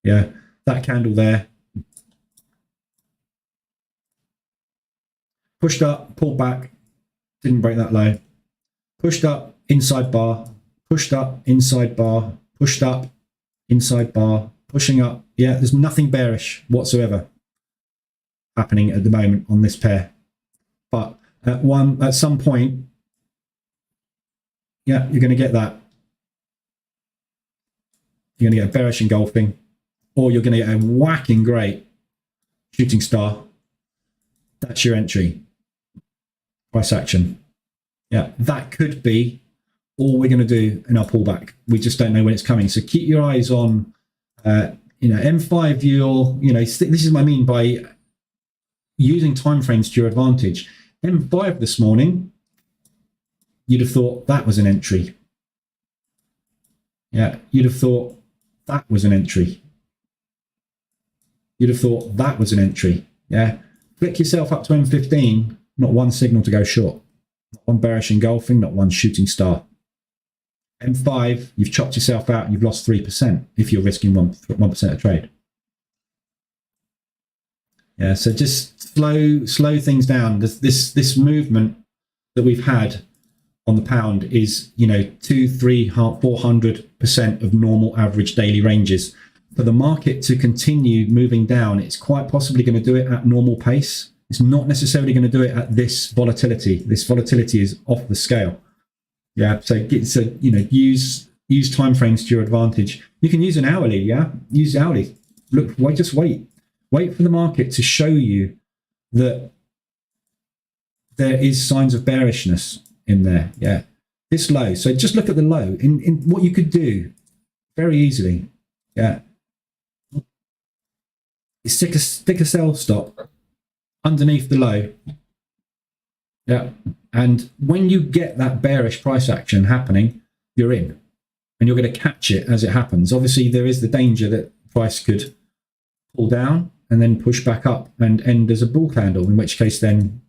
Yeah, that candle there. Pushed up, pulled back, didn't break that low. Pushed up, inside bar, pushed up, inside bar, pushed up, inside bar, pushing up. Yeah, there's nothing bearish whatsoever happening at the moment on this pair. But at some point, yeah, you're going to get that. You're going to get a bearish engulfing, or you're going to get a whacking great shooting star. That's your entry. Price action. Yeah, that could be all we're going to do in our pullback. We just don't know when it's coming. So keep your eyes on, you know, M5 view. You know, this is what I mean by using time frames to your advantage. M5 this morning, you'd have thought that was an entry. Yeah, you'd have thought that was an entry. You'd have thought that was an entry. Yeah, flick yourself up to M15. Not one signal to go short. Not one bearish engulfing. Not one shooting star. M5, you've chopped yourself out and you've lost 3% if you're risking 1% of trade. Yeah, so just slow things down. This movement that we've had on the pound is, you know, 400% of normal average daily ranges. For the market to continue moving down, it's quite possibly going to do it at normal pace. It's not necessarily going to do it at this volatility. This volatility is off the scale. Yeah, so you know, use time frames to your advantage. You can use an hourly. Yeah, use hourly. Look, just wait for the market to show you that there is signs of bearishness in there. Yeah, this low. So just look at the low. In what you could do very easily. Yeah, stick a sell stop underneath the low. Yeah, and when you get that bearish price action happening, you're in, and you're going to catch it as it happens. Obviously, there is the danger that price could pull down and then push back up and end as a bull candle, in which case then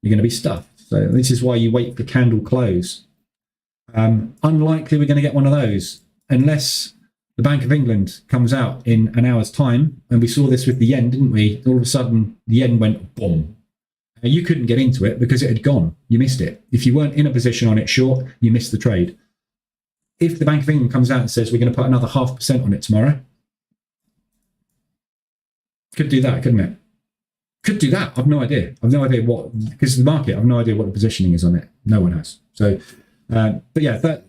you're going to be stuffed. So this is why you wait for candle close. Unlikely we're going to get one of those unless the Bank of England comes out in an hour's time. And we saw this with the yen, didn't we? All of a sudden, the yen went boom. You couldn't get into it because it had gone. You missed it. If you weren't in a position on it short, you missed the trade. If the Bank of England comes out and says we're going to put another 0.5% on it tomorrow, could do that, couldn't it? Could do that. I've no idea. I've no idea what, because the market, I've no idea what the positioning is on it. No one has. So, but yeah, that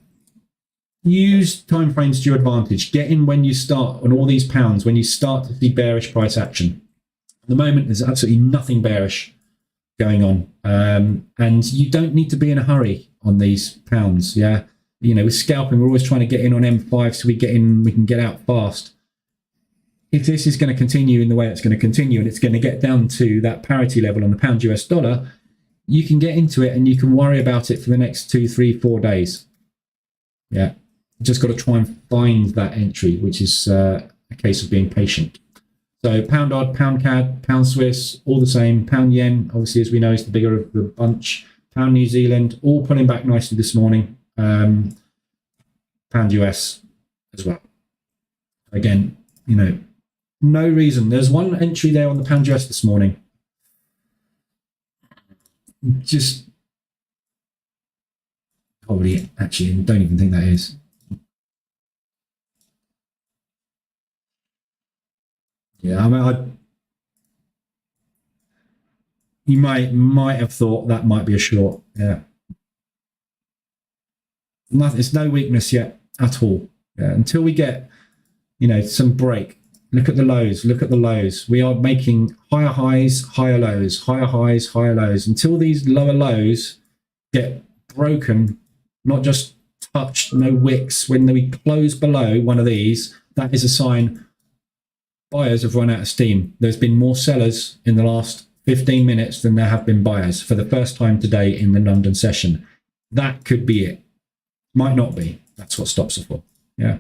use timeframes to your advantage. Get in when you start on all these pounds, when you start to see bearish price action. At the moment, there's absolutely nothing bearish going on. And you don't need to be in a hurry on these pounds. Yeah. You know, with scalping, we're always trying to get in on M5 so we can get out fast. If this is going to continue in the way it's going to continue and it's going to get down to that parity level on the pound US dollar, you can get into it and you can worry about it for the next 2, 3, 4 days. Yeah, just got to try and find that entry, which is a case of being patient. So pound odd, pound CAD, pound Swiss, all the same. Pound yen, obviously, as we know, is the bigger of the bunch. Pound New Zealand, all pulling back nicely this morning. Pound US as well. Again, you know, no reason. There's one entry there on the pound US this morning. Just probably, actually, don't even think that is. Yeah, I mean, you might have thought that might be a short. Yeah, nothing. It's no weakness yet at all. Yeah, until we get, you know, some break. Look at the lows. Look at the lows. We are making higher highs, higher lows, higher highs, higher lows. Until these lower lows get broken, not just touched, no wicks. When we close below one of these, that is a sign buyers have run out of steam. There's been more sellers in the last 15 minutes than there have been buyers for the first time today in the London session. That could be it. Might not be. That's what stops us for. Yeah.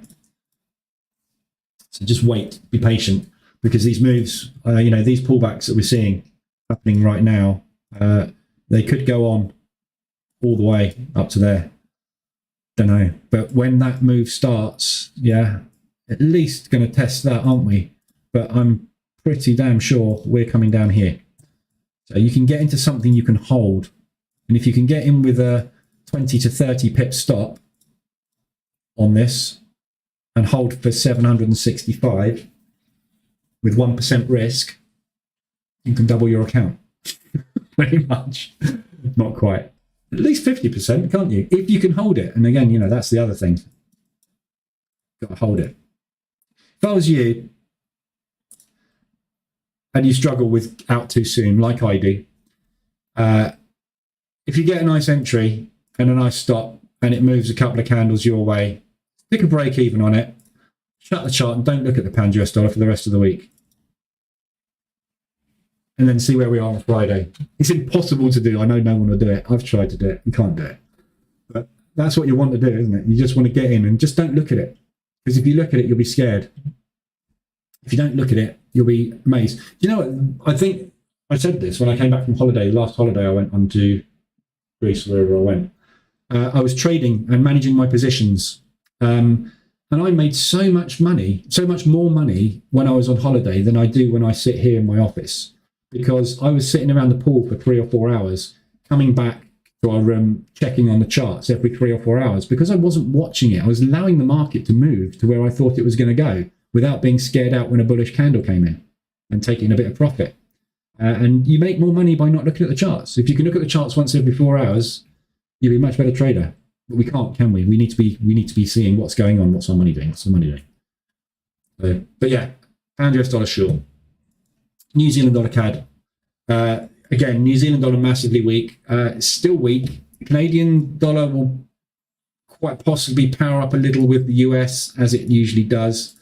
So just wait, be patient, because these moves, you know, these pullbacks that we're seeing happening right now, they could go on all the way up to there. Don't know. But when that move starts, yeah, at least going to test that, aren't we? But I'm pretty damn sure we're coming down here. So you can get into something you can hold. And if you can get in with a 20 to 30 pip stop on this, and hold for 765 with 1% risk, you can double your account. Pretty much. Not quite. At least 50%, can't you? If you can hold it. And again, you know, that's the other thing. Got to hold it. If I was you, and you struggle with out too soon, like I do, if you get a nice entry and a nice stop, and it moves a couple of candles your way, stick a break even on it, shut the chart, and don't look at the pound US dollar for the rest of the week. And then see where we are on Friday. It's impossible to do. I know no one will do it. I've tried to do it. You can't do it. But that's what you want to do, isn't it? You just want to get in and just don't look at it. Because if you look at it, you'll be scared. If you don't look at it, you'll be amazed. You know what? I think I said this when I came back from holiday. Last holiday I went on to Greece, wherever I went. I was trading and managing my positions. And I made so much money, so much more money when I was on holiday than I do when I sit here in my office. Because I was sitting around the pool for 3 or 4 hours, coming back to our room, checking on the charts every 3 or 4 hours, because I wasn't watching it. I was allowing the market to move to where I thought it was going to go without being scared out when a bullish candle came in and taking a bit of profit. And you make more money by not looking at the charts. If you can look at the charts once every 4 hours, you'll be a much better trader. But we can't, can we? We need to be seeing what's going on, what's our money doing, what's the money doing. So, but yeah, pound US dollar short. New Zealand dollar CAD. Again, New Zealand dollar massively weak. It's still weak. Canadian dollar will quite possibly power up a little with the US, as it usually does.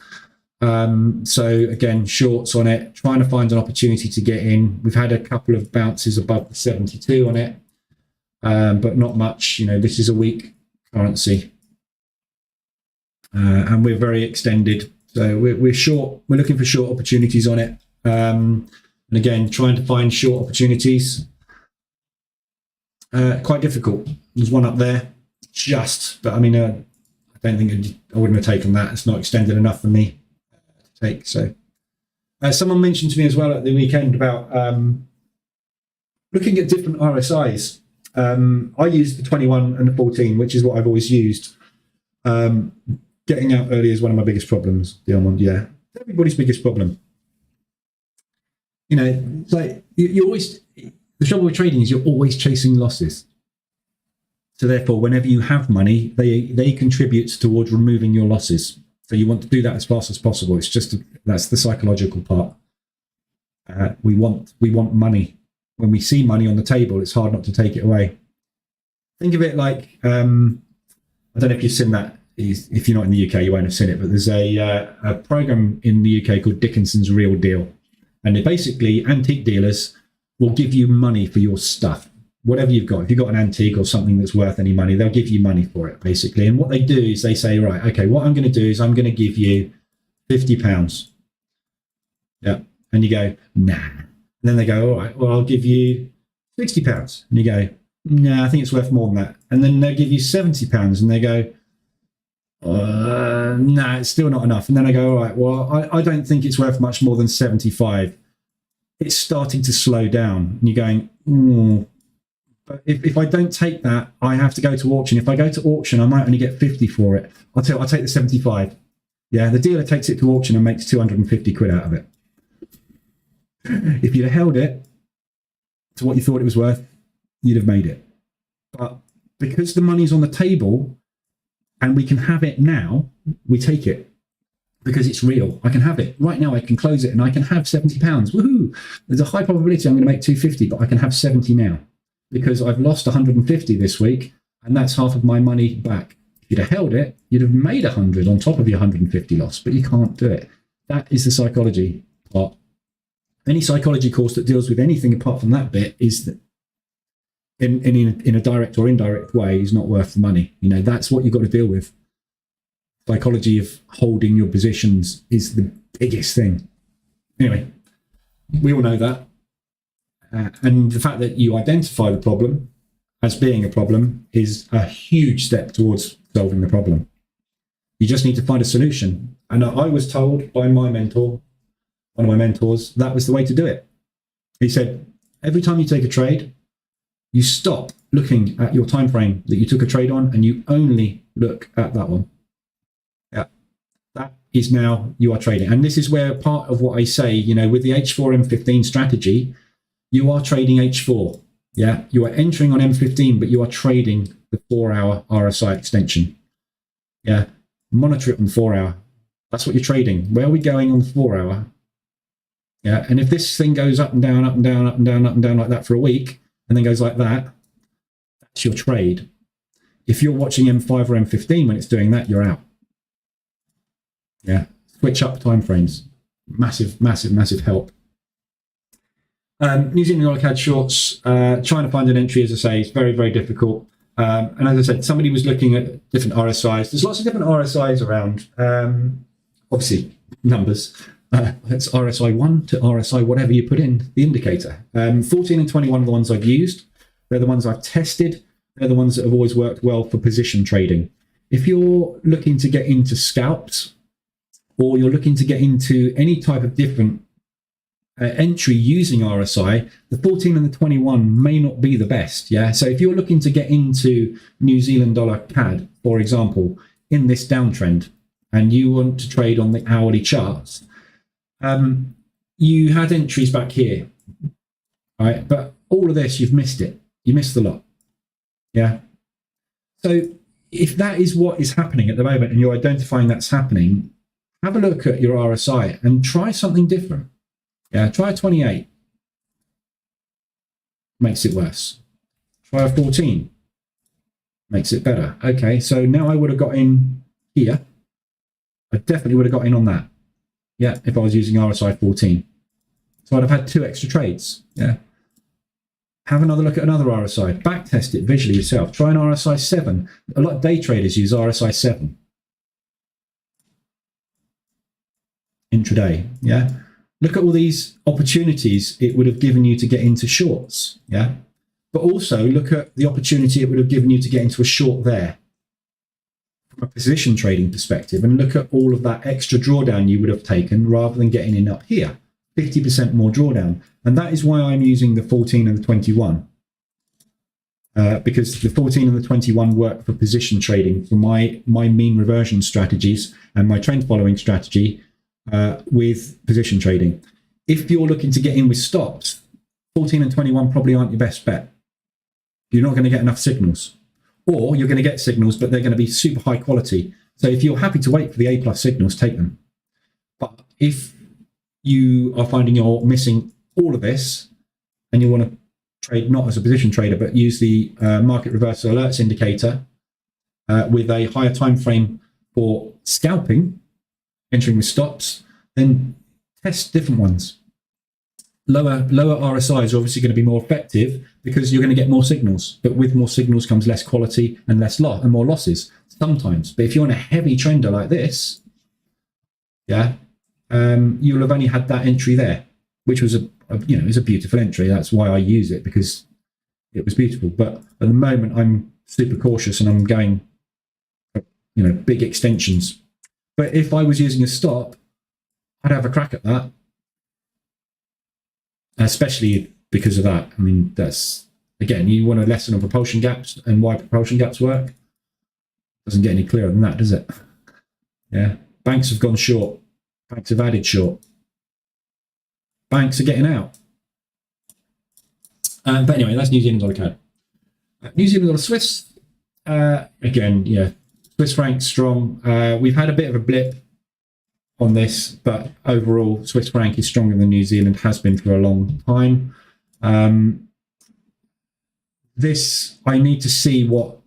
So again, shorts on it, trying to find an opportunity to get in. We've had a couple of bounces above the 72 on it, but not much. You know, this is a weak currency. and we're very extended. So we're short. We're looking for short opportunities on it. And again, trying to find short opportunities, quite difficult. There's one up there, but I mean, I don't think I wouldn't have taken that. It's not extended enough for me to take. So someone mentioned to me as well at the weekend about looking at different RSIs. I use the 21 and the 14, which is what I've always used. Getting out early is one of my biggest problems. The almond, yeah, everybody's biggest problem. You know, it's like you always, the trouble with trading is you're always chasing losses. So therefore, whenever you have money, they contribute towards removing your losses. So you want to do that as fast as possible. It's just that's the psychological part. We want money. When we see money on the table, it's hard not to take it away. Think of it like I don't know if you've seen that. If you're not in the UK, you won't have seen it. But there's a program in the UK called Dickinson's Real Deal, and they basically antique dealers will give you money for your stuff, whatever you've got. If you've got an antique or something that's worth any money, they'll give you money for it, basically. And what they do is they say, right, okay, what I'm going to do is I'm going to give you £50. Yeah, and you go, nah. And then they go, all right, well, I'll give you £60. And you go, nah, I think it's worth more than that. And then they'll give you £70, and they go, nah, it's still not enough. And then I go, all right, well, I don't think it's worth much more than 75. It's starting to slow down. And you're going, but if I don't take that, I have to go to auction. If I go to auction, I might only get 50 for it. I'll take the 75. Yeah, the dealer takes it to auction and makes 250 quid out of it. If you'd have held it to what you thought it was worth, you'd have made it. But because the money's on the table and we can have it now, we take it because it's real. I can have it right now. I can close it and I can have £70. Woohoo! There's a high probability I'm going to make 250, but I can have 70 now because I've lost 150 this week, and that's half of my money back. If you'd have held it, you'd have made 100 on top of your 150 loss, but you can't do it. That is the psychology part. Any psychology course that deals with anything apart from that bit is that in a direct or indirect way is not worth the money. You know, that's what you've got to deal with. Psychology of holding your positions is the biggest thing. Anyway, we all know that. And the fact that you identify the problem as being a problem is a huge step towards solving the problem. You just need to find a solution. And I was told by my mentor, one of my mentors, that was the way to do it. He said, every time you take a trade, you stop looking at your time frame that you took a trade on and you only look at that one. Yeah, that is now you are trading. And this is where part of what I say, you know, with the H4 M15 strategy, you are trading H4. Yeah, you are entering on M15, but you are trading the 4-hour RSI extension. Yeah, monitor it on the 4-hour. That's what you're trading. Where are we going on the 4-hour? Yeah, and if this thing goes up and down, up and down, up and down, up and down like that for a week, and then goes like that, that's your trade. If you're watching M5 or M15 when it's doing that, you're out. Yeah, switch up timeframes. Massive, massive, massive help. New Zealand dollar CAD shorts, trying to find an entry, as I say, is very, very difficult. And as I said, somebody was looking at different RSIs. There's lots of different RSIs around. Obviously, numbers. It's RSI 1 to RSI, whatever you put in the indicator. 14 and 21 are the ones I've used. They're the ones I've tested. They're the ones that have always worked well for position trading. If you're looking to get into scalps, or you're looking to get into any type of different entry using RSI, the 14 and the 21 may not be the best. Yeah. So if you're looking to get into New Zealand dollar CAD, for example, in this downtrend, and you want to trade on the hourly charts, you had entries back here, right? But all of this, you've missed it. You missed the lot. Yeah. So if that is what is happening at the moment and you're identifying that's happening, have a look at your RSI and try something different. Yeah, try a 28. Makes it worse. Try a 14. Makes it better. Okay, so now I would have got in here. I definitely would have got in on that. Yeah, if I was using RSI 14. So I'd have had 2 extra trades. Yeah. Have another look at another RSI. Back test it visually yourself. Try an RSI 7. A lot of day traders use RSI 7. intraday. Yeah. Look at all these opportunities it would have given you to get into shorts. Yeah. But also look at the opportunity it would have given you to get into a short there from a position trading perspective, and look at all of that extra drawdown you would have taken rather than getting in up here, 50% more drawdown. And that is why I'm using the 14 and the 21. Because the 14 and the 21 work for position trading for my mean reversion strategies and my trend following strategy with position trading. If you're looking to get in with stops, 14 and 21 probably aren't your best bet. You're not going to get enough signals, or you're going to get signals, but they're going to be super high quality. So if you're happy to wait for the A+ signals, take them. But if you are finding you're missing all of this and you want to trade not as a position trader, but use the market reversal alerts indicator with a higher time frame for scalping, entering with stops, then test different ones. Lower RSIs are obviously going to be more effective because you're going to get more signals, but with more signals comes less quality and more losses sometimes. But if you're on a heavy trender like this, yeah, you'll have only had that entry there, which was is a beautiful entry. That's why I use it, because it was beautiful. But at the moment, I'm super cautious and I'm going, big extensions. But if I was using a stop, I'd have a crack at that, especially because of that. I mean, that's, again, you want a lesson on propulsion gaps and why propulsion gaps work. Doesn't get any clearer than that, does it? Yeah. Banks have gone short. Banks have added short. Banks are getting out. But anyway, that's New Zealand dollar CAD. New Zealand dollar Swiss. Again, yeah, Swiss franc strong. We've had a bit of a blip on this, but overall, Swiss franc is stronger than New Zealand, has been for a long time. This, I need to see what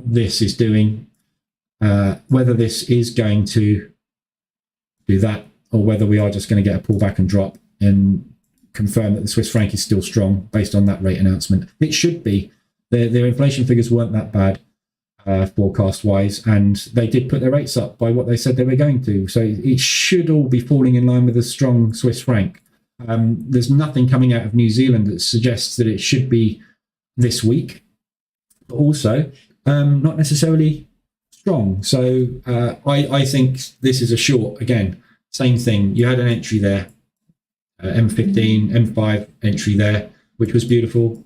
this is doing, whether this is going to do that, or whether we are just going to get a pullback and drop and confirm that the Swiss franc is still strong based on that rate announcement. It should be. Their inflation figures weren't that bad forecast-wise, and they did put their rates up by what they said they were going to. So it should all be falling in line with a strong Swiss franc. There's nothing coming out of New Zealand that suggests that it should be this weak, but also not necessarily strong. So I think this is a short. Again, same thing. You had an entry there. M15, M5 entry there, which was beautiful.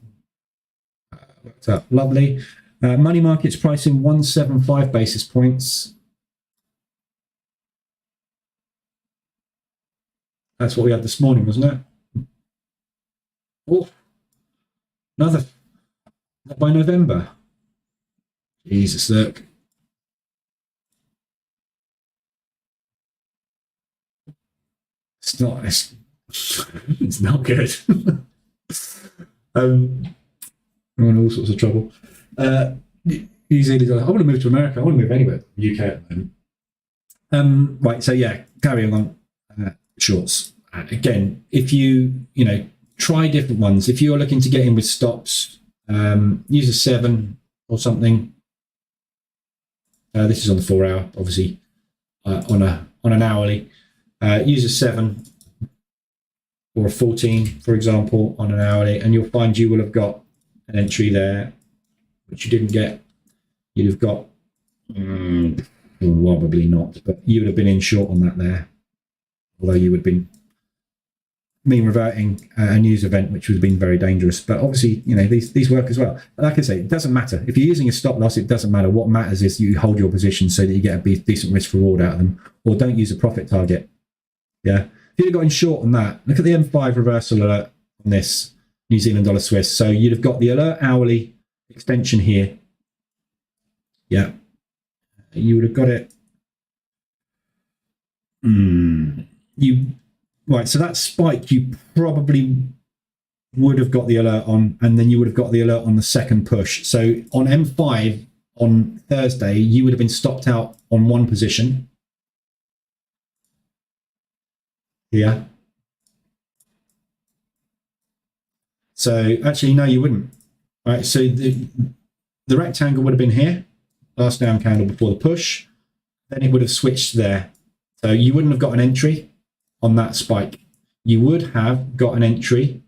Worked out lovely. Money markets pricing 175 basis points. That's what we had this morning, wasn't it? Oh, another by November. Jesus, look. It's not good. I'm in all sorts of trouble. New Zealand, I want to move to America. I want to move anywhere. UK at the moment. Right, so yeah, carrying on shorts. Again, if you try different ones. If you're looking to get in with stops, use a 7 or something. This is on the 4 hour, obviously, on an hourly. Use a 7 or a 14, for example, on an hourly, and you'll find you will have got an entry there, which you didn't get. You'd have got, probably not, but you would have been in short on that there, although you would have been mean reverting a news event, which would have been very dangerous. But obviously, these work as well. Like I say, it doesn't matter. If you're using a stop loss, it doesn't matter. What matters is you hold your position so that you get a decent risk reward out of them, or don't use a profit target. Yeah. If you'd have got in short on that, look at the M5 reversal alert on this New Zealand dollar Swiss. So you'd have got the alert hourly extension here. Yeah. You would have got it. Right, so that spike you probably would have got the alert on, and then you would have got the alert on the second push. So on M5 on Thursday, you would have been stopped out on one position. Yeah. So actually, no, you wouldn't. All right, so the rectangle would have been here, last down candle before the push. Then it would have switched there. So you wouldn't have got an entry. on that spike, you would have got an entry.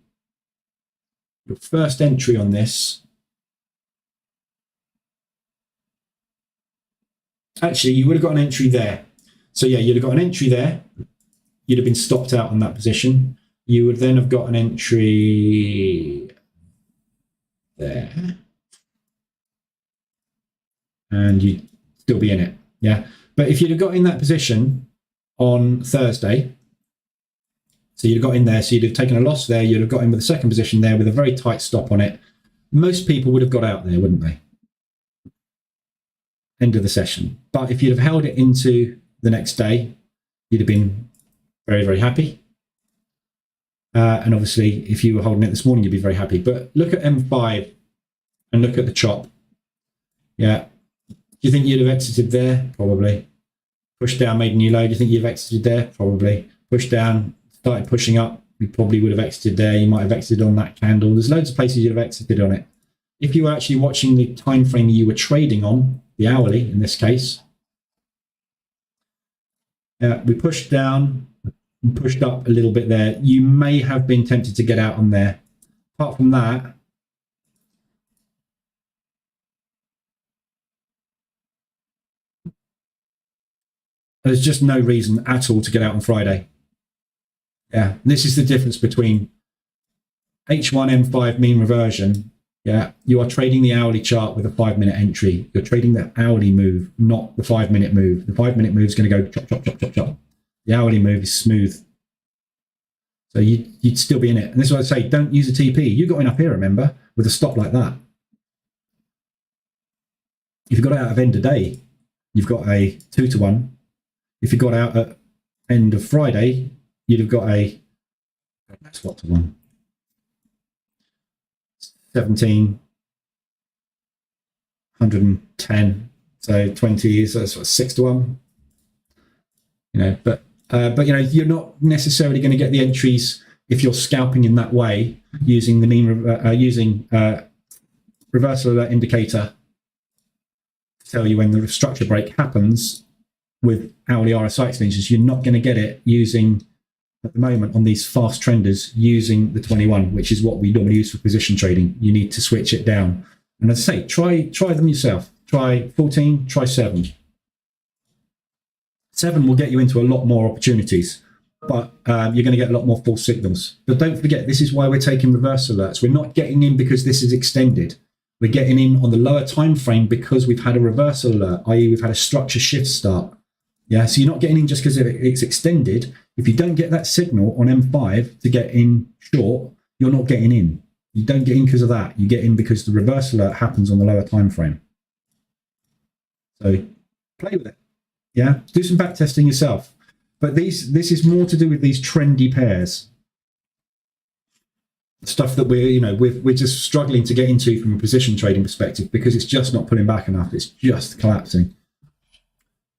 Your first entry on this, actually, you would have got an entry there. So yeah, you'd have got an entry there. You'd have been stopped out on that position. You would then have got an entry there. And you'd still be in it. Yeah. But if you'd have got in that position on Thursday, so you'd have got in there, so you'd have taken a loss there, you'd have got in with the second position there with a very tight stop on it. Most people would have got out there, wouldn't they? End of the session. But if you'd have held it into the next day, you'd have been very, very happy. And obviously, if you were holding it this morning, you'd be very happy. But look at M5 and look at the chop. Yeah. Do you think you'd have exited there? Probably. Pushed down, made a new low. Do you think you'd have exited there? Probably. Pushed down, started pushing up. You probably would have exited there. You might have exited on that candle. There's loads of places you'd have exited on it. If you were actually watching the time frame you were trading on, the hourly in this case, we pushed down and pushed up a little bit there. You may have been tempted to get out on there. Apart from that, there's just no reason at all to get out on Friday. Yeah, this is the difference between H1 M5 mean reversion. Yeah, you are trading the hourly chart with a 5-minute entry. You're trading the hourly move, not the 5-minute move. The 5-minute move is going to go chop, chop, chop, chop, chop. The hourly move is smooth. So you'd still be in it. And this is what I say, don't use a TP. You got in up here, remember, with a stop like that. If you got out of end of day, you've got a 2-to-1. If you got out at end of Friday, you'd have got a, that's what to 1. 17, 110, so 20 is sort of 6-to-1. You know, but you know, you're not necessarily going to get the entries if you're scalping in that way using the mean reversal alert indicator to tell you when the structure break happens with hourly RSI extensions. You're not going to get it using, at the moment, on these fast trenders, using the 21, which is what we normally use for position trading. You need to switch it down. And as I say, try them yourself. Try 14, try 7. 7 will get you into a lot more opportunities, but you're going to get a lot more false signals. But don't forget, this is why we're taking reverse alerts. We're not getting in because this is extended. We're getting in on the lower time frame because we've had a reversal alert, i.e. we've had a structure shift start. Yeah, so you're not getting in just because it's extended. If you don't get that signal on M5 to get in short, you're not getting in. You don't get in because of that. You get in because the reverse alert happens on the lower time frame. So play with it. Yeah, do some back testing yourself. But this is more to do with these trendy pairs. Stuff that we're just struggling to get into from a position trading perspective because it's just not pulling back enough. It's just collapsing.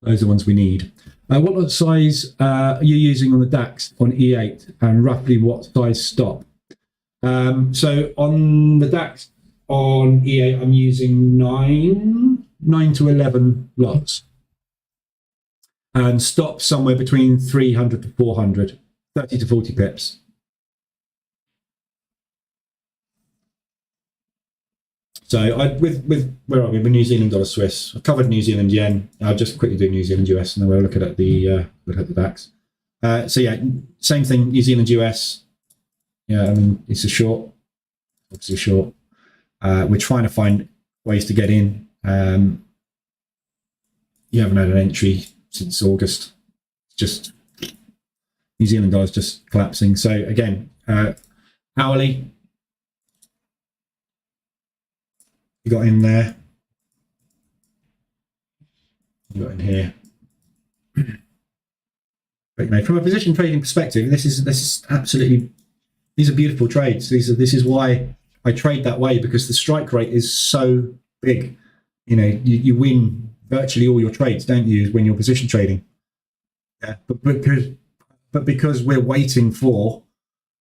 Those are the ones we need. What lot size are you using on the DAX on E8 and roughly what size stop? So on the DAX on E8, I'm using 9 to 11 lots. And stop somewhere between 300 to 400, 30 to 40 pips. So with where are we? With New Zealand dollar Swiss. I've covered New Zealand yen. I'll just quickly do New Zealand US and then we'll look at the DAX. So yeah, same thing. New Zealand US. Yeah, I mean it's a short, obviously short. We're trying to find ways to get in. You haven't had an entry since August. Just New Zealand dollar's just collapsing. So again, hourly. You got in there. You got in here. But you know, from a position trading perspective, this is absolutely, these are beautiful trades. This is why I trade that way, because the strike rate is so big. You know, you win virtually all your trades, don't you, when you're position trading? Yeah, but because we're waiting for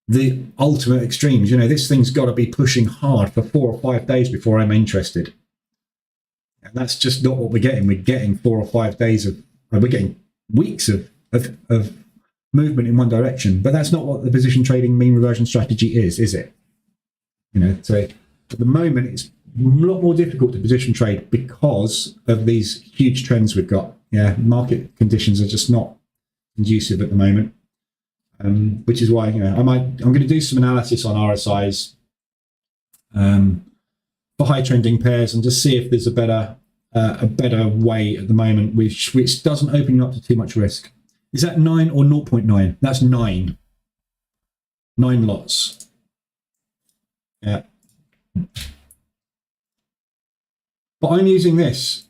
the ultimate extremes, you know, this thing's got to be pushing hard for 4 or 5 days before I'm interested. And that's just not what we're getting. We're getting 4 or 5 days of, we're getting weeks of movement in one direction. But that's not what the position trading mean reversion strategy is it? So at the moment, it's a lot more difficult to position trade because of these huge trends we've got. Yeah, market conditions are just not conducive at the moment, which is why I'm going to do some analysis on RSIs for high trending pairs and just see if there's a better way at the moment, which doesn't open you up to too much risk. Is that 9 or 0.9? That's 9 lots. Yeah. But I'm using this.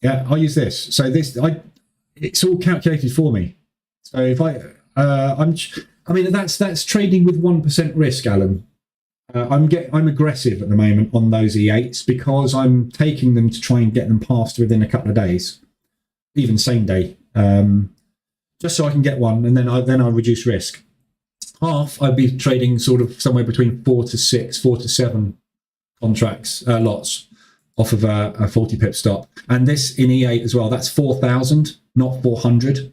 Yeah, I use this. So it's all calculated for me. So if that's trading with 1% risk, Alan. I'm aggressive at the moment on those E8s because I'm taking them to try and get them passed within a couple of days, even same day, just so I can get one, and then I reduce risk. Half I'd be trading sort of somewhere between 4 to 7 contracts, lots off of a 40 pip stop. And this in E8 as well, that's 4,000, not 400.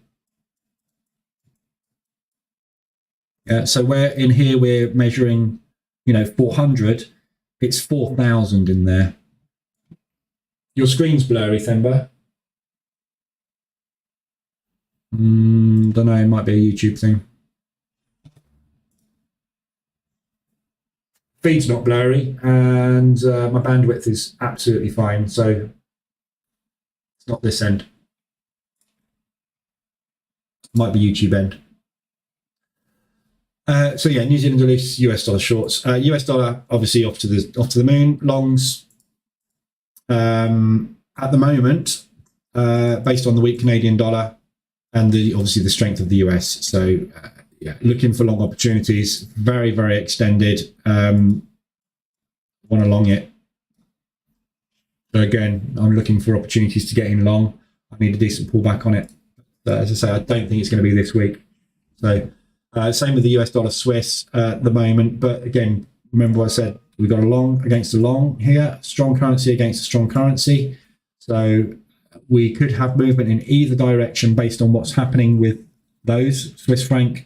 So we're measuring, 400, it's 4,000 in there. Your screen's blurry, Themba. Don't know, it might be a YouTube thing. Feed's not blurry, and my bandwidth is absolutely fine, so it's not this end. Might be YouTube end. So yeah, New Zealand release, US dollar shorts. US dollar obviously off to the moon. Longs at the moment, based on the weak Canadian dollar and obviously the strength of the US. So yeah, looking for long opportunities. Very, very extended. Want to long it. So again, I'm looking for opportunities to get in long. I need a decent pullback on it. But as I say, I don't think it's going to be this week. So same with the US dollar Swiss at the moment. But again, remember what I said, we've got a long against a long here, strong currency against a strong currency. So we could have movement in either direction based on what's happening with those. Swiss franc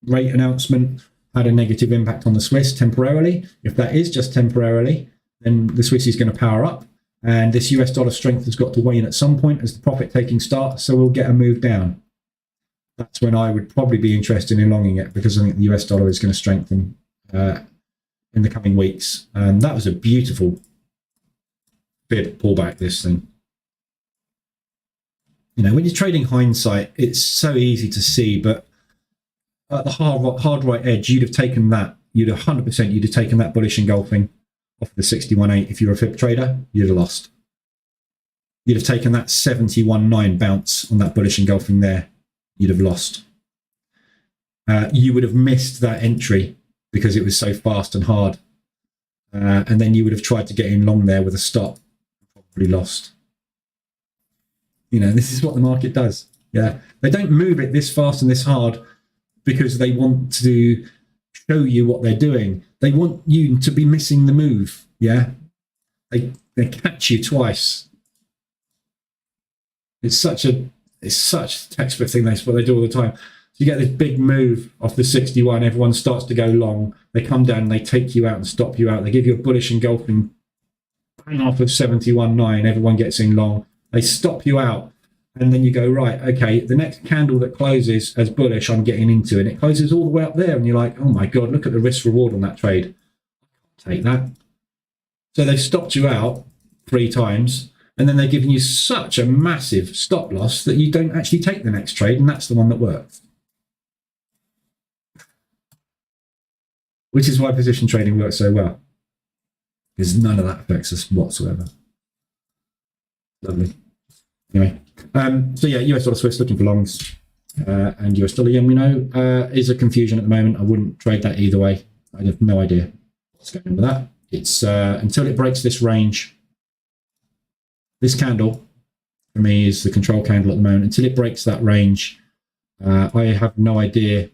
rate announcement had a negative impact on the Swiss temporarily. If that is just temporarily, then the Swiss is going to power up. And this US dollar strength has got to wane at some point as the profit taking starts. So we'll get a move down. That's when I would probably be interested in longing it, because I think the US dollar is going to strengthen in the coming weeks. And that was a beautiful bid pullback, this thing. When you're trading hindsight, it's so easy to see, but at the hard right edge, you'd have taken that. You'd 100%, you'd have taken that bullish engulfing off the 61.8. If you're a FIP trader, you'd have lost. You'd have taken that 71.9 bounce on that bullish engulfing there. You'd have lost. You would have missed that entry because it was so fast and hard. And then you would have tried to get in long there with a stop. Probably lost. This is what the market does. Yeah, they don't move it this fast and this hard because they want to show you what they're doing. They want you to be missing the move. Yeah, they catch you twice. It's such a textbook thing. That's what they do all the time. So you get this big move off the 61. Everyone starts to go long. They come down and they take you out and stop you out. They give you a bullish engulfing bang off of 71.9. Everyone gets in long. They stop you out, and then you go, right, okay, the next candle that closes as bullish, I'm getting into, and it closes all the way up there, and you're like, oh my God, look at the risk reward on that trade. Take that. So they've stopped you out 3 times, and then they're giving you such a massive stop loss that you don't actually take the next trade, and that's the one that works. Which is why position trading works so well, because none of that affects us whatsoever. Lovely. Anyway, so yeah, US dollar Swiss looking for longs, and US dollar yen, we know, is a confusion at the moment. I wouldn't trade that either way. I have no idea what's going on with that. It's until it breaks this range. This candle for me is the control candle at the moment. Until it breaks that range, I have no idea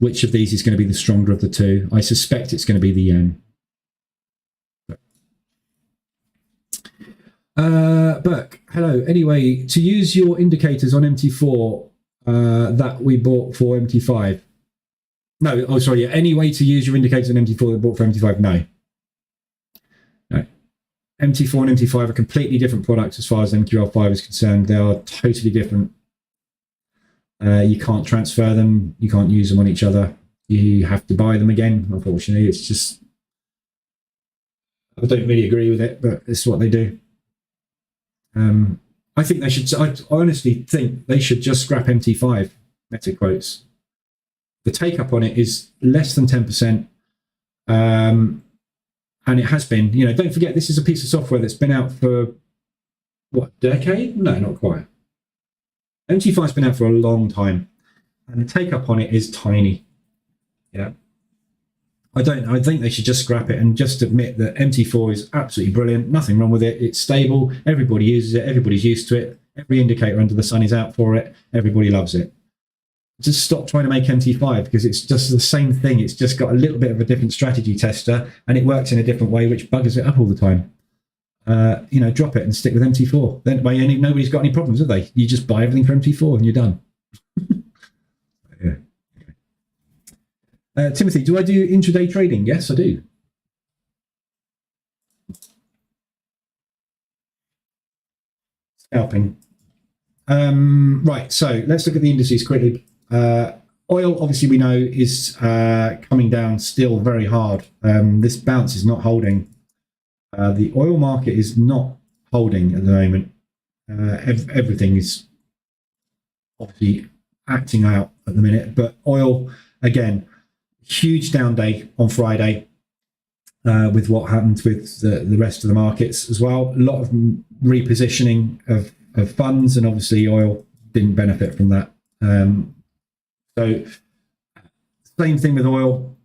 which of these is going to be the stronger of the two. I suspect it's going to be the yen. Burke, hello. Anyway, to use your indicators on MT4, that we bought for MT5. No, oh, sorry. Yeah. Any way to use your indicators in MT4 that we bought for MT5? No. No. MT4 and MT5 are completely different products as far as MQL5 is concerned. They are totally different. You can't transfer them. You can't use them on each other. You have to buy them again. Unfortunately, it's just, I don't really agree with it, but it's what they do. I think they should, I honestly think they should just scrap MT5 meta quotes. The take up on it is less than 10%. And it has been, don't forget, this is a piece of software that's been out for what, a decade? No, not quite. MT5's been out for a long time, and the take up on it is tiny. Yeah. I think they should just scrap it and just admit that MT4 is absolutely brilliant. Nothing wrong with it. It's stable. Everybody uses it. Everybody's used to it. Every indicator under the sun is out for it. Everybody loves it. Just stop trying to make MT5 because it's just the same thing. It's just got a little bit of a different strategy tester and it works in a different way, which buggers it up all the time. Drop it and stick with MT4. Then nobody's got any problems, have they? You just buy everything for MT4 and you're done. Yeah. Timothy, do I do intraday trading? Yes, I do. Scalping. Right, so let's look at the indices quickly. Oil, obviously, we know is coming down still very hard. This bounce is not holding. The oil market is not holding at the moment. Everything is obviously acting out at the minute, but oil, again, huge down day on Friday with what happened with the rest of the markets as well. A lot of repositioning of funds, and obviously oil didn't benefit from that. So same thing with oil.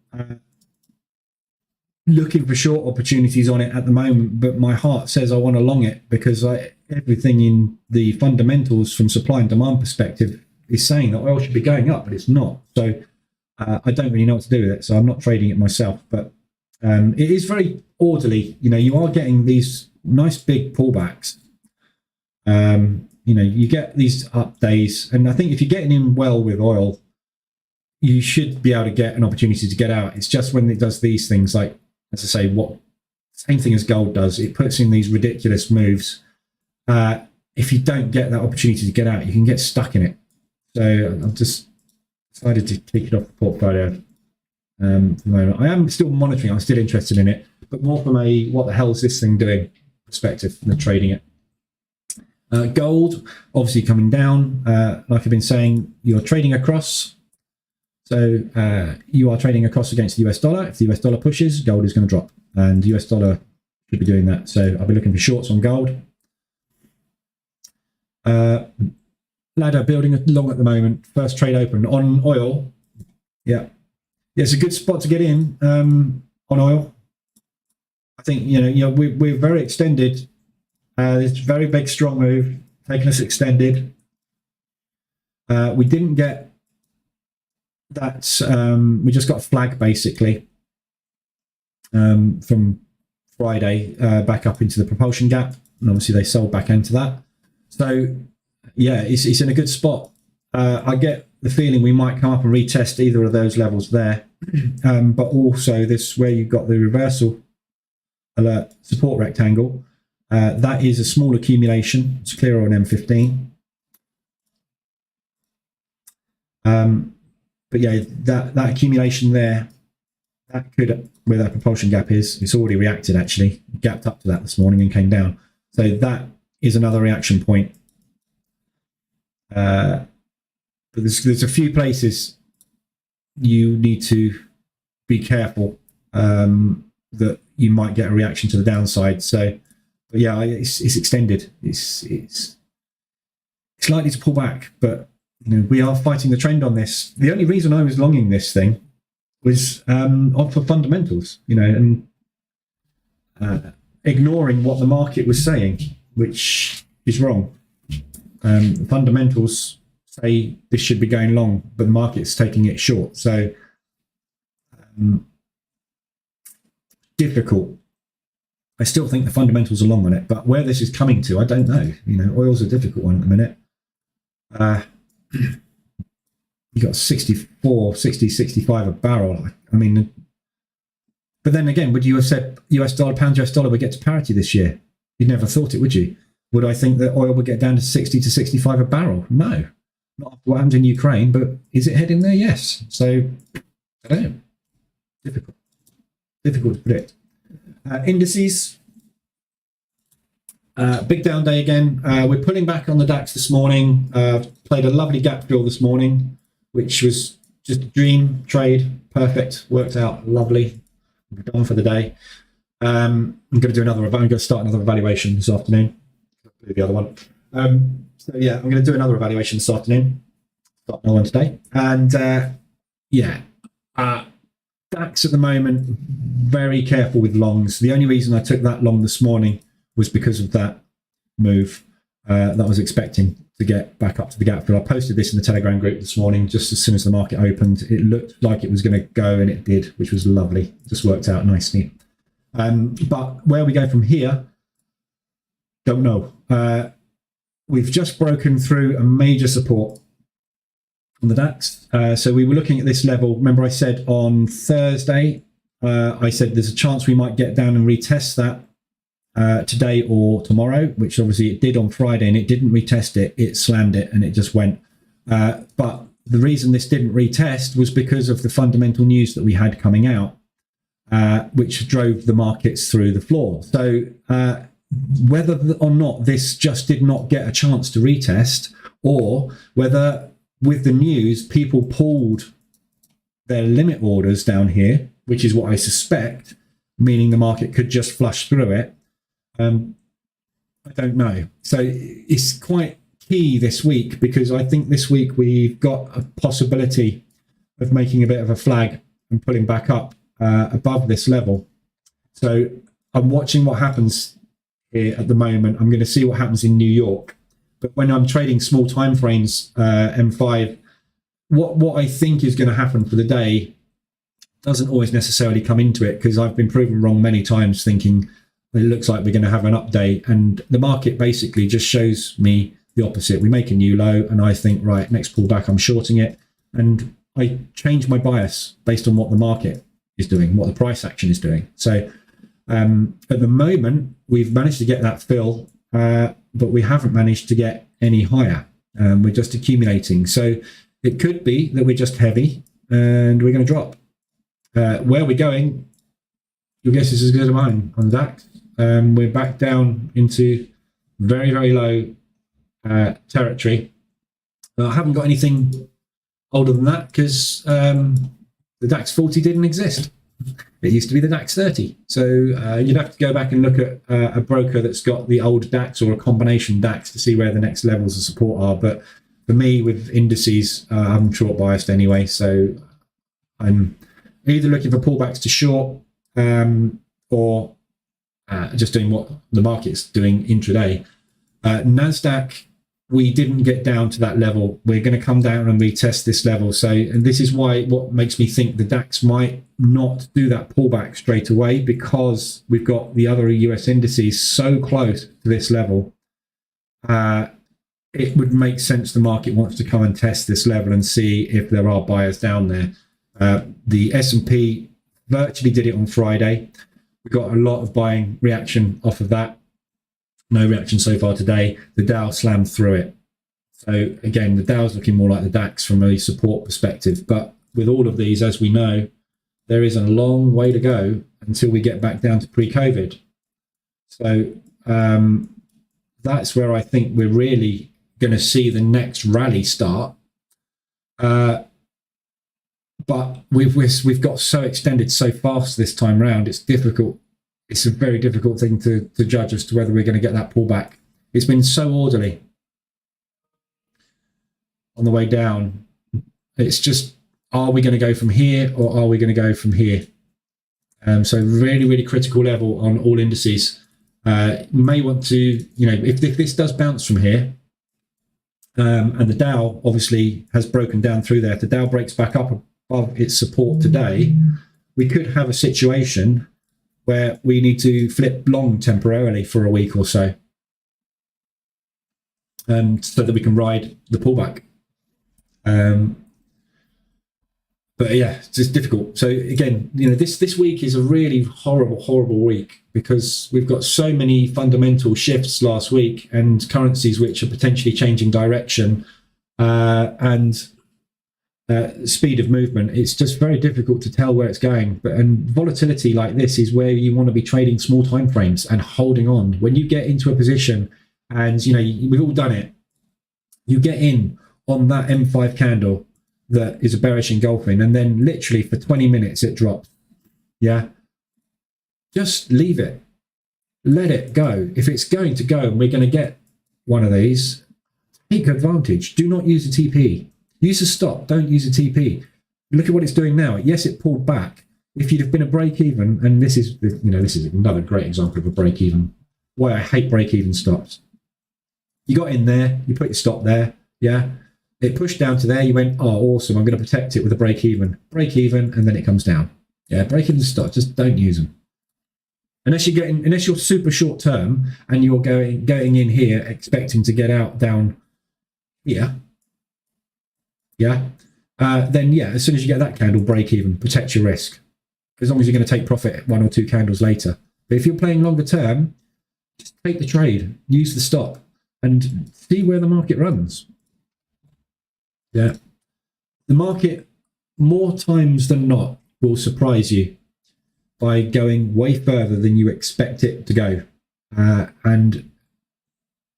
Looking for short opportunities on it at the moment, but my heart says I want to long it because everything in the fundamentals from supply and demand perspective is saying that oil should be going up, but it's not. So I don't really know what to do with it, so I'm not trading it myself. But it is very orderly. You are getting these nice big pullbacks. You get these up days, and I think if you're getting in well with oil, you should be able to get an opportunity to get out. It's just when it does these things, like, as I say, same thing as gold does, it puts in these ridiculous moves. If you don't get that opportunity to get out, you can get stuck in it. So I've just decided to take it off the portfolio for the moment. I am still monitoring, I'm still interested in it, but more from a what the hell is this thing doing perspective than trading it. Gold, obviously coming down. Like I've been saying, you're trading across. So you are trading across against the US dollar. If the US dollar pushes, gold is going to drop. And the US dollar should be doing that. So I'll be looking for shorts on gold. Ladder building along at the moment. First trade open on oil. Yeah, it's a good spot to get in on oil. I think, we're very extended. It's a very big, strong move, taking us extended. We didn't get that. We just got a flag, basically, from Friday back up into the propulsion gap. And obviously they sold back into that. So, yeah, it's in a good spot. I get the feeling we might come up and retest either of those levels there. But also this, where you've got the reversal alert support rectangle, that is a small accumulation. It's clearer on M15. But yeah, that accumulation there, that could, where that propulsion gap is, it's already reacted actually, gapped up to that this morning and came down. So that is another reaction point. But there's a few places you need to be careful that you might get a reaction to the downside. So, but yeah, it's extended. It's likely to pull back, but we are fighting the trend on this. The only reason I was longing this thing was for fundamentals, and ignoring what the market was saying, which is wrong. The fundamentals say this should be going long, but the market's taking it short. So difficult. I still think the fundamentals are long on it, but where this is coming to, I don't know. Oil's a difficult one at the minute. you got 64, 60, 65 a barrel. I mean, but then again, would you have said US dollar, pound US dollar would get to parity this year? You'd never thought it, would you? Would I think that oil would get down to 60 to 65 a barrel? No. Not after what happened in Ukraine, but is it heading there? Yes. So, I don't know. Difficult to predict. Indices. Big down day again. We're pulling back on the DAX this morning. Played a lovely gap fill this morning, which was just a dream trade. Perfect. Worked out lovely. We're done for the day. I'm going to do another. I'm going to start another evaluation this afternoon. Do the other one. So yeah, I'm going to do another evaluation this afternoon. Start another one today. And DAX at the moment, very careful with longs. The only reason I took that long this morning was because of that move that I was expecting to get back up to the gap fill. I posted this in the Telegram group this morning just as soon as the market opened. It looked like it was going to go, and it did, which was lovely. Just worked out nicely. But where we go from here, don't know. We've just broken through a major support on the DAX. So we were looking at this level. Remember I said on Thursday, I said there's a chance we might get down and retest that today or tomorrow, which obviously it did on Friday, and it didn't retest it. It slammed it and it just went. But the reason this didn't retest was because of the fundamental news that we had coming out, which drove the markets through the floor. So whether or not this just did not get a chance to retest, or whether with the news people pulled their limit orders down here, which is what I suspect, meaning the market could just flush through it, I don't know. So it's quite key this week, because I think this week we've got a possibility of making a bit of a flag and pulling back up above this level. So I'm watching what happens here at the moment. I'm going to see what happens in New York. But when I'm trading small time frames, M5, what I think is going to happen for the day doesn't always necessarily come into it, because I've been proven wrong many times thinking it looks like we're going to have an update, and the market basically just shows me the opposite. We make a new low and I think, right, next pullback, I'm shorting it, and I change my bias based on what the market is doing, what the price action is doing. So at the moment, we've managed to get that fill, but we haven't managed to get any higher. We're just accumulating. So it could be that we're just heavy and we're going to drop. Where we're going, your guess is as good as mine on DAX. We're back down into very, very low territory. I haven't got anything older than that, because the DAX 40 didn't exist. It used to be the DAX 30. So you'd have to go back and look at a broker that's got the old DAX or a combination DAX to see where the next levels of support are. But for me, with indices, I'm short biased anyway. So I'm either looking for pullbacks to short, or just doing what the market's doing intraday. NASDAQ, we didn't get down to that level. We're going to come down and retest this level. So, and this is why, what makes me think the DAX might not do that pullback straight away, because we've got the other US indices so close to this level. It would make sense the market wants to come and test this level and see if there are buyers down there. The S&P virtually did it on Friday. We got a lot of buying reaction off of that. No reaction so far today. The Dow slammed through it. So again, the Dow's looking more like the DAX from a support perspective. But with all of these, as we know, there is a long way to go until we get back down to pre-COVID. So that's where I think we're really going to see the next rally start. But we've got so extended so fast this time round, it's difficult. It's a very difficult thing to judge as to whether we're going to get that pullback. It's been so orderly on the way down. It's just, are we going to go from here, or are we going to go from here? So really, really critical level on all indices. You may want to, if this does bounce from here, and the Dow obviously has broken down through there, if the Dow breaks back up above its support today, we could have a situation where we need to flip long temporarily for a week or so, so that we can ride the pullback. But yeah, it's just difficult. So again, this week is a really horrible week because we've got so many fundamental shifts last week and currencies which are potentially changing direction and speed of movement. It's just very difficult to tell where it's going. And volatility like this is where you want to be trading small time frames and holding on. When you get into a position, and we've all done it, you get in on that M5 candle that is a bearish engulfing, and then literally for 20 minutes it drops. Yeah, just leave it, let it go. If it's going to go and we're going to get one of these, take advantage. Do not use a TP. Use a stop. Don't use a TP. Look at what it's doing now. Yes, it pulled back. If you'd have been a break even, and this is another great example of a break even. Why I hate break even stops. You got in there, you put your stop there. Yeah. It pushed down to there. You went, oh, awesome. I'm going to protect it with a break even, and then it comes down. Yeah, break even stop. Just don't use them unless you're super short term and you're going in here expecting to get out down here. Yeah. Then yeah, as soon as you get that candle, break even, protect your risk. As long as you're going to take profit 1 or 2 candles later. But if you're playing longer term, just take the trade, use the stop, and see where the market runs. Yeah, the market more times than not will surprise you by going way further than you expect it to go, and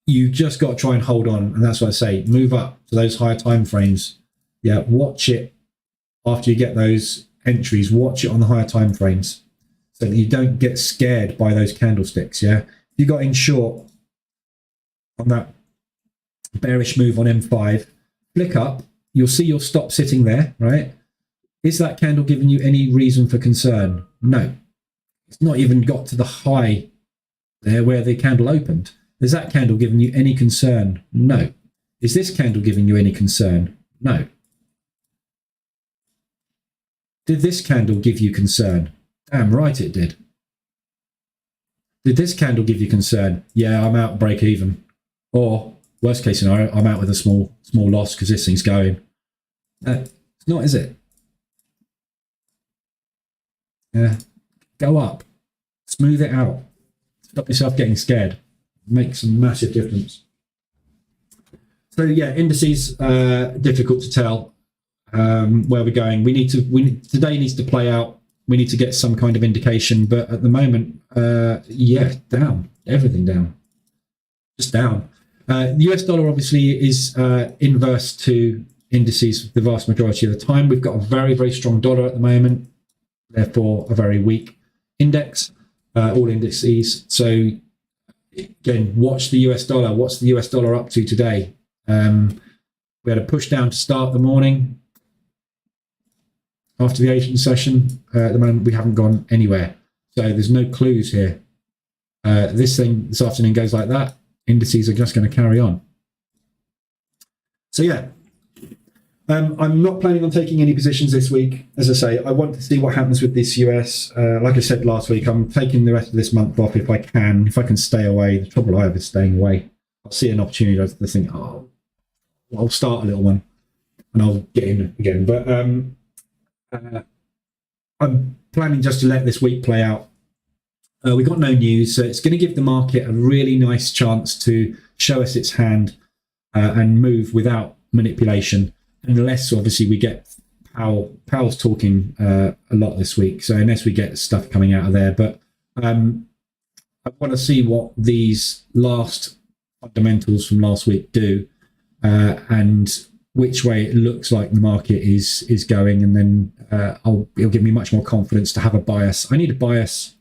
you just got to try and hold on. And that's what I say: move up to those higher time frames. Yeah, watch it after you get those entries. Watch it on the higher time frames so that you don't get scared by those candlesticks. Yeah, if you got in short on that bearish move on M5. Flick up, you'll see your stop sitting there, right? Is that candle giving you any reason for concern? No. It's not even got to the high there where the candle opened. Is that candle giving you any concern? No. Is this candle giving you any concern? No. Did this candle give you concern? Damn right it did. Did this candle give you concern? Yeah, I'm out break even. Or worst case scenario, I'm out with a small loss because this thing's going. It's not, is it? Yeah. Go up. Smooth it out. Stop yourself getting scared. Makes a massive difference. So yeah, indices, difficult to tell where we're going. Today needs to play out. We need to get some kind of indication, but at the moment, yeah, down. Everything down. Just down. The US dollar obviously is inverse to indices the vast majority of the time. We've got a very, very strong dollar at the moment, therefore a very weak index, all indices. So again, watch the US dollar. What's the US dollar up to today? We had a push down to start the morning after the Asian session. At the moment, we haven't gone anywhere. So there's no clues here. This thing this afternoon goes like that. Indices are just going to carry on. So yeah, I'm not planning on taking any positions this week. As I say, I want to see what happens with this US. Like I said last week, I'm taking the rest of this month off if I can stay away. The trouble I have is staying away. I'll see an opportunity to think, oh, I'll start a little one and I'll get in again. But I'm planning just to let this week play out. We got no news, so it's going to give the market a really nice chance to show us its hand and move without manipulation, unless obviously we get Powell's talking a lot this week. So unless we get stuff coming out of there, but I want to see what these last fundamentals from last week do and which way it looks like the market is going, and then it'll give me much more confidence to have a bias. I need a bias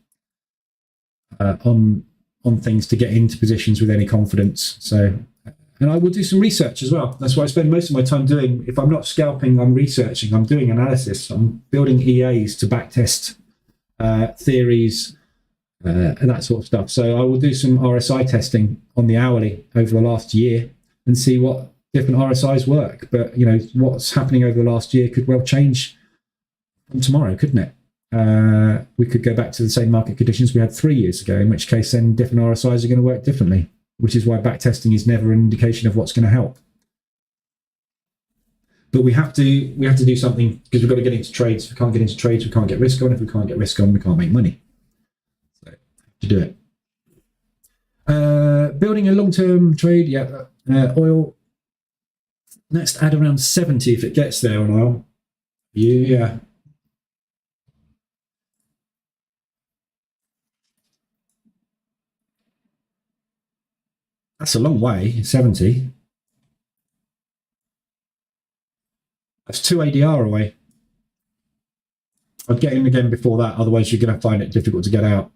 on things to get into positions with any confidence. So, and I will do some research as well. That's what I spend most of my time doing. If I'm not scalping, I'm researching, I'm doing analysis, I'm building EAs to backtest theories and that sort of stuff. So I will do some RSI testing on the hourly over the last year and see what different RSIs work. But what's happening over the last year could well change from tomorrow, couldn't it? We could go back to the same market conditions we had 3 years ago, in which case then different RSIs are going to work differently, which is why backtesting is never an indication of what's going to help. But we have to do something, because we've got to get into trades. If we can't get into trades, we can't get risk on. If we can't get risk on, we can't make money. So to do it. Building a long-term trade, yeah. Oil. Next, add around 70 if it gets there on oil. Yeah. That's a long way, 70. That's 2 ADR away. I'd get in again before that, otherwise you're going to find it difficult to get out.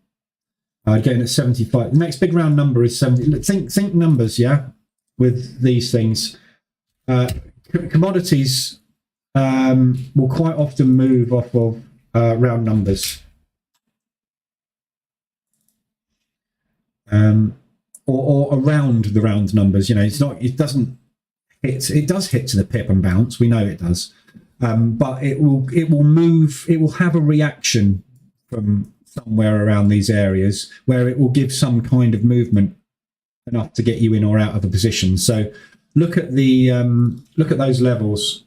I'd get in at 75. The next big round number is 70. Think numbers, yeah, with these things. Commodities will quite often move off of round numbers. Or around the round numbers. You know, it does hit to the pip and bounce. We know it does. But it will move, it will have a reaction from somewhere around these areas where it will give some kind of movement enough to get you in or out of a position. So look at those levels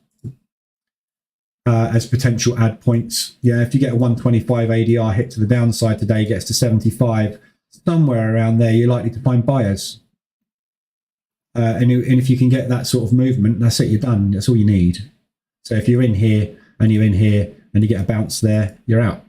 as potential add points. Yeah, if you get a 125 ADR hit to the downside today, gets to 75, somewhere around there, you're likely to find buyers. And if you can get that sort of movement, that's it, you're done. That's all you need. So if you're in here and you're in here and you get a bounce there, you're out.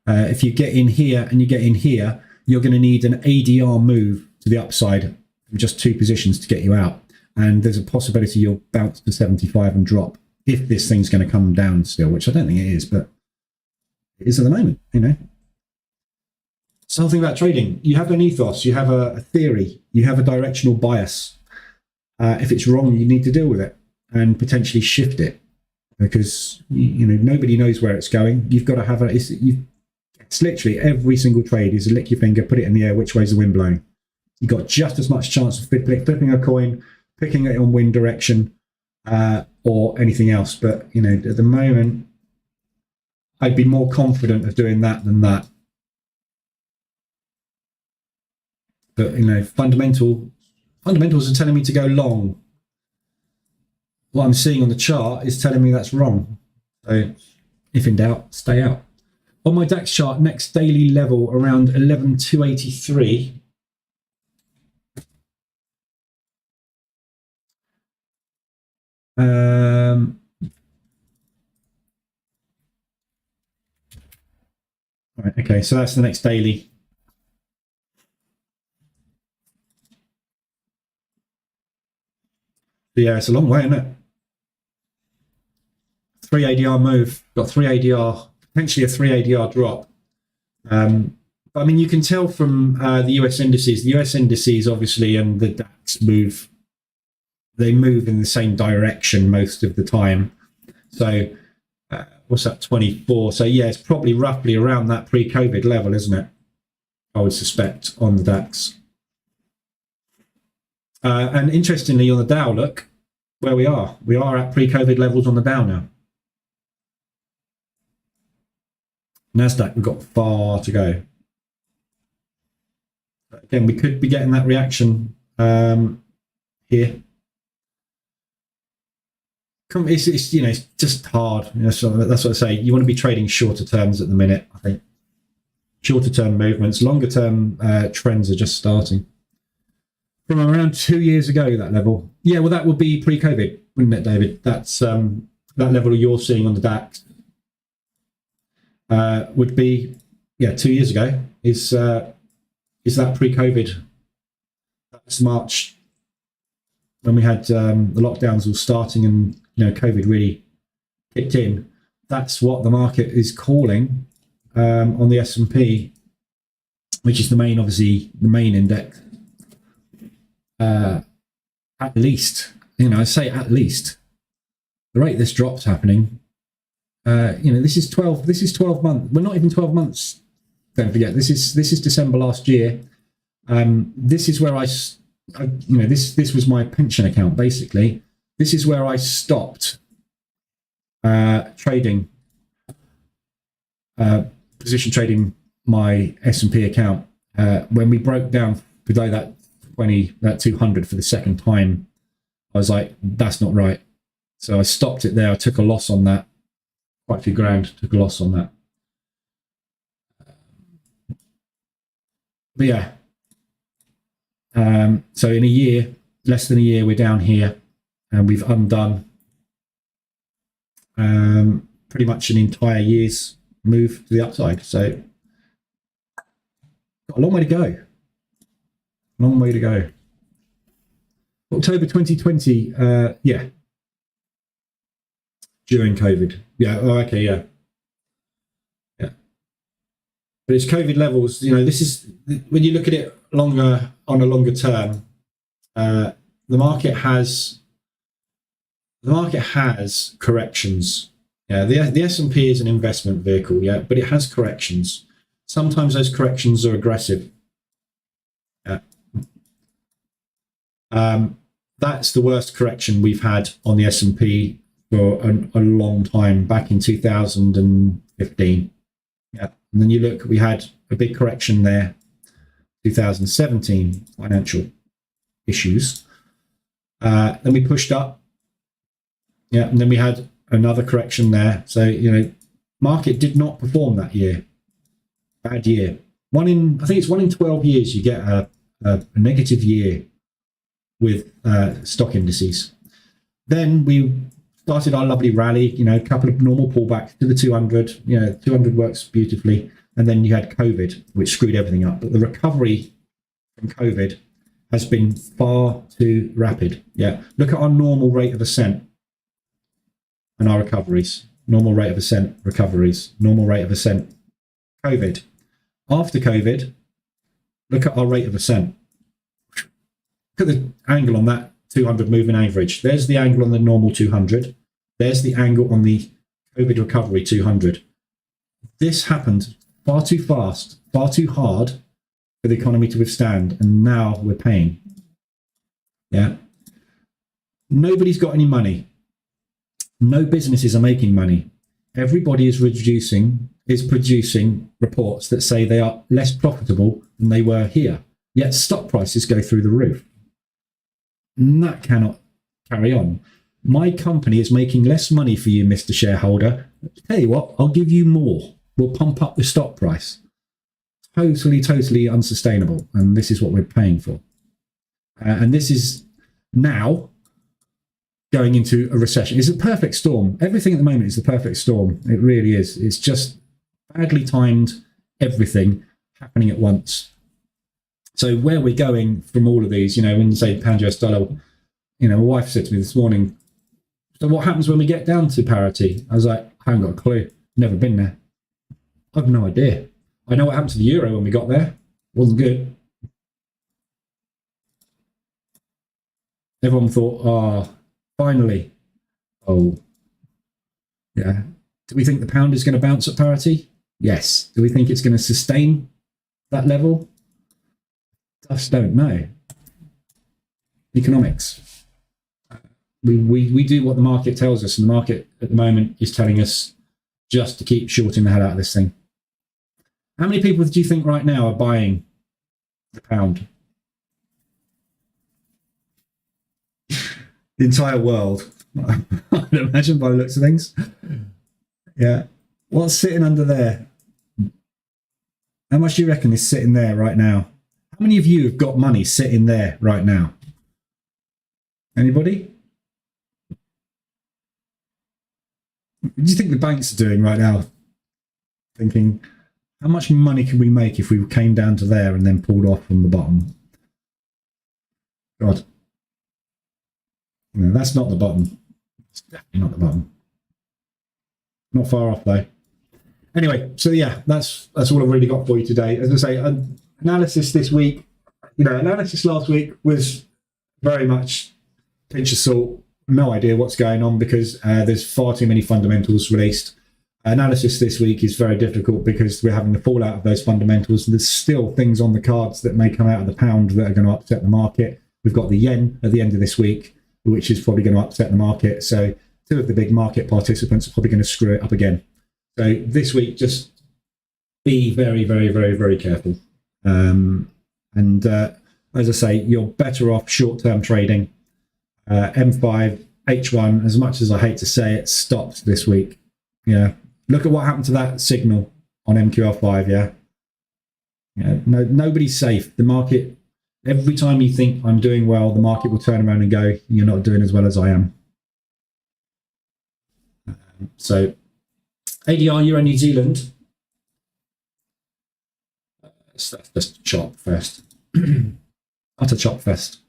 If you get in here and you get in here, you're going to need an ADR move to the upside from just 2 positions to get you out. And there's a possibility you'll bounce to 75 and drop if this thing's going to come down still, which I don't think it is, but it is at the moment, you know. Something about trading. You have an ethos, you have a theory, you have a directional bias. If it's wrong, you need to deal with it and potentially shift it, because you know nobody knows where it's going. You've got to have it's literally every single trade is a lick your finger, put it in the air, which way's the wind blowing. You've got just as much chance of flipping a coin, picking it on wind direction, or anything else. But you know, at the moment, I'd be more confident of doing that than that. But you know, fundamentals are telling me to go long. What I'm seeing on the chart is telling me that's wrong. So if in doubt, stay out. On my DAX chart, next daily level around 11,283. Right, okay, so that's the next daily. Yeah, it's a long way, isn't it? 3 ADR move, got 3 ADR, potentially a 3 ADR drop. I mean, you can tell from the US indices. The US indices, obviously, and the DAX move. They move in the same direction most of the time. So, what's that? 24. So yeah, it's probably roughly around that pre-COVID level, isn't it? I would suspect on the DAX. And interestingly, on the Dow, look where we are. We are at pre-COVID levels on the Dow now. NASDAQ, we've got far to go. But again, we could be getting that reaction here. It's you know, it's just hard. You know, so that's what I say. You want to be trading shorter terms at the minute, I think. Shorter term movements, longer term trends are just starting. From around 2 years ago, that level. Yeah, well, that would be pre-COVID, wouldn't it, David? That's that level you're seeing on the DAX would be, yeah, 2 years ago. Is that pre-COVID? That's March, when we had the lockdowns all starting and you know COVID really kicked in. That's what the market is calling on the S&P, which is the main, obviously, the main index. At least, you know, I say at least, the rate this drop's happening, you know, this is 12 months. We're not even 12 months. Don't forget, this is December last year. This is where you know, this was my pension account, basically. This is where I stopped trading, position trading my S&P account when we broke down below that 200 for the second time I was like, that's not right. So I stopped it there. I took a loss on that, quite a few grand, took a loss on that. But yeah, so in a year, less than a year, we're down here, and we've undone pretty much an entire year's move to the upside. So got a long way to go. Long way to go. October 2020, yeah. During COVID. Yeah, oh, okay, yeah. Yeah. But it's COVID levels, you know, this is, when you look at it longer, on a longer term, the market has corrections. Yeah, the S&P is an investment vehicle, yeah, but it has corrections. Sometimes those corrections are aggressive. Yeah. That's the worst correction we've had on the S&P for a long time, back in 2015. Yeah, and then you look, we had a big correction there, 2017, financial issues. Then we pushed up. Yeah, and then we had another correction there. So, you know, market did not perform that year. Bad year. I think it's 1 in 12 years you get a negative year with stock indices. Then we started our lovely rally, you know, a couple of normal pullbacks to the 200. You know, 200 works beautifully. And then you had COVID, which screwed everything up. But the recovery from COVID has been far too rapid. Yeah, look at our normal rate of ascent and our recoveries. Normal rate of ascent, recoveries. Normal rate of ascent, COVID. After COVID, look at our rate of ascent. Look at the angle on that 200 moving average. There's the angle on the normal 200. There's the angle on the COVID recovery 200. This happened far too fast, far too hard for the economy to withstand, and now we're paying. Yeah. Nobody's got any money. No businesses are making money. Everybody is producing reports that say they are less profitable than they were here. Yet stock prices go through the roof. And that cannot carry on. My company is making less money for you, Mr. Shareholder. Tell you what, I'll give you more. We'll pump up the stock price. Totally unsustainable. And this is what we're paying for. And this is now going into a recession. It's a perfect storm. Everything at the moment is the perfect storm. It really is. It's just badly timed, everything happening at once. So where we're going from all of these, you know, when you say pound US dollar, you know, my wife said to me this morning, so what happens when we get down to parity? I was like, I haven't got a clue. Never been there. I've no idea. I know what happened to the euro when we got there. It wasn't good. Everyone thought, oh, finally. Oh, yeah. Do we think the pound is going to bounce at parity? Yes. Do we think it's going to sustain that level? Just don't know. Economics. We do what the market tells us, and the market at the moment is telling us just to keep shorting the hell out of this thing. How many people do you think right now are buying the pound? The entire world. I'd imagine by the looks of things. Yeah. What's sitting under there? How much do you reckon is sitting there right now? How many of you have got money sitting there right now? Anybody? What do you think the banks are doing right now? Thinking, how much money can we make if we came down to there and then pulled off from the bottom? God. No, that's not the bottom. It's definitely not the bottom. Not far off though. Anyway, so yeah, that's all I've really got for you today. As I say, analysis this week, you know, analysis last week was very much pinch of salt. No idea what's going on because there's far too many fundamentals released. Analysis this week is very difficult because we're having the fallout of those fundamentals. There's still things on the cards that may come out of the pound that are going to upset the market. We've got the yen at the end of this week, which is probably going to upset the market. So two of the big market participants are probably going to screw it up again. So this week, just be very, very, very, very careful. As I say, you're better off short-term trading. M5, H1, as much as I hate to say it, stopped this week. Yeah, look at what happened to that signal on MQL5. Yeah, no, nobody's safe. The market, every time you think I'm doing well, the market will turn around and go, you're not doing as well as I am. So ADR Euro New Zealand, that's just chop fest. Utter chop fest.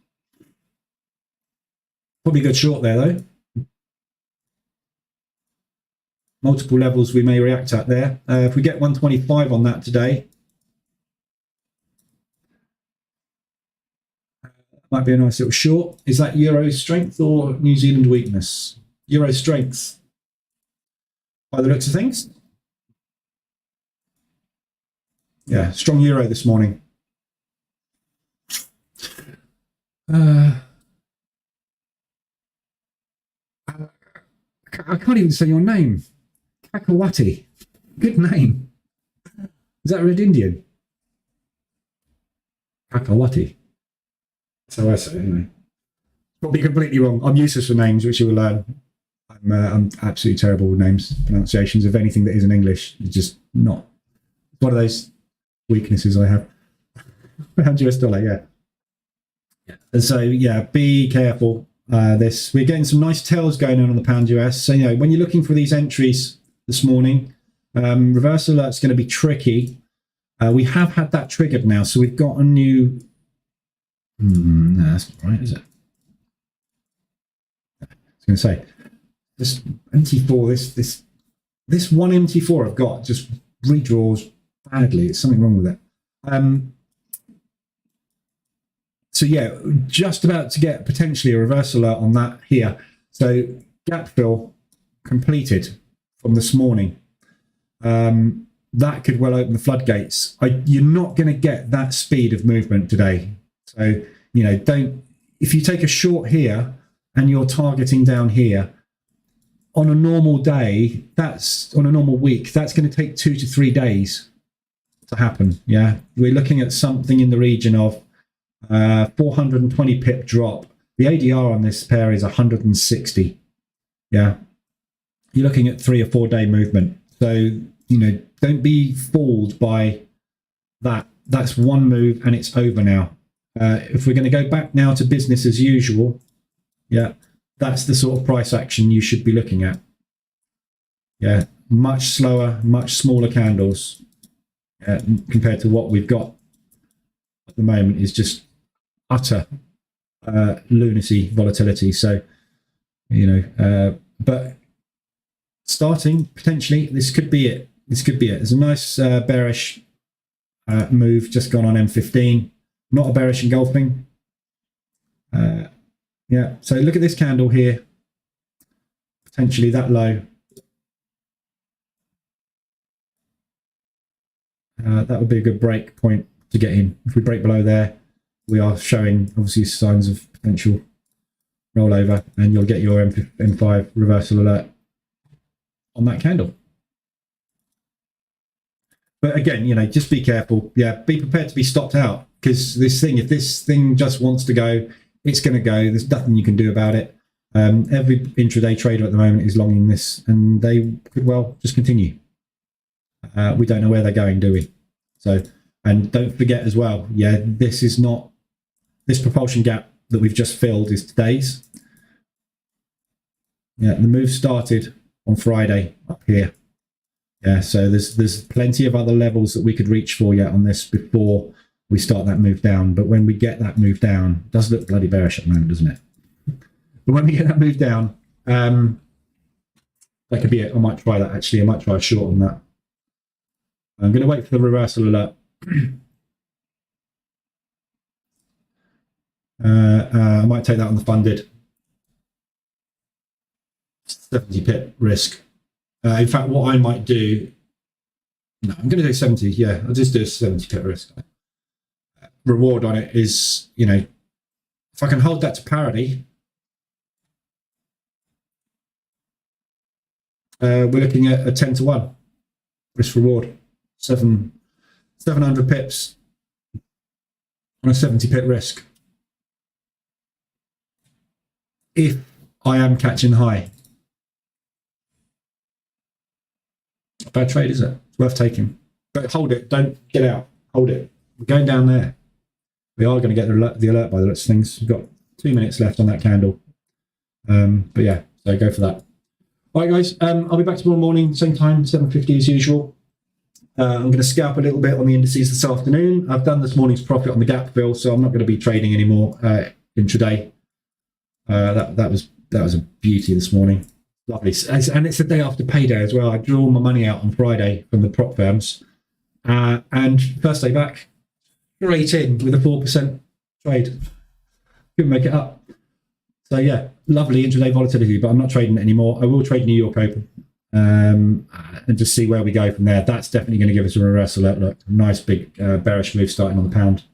Probably a good short there though. Multiple levels we may react at there. If we get 125 on that today, might be a nice little short. Is that Euro strength or New Zealand weakness? Euro strength, by the looks of things. Yeah, strong Euro this morning. I can't even say your name. Kakawati. Good name. Is that Red Indian? Kakawati. So I say anyway. Probably completely wrong. I'm useless for names, which you will learn. I'm absolutely terrible with names, pronunciations of anything that isn't English. It's just not. It's one of those weaknesses I have. Pound US dollar, yeah. And so yeah, be careful. We're getting some nice tails going on the pound US. So when you're looking for these entries this morning, reverse alert's going to be tricky. We have had that triggered now, so we've got a new. No, that's not right, is it? I was going to say this MT4, this one MT4 I've got just redraws badly. It's something wrong with it. So yeah, just about to get potentially a reverse alert on that here. So gap fill completed from this morning. That could well open the floodgates. You're not going to get that speed of movement today. So, if you take a short here and you're targeting down here, on a normal day, on a normal week, that's going to take 2 to 3 days to happen. Yeah, we're looking at something in the region of 420 pip drop. The ADR on this pair is 160. Yeah, you're looking at 3 or 4 day movement. So, don't be fooled by that. That's one move and it's over now. If we're going to go back now to business as usual, yeah, that's the sort of price action you should be looking at. Yeah, much slower, much smaller candles compared to what we've got at the moment is just utter lunacy volatility. So, but starting potentially, this could be it. There's a nice bearish move just gone on M15. Not a bearish engulfing. Yeah, so look at this candle here. Potentially that low. That would be a good break point to get in. If we break below there, we are showing obviously signs of potential rollover, and you'll get your M5 reversal alert on that candle. But again, just be careful. Yeah, be prepared to be stopped out, because if this thing just wants to go, it's going to go. There's nothing you can do about it. Every intraday trader at the moment is longing this, and they could well just continue. We don't know where they're going, do we? So, and don't forget as well, yeah, this propulsion gap that we've just filled is today's. Yeah, the move started on Friday up here. Yeah, so there's plenty of other levels that we could reach for yet on this before we start that move down. But when we get that move down, it does look bloody bearish at the moment, doesn't it? But when we get that move down, that could be it. I might try that actually. I might try a short on that. I'm going to wait for the reversal alert. I might take that on the funded. 70 pip risk. In fact, what I might do, no, I'm going to do 70. Yeah, I'll just do a 70 pip risk. Reward on it is, if I can hold that to parity, we're looking at a 10 to 1 risk reward. 700 pips on a 70 pip risk. if I am catching high. Bad trade, is it? It's worth taking. But hold it. Don't get out. Hold it. We're going down there. We are going to get the alert by the looks of things. We've got 2 minutes left on that candle. But yeah, so go for that. All right, guys. I'll be back tomorrow morning, same time, 7:50 as usual. I'm going to scalp a little bit on the indices this afternoon. I've done this morning's profit on the gap fill, so I'm not going to be trading anymore intraday. That was a beauty this morning. Lovely. And it's the day after payday as well. I drew all my money out on Friday from the prop firms. And first day back, straight in with a 4% trade. Couldn't make it up. So yeah, lovely intraday volatility, but I'm not trading it anymore. I will trade New York Open and just see where we go from there. That's definitely going to give us a reversal outlook. Nice big bearish move starting on the pound.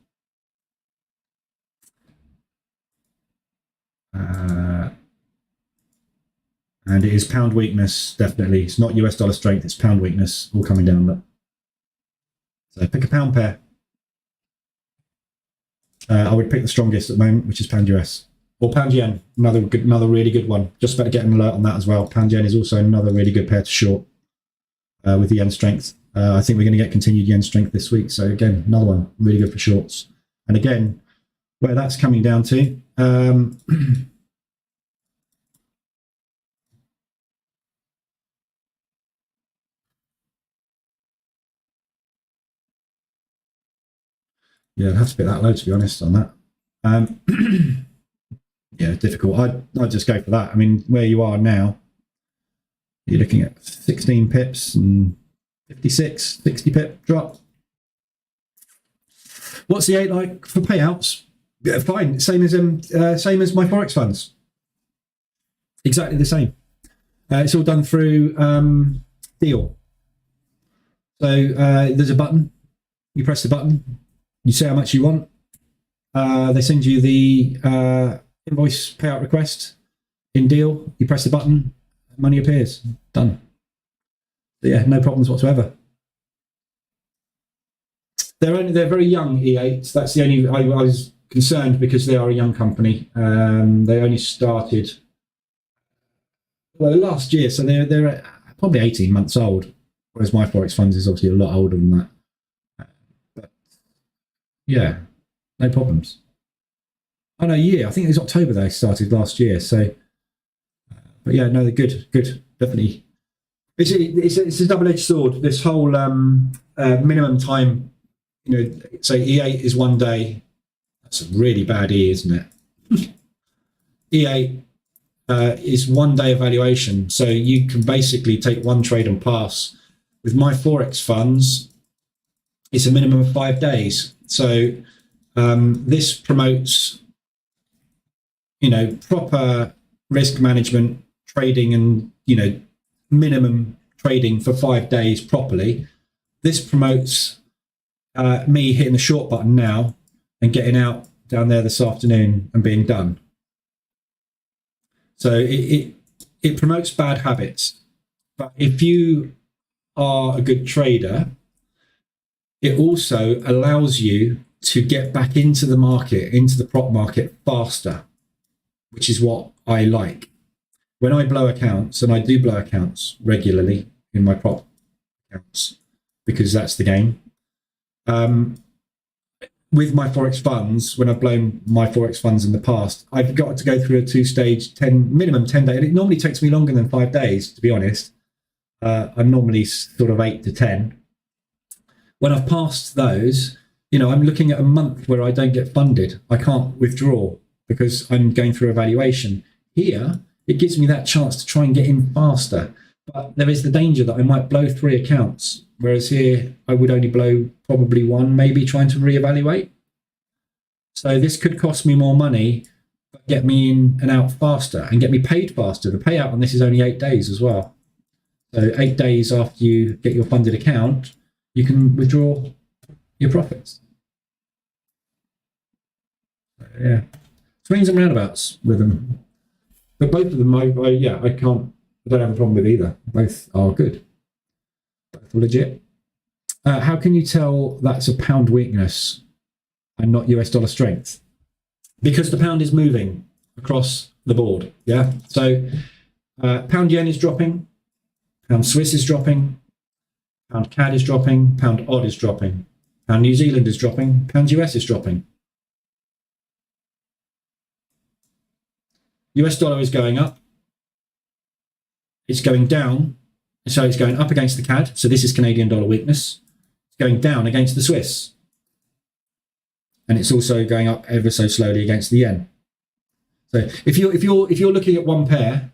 And it is pound weakness, definitely. It's not US dollar strength, it's pound weakness, all coming down. Look. So pick a pound pair. I would pick the strongest at the moment, which is pound US. Or pound yen, another really good one. Just about to get an alert on that as well. Pound yen is also another really good pair to short with the yen strength. I think we're going to get continued yen strength this week. So again, another one really good for shorts. And again, where that's coming down to, yeah, it'd have to be that low to be honest on that. Yeah, difficult. I'd just go for that. I mean, where you are now, you're looking at 16 pips and 56, 60 pip drop. What's the 8 like for payouts? Yeah, fine. Same as my Forex funds. Exactly the same. It's all done through Deal. So there's a button. You press the button. You say how much you want. They send you the invoice payout request in Deal. You press the button, money appears. Done. So yeah, no problems whatsoever. They're very young, EA. So that's the only. I was concerned because they are a young company. They only started last year, so they're probably 18 months old. Whereas my Forex funds is obviously a lot older than that. But yeah, no problems. Oh no, year. I think it was October they started last year. So, but yeah, no, they're good, definitely. It's a double-edged sword. This whole minimum time, so E8 is 1 day. That's a really bad E, isn't it? E8 is 1 day evaluation, so you can basically take one trade and pass. With my Forex funds, it's a minimum of 5 days. So this promotes proper risk management, trading, and minimum trading for 5 days properly. This promotes me hitting the short button now and getting out down there this afternoon and being done. So it promotes bad habits. But if you are a good trader, it also allows you to get back into the market, into the prop market faster, which is what I like. When I blow accounts, and I do blow accounts regularly in my prop accounts because that's the game. With my Forex funds, when I've blown my Forex funds in the past, I've got to go through a 2-stage, minimum 10 day. And it normally takes me longer than 5 days, to be honest. I'm normally sort of 8 to 10. When I've passed those, I'm looking at a month where I don't get funded. I can't withdraw because I'm going through evaluation. Here, it gives me that chance to try and get in faster. But there is the danger that I might blow 3 accounts, whereas here I would only blow probably 1, maybe trying to reevaluate. So this could cost me more money, but get me in and out faster and get me paid faster. The payout on this is only 8 days as well. So 8 days after you get your funded account, you can withdraw your profits. So, yeah, swings and roundabouts with them. But both of them, I don't have a problem with either. Both are good. Both are legit. How can you tell that's a pound weakness and not US dollar strength? Because the pound is moving across the board. Yeah. So pound yen is dropping, pound Swiss is dropping, pound CAD is dropping, pound odd is dropping, pound New Zealand is dropping, pound US is dropping. US dollar is going up. It's going down. So it's going up against the CAD. So this is Canadian dollar weakness. It's going down against the Swiss. And it's also going up ever so slowly against the yen. So if you're looking at one pair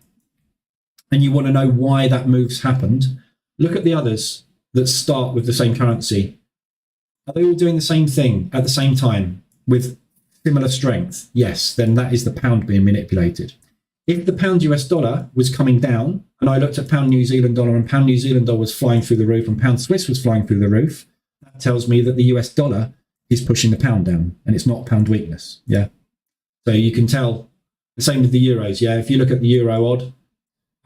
and you want to know why that move's happened, look at the others that start with the same currency. Are they all doing the same thing at the same time with similar strength? Yes, then that is the pound being manipulated. If the pound US dollar was coming down and I looked at pound New Zealand dollar and pound New Zealand dollar was flying through the roof and pound Swiss was flying through the roof, that tells me that the US dollar is pushing the pound down and it's not pound weakness. Yeah. So you can tell the same with the euros. Yeah. If you look at the euro odd,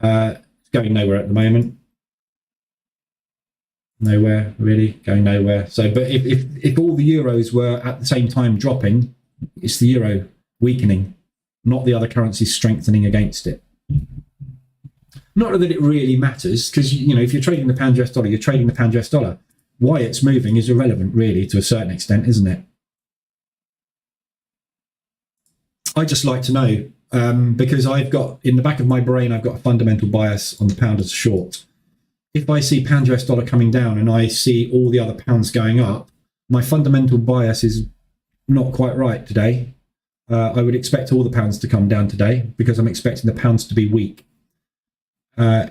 it's going nowhere at the moment. Nowhere really, going nowhere. So, but if all the euros were at the same time dropping, it's the euro weakening, not the other currencies strengthening against it. Not that it really matters, because if you're trading the pound US dollar, you're trading the pound US dollar. Why it's moving is irrelevant, really, to a certain extent, isn't it? I just like to know, because I've got, in the back of my brain, I've got a fundamental bias on the pound as a short. If I see pound US dollar coming down and I see all the other pounds going up, my fundamental bias is not quite right today. I would expect all the pounds to come down today because I'm expecting the pounds to be weak. So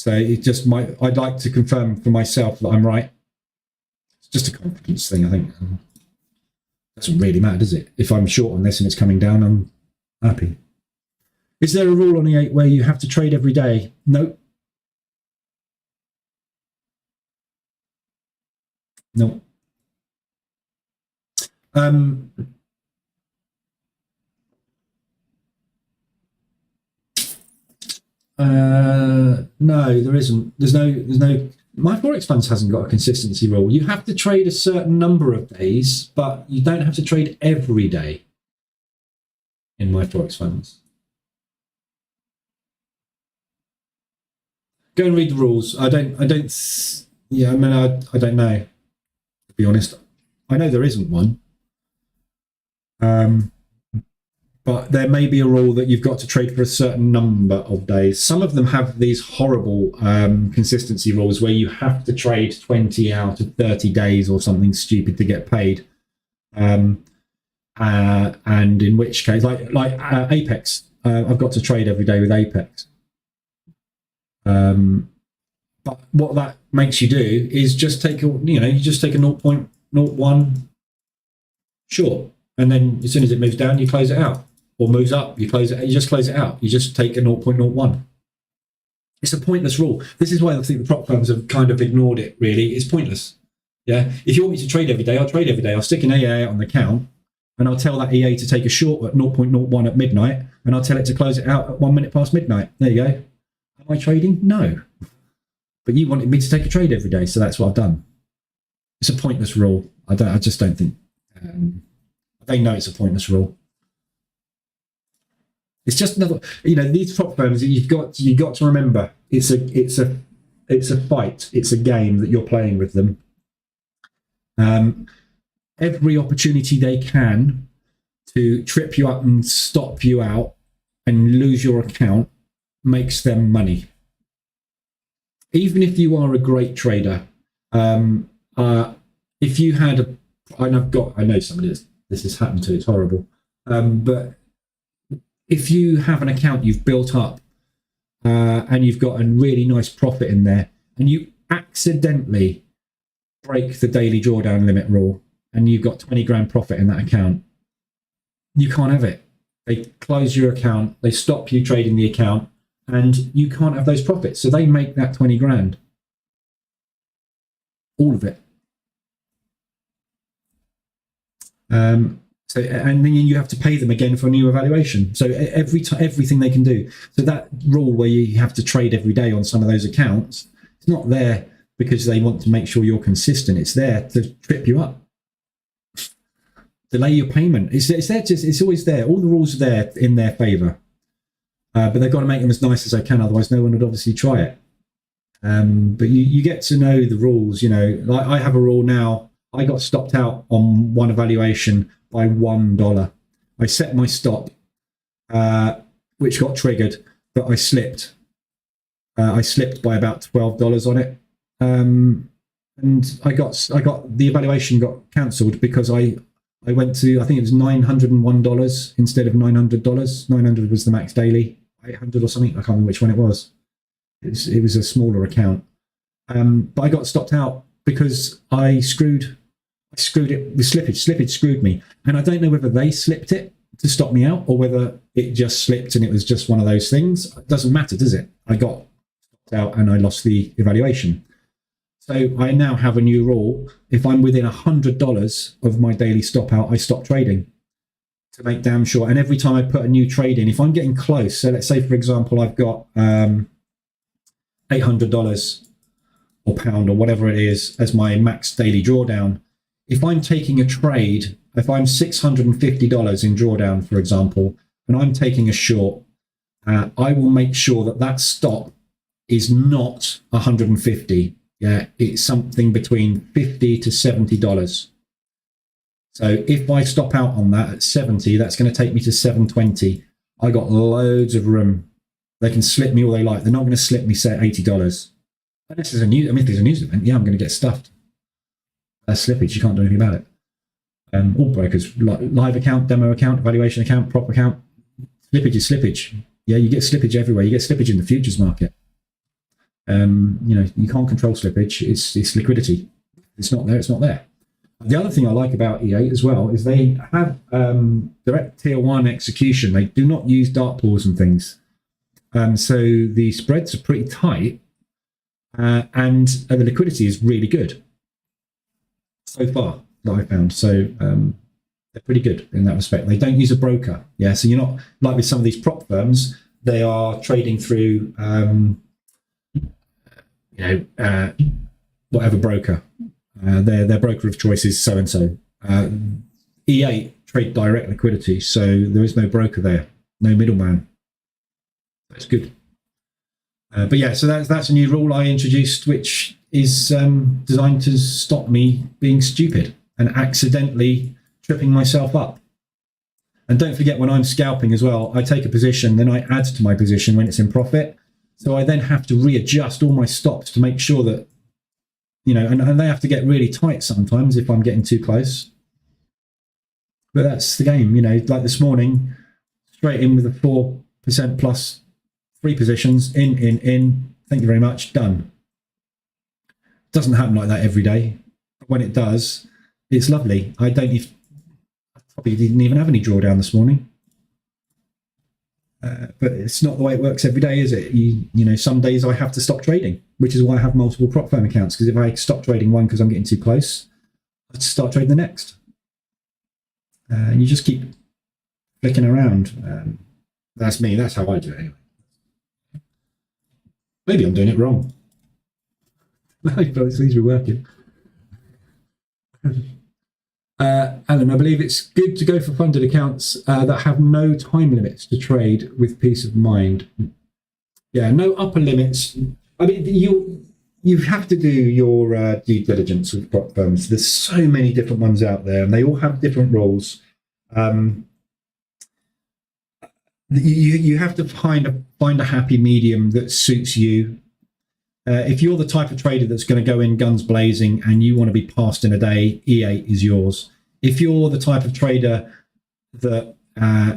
it just I'd like to confirm for myself that I'm right. It's just a confidence thing, I think. Doesn't really matter, does it? If I'm short on this and it's coming down, I'm happy. Is there a rule on E8 where you have to trade every day? Nope. No. No, there isn't. There's no. My Forex funds hasn't got a consistency rule. You have to trade a certain number of days, but you don't have to trade every day in my Forex funds. Go and read the rules. I don't know. To be honest, I know there isn't one. But there may be a rule that you've got to trade for a certain number of days. Some of them have these horrible consistency rules where you have to trade 20 out of 30 days or something stupid to get paid. And in which case, like Apex, I've got to trade every day with Apex. But what that makes you do is just take a 0.01 short, and then as soon as it moves down, you close it out, or moves up, you close it. You just close it out. You just take a 0.01. It's a pointless rule. This is why I think the prop firms have kind of ignored it. Really, it's pointless. Yeah. If you want me to trade every day, I'll trade every day. I'll stick an EA on the count, and I'll tell that EA to take a short at 0.01 at midnight, and I'll tell it to close it out at 1 minute past midnight. There you go. Am I trading? No. But you wanted me to take a trade every day, so that's what I've done. It's a pointless rule. I just don't think. They know it's a pointless rule. It's just another. These prop firms. You've got to remember. It's a fight. It's a game that you're playing with them. Every opportunity they can to trip you up and stop you out and lose your account makes them money. Even if you are a great trader, if you had I know somebody this has happened to, it's horrible. But if you have an account you've built up and you've got a really nice profit in there, and you accidentally break the daily drawdown limit rule, and you've got 20 grand profit in that account, you can't have it. They close your account, they stop you trading the account, and you can't have those profits. So they make that 20 grand. All of it. And then you have to pay them again for a new evaluation. So everything they can do. So that rule where you have to trade every day on some of those accounts, it's not there because they want to make sure you're consistent. It's there to trip you up. Delay your payment. It's there. It's always there. All the rules are there in their favour. but they've got to make them as nice as they can, otherwise no one would obviously try it. But you get to know the rules. Like I have a rule now. I got stopped out on one evaluation by $1. I set my stop, which got triggered, but I slipped. I slipped by about $12 on it, and I got the evaluation got cancelled because I went to, I think it was $901 instead of $900. 900 was the max daily, 800 or something. I can't remember which one it was. It was a smaller account, but I got stopped out because I screwed it with slippage. Slippage screwed me, and I don't know whether they slipped it to stop me out or whether it just slipped and it was just one of those things. It doesn't matter, does it? I got stopped out and I lost the evaluation. So I now have a new rule. If I'm within $100 of my daily stop out, I stop trading to make damn sure. And every time I put a new trade in, if I'm getting close, so let's say, for example, I've got $800 or pound or whatever it is as my max daily drawdown. If I'm taking a trade, if I'm $650 in drawdown, for example, and I'm taking a short, I will make sure that that stop is not 150. Yeah, it's something between $50 to $70. So if I stop out on that at 70, that's going to take me to 720. I got loads of room. They can slip me all they like. They're not going to slip me, say, $80. Unless there's if there's a news event, yeah, I'm going to get stuffed. Slippage, you can't do anything about it. All brokers, live account, demo account, evaluation account, prop account, slippage is slippage. Yeah, you get slippage everywhere. You get slippage in the futures market. You can't control slippage. It's liquidity. It's not there. It's not there. The other thing I like about EA as well is they have direct tier 1 execution. They do not use dark pools and things. So the spreads are pretty tight, and the liquidity is really good so far that I found. So they're pretty good in that respect. They don't use a broker. Yeah, so you're not like with some of these prop firms. They are trading through whatever broker. Their broker of choice is so and so. EA trade direct liquidity, so there is no broker there, no middleman. That's good. But yeah, so that's a new rule I introduced, which is designed to stop me being stupid and accidentally tripping myself up. And don't forget, when I'm scalping as well, I take a position, then I add to my position when it's in profit. So I then have to readjust all my stops to make sure that, and they have to get really tight sometimes if I'm getting too close. But that's the game, like this morning, straight in with a 4% plus 3 positions, in, thank you very much, done. Doesn't happen like that every day. But when it does, it's lovely. I probably didn't even have any drawdown this morning. But it's not the way it works every day, is it? Some days I have to stop trading, which is why I have multiple prop firm accounts, because if I stop trading one because I'm getting too close, I start trading the next. And you just keep flicking around. That's me. That's how I do it anyway. Maybe I'm doing it wrong. But it seems to be working. Alan, I believe it's good to go for funded accounts that have no time limits to trade with peace of mind. Yeah, no upper limits. I mean, you have to do your due diligence with prop firms. There's so many different ones out there, and they all have different rules. You have to find a happy medium that suits you. If you're the type of trader that's going to go in guns blazing and you want to be passed in a day, EA is yours. If you're the type of trader that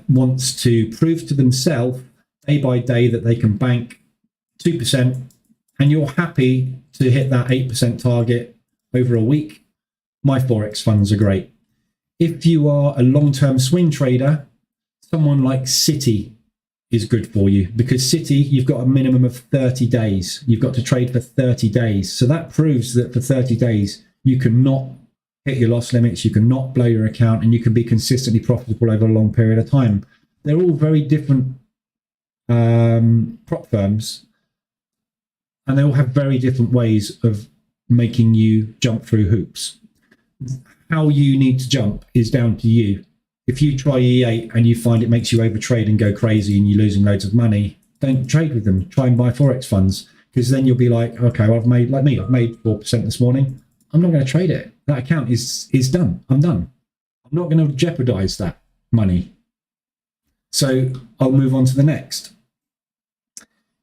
wants to prove to themselves day by day that they can bank 2% and you're happy to hit that 8% target over a week, my Forex funds are great. If you are a long-term swing trader, someone like City is good for you, because City, you've got a minimum of 30 days. You've got to trade for 30 days. So that proves that for 30 days, you cannot hit your loss limits, you cannot blow your account, and you can be consistently profitable over a long period of time. They're all very different prop firms, and they all have very different ways of making you jump through hoops. How you need to jump is down to you. If you try EA and you find it makes you overtrade and go crazy and you're losing loads of money, don't trade with them. Try and buy Forex funds, because then you'll be like, okay, well, I've made 4% this morning. I'm not going to trade it. That account is done. I'm done. I'm not going to jeopardize that money. So I'll move on to the next.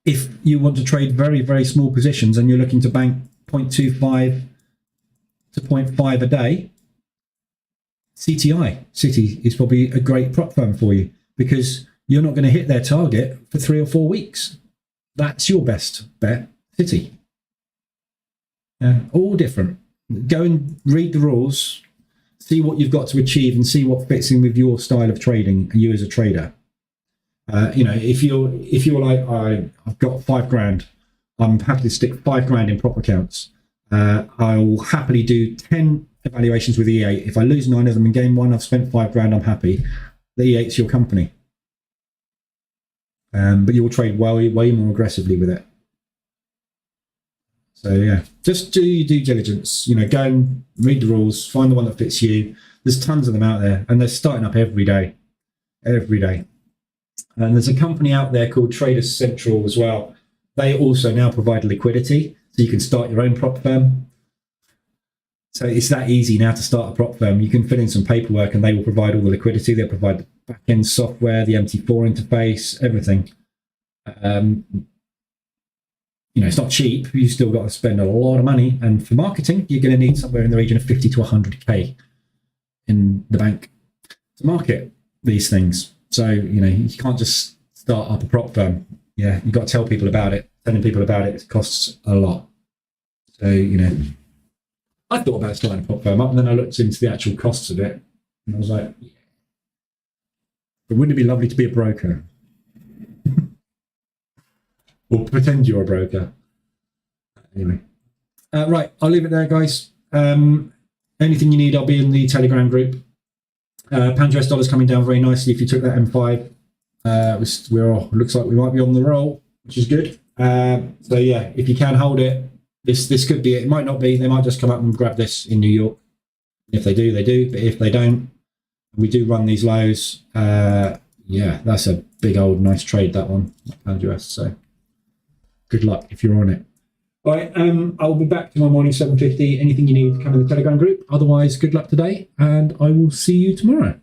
If you want to trade very, very small positions and you're looking to bank 0.25 to 0.5 a day, Citi is probably a great prop firm for you, because you're not going to hit their target for 3 or 4 weeks. That's your best bet, Citi. All different. Go and read the rules, see what you've got to achieve, and see what fits in with your style of trading, you as a trader. If you're like, I've got $5,000, I'm happy to stick $5,000 in prop accounts. I'll happily do 10 evaluations with EA. If I lose 9 of them in game 1, I've spent $5,000, I'm happy. The EA's your company. But you'll trade way more aggressively with it. So yeah, just do your due diligence. Go and read the rules, find the one that fits you. There's tons of them out there, and they're starting up every day. And there's a company out there called Trader Central as well. They also now provide liquidity, so you can start your own prop firm. So it's that easy now to start a prop firm. You can fill in some paperwork and they will provide all the liquidity. They'll provide the back-end software, the MT4 interface, everything. It's not cheap. You've still got to spend a lot of money. And for marketing, you're going to need somewhere in the region of 50 to 100K in the bank to market these things. So, you can't just start up a prop firm. Yeah, you've got to tell people about it. Telling people about it costs a lot. So, I thought about starting a prop firm up, and then I looked into the actual costs of it, and I was like, yeah. But wouldn't it be lovely to be a broker? Or pretend you're a broker. Anyway. Right, I'll leave it there, guys. Anything you need, I'll be in the Telegram group. Pound US dollar's coming down very nicely. If you took that M5, looks like we might be on the roll, which is good. So yeah, if you can hold it, this could be it. It might not be. They might just come up and grab this in New York. If they do, they do. But if they don't, we do run these lows. Yeah, that's a big old nice trade, that one, Pound US. So good luck if you're on it. All right, I'll be back tomorrow morning, 7:50. Anything you need, come in the Telegram group. Otherwise, good luck today, and I will see you tomorrow.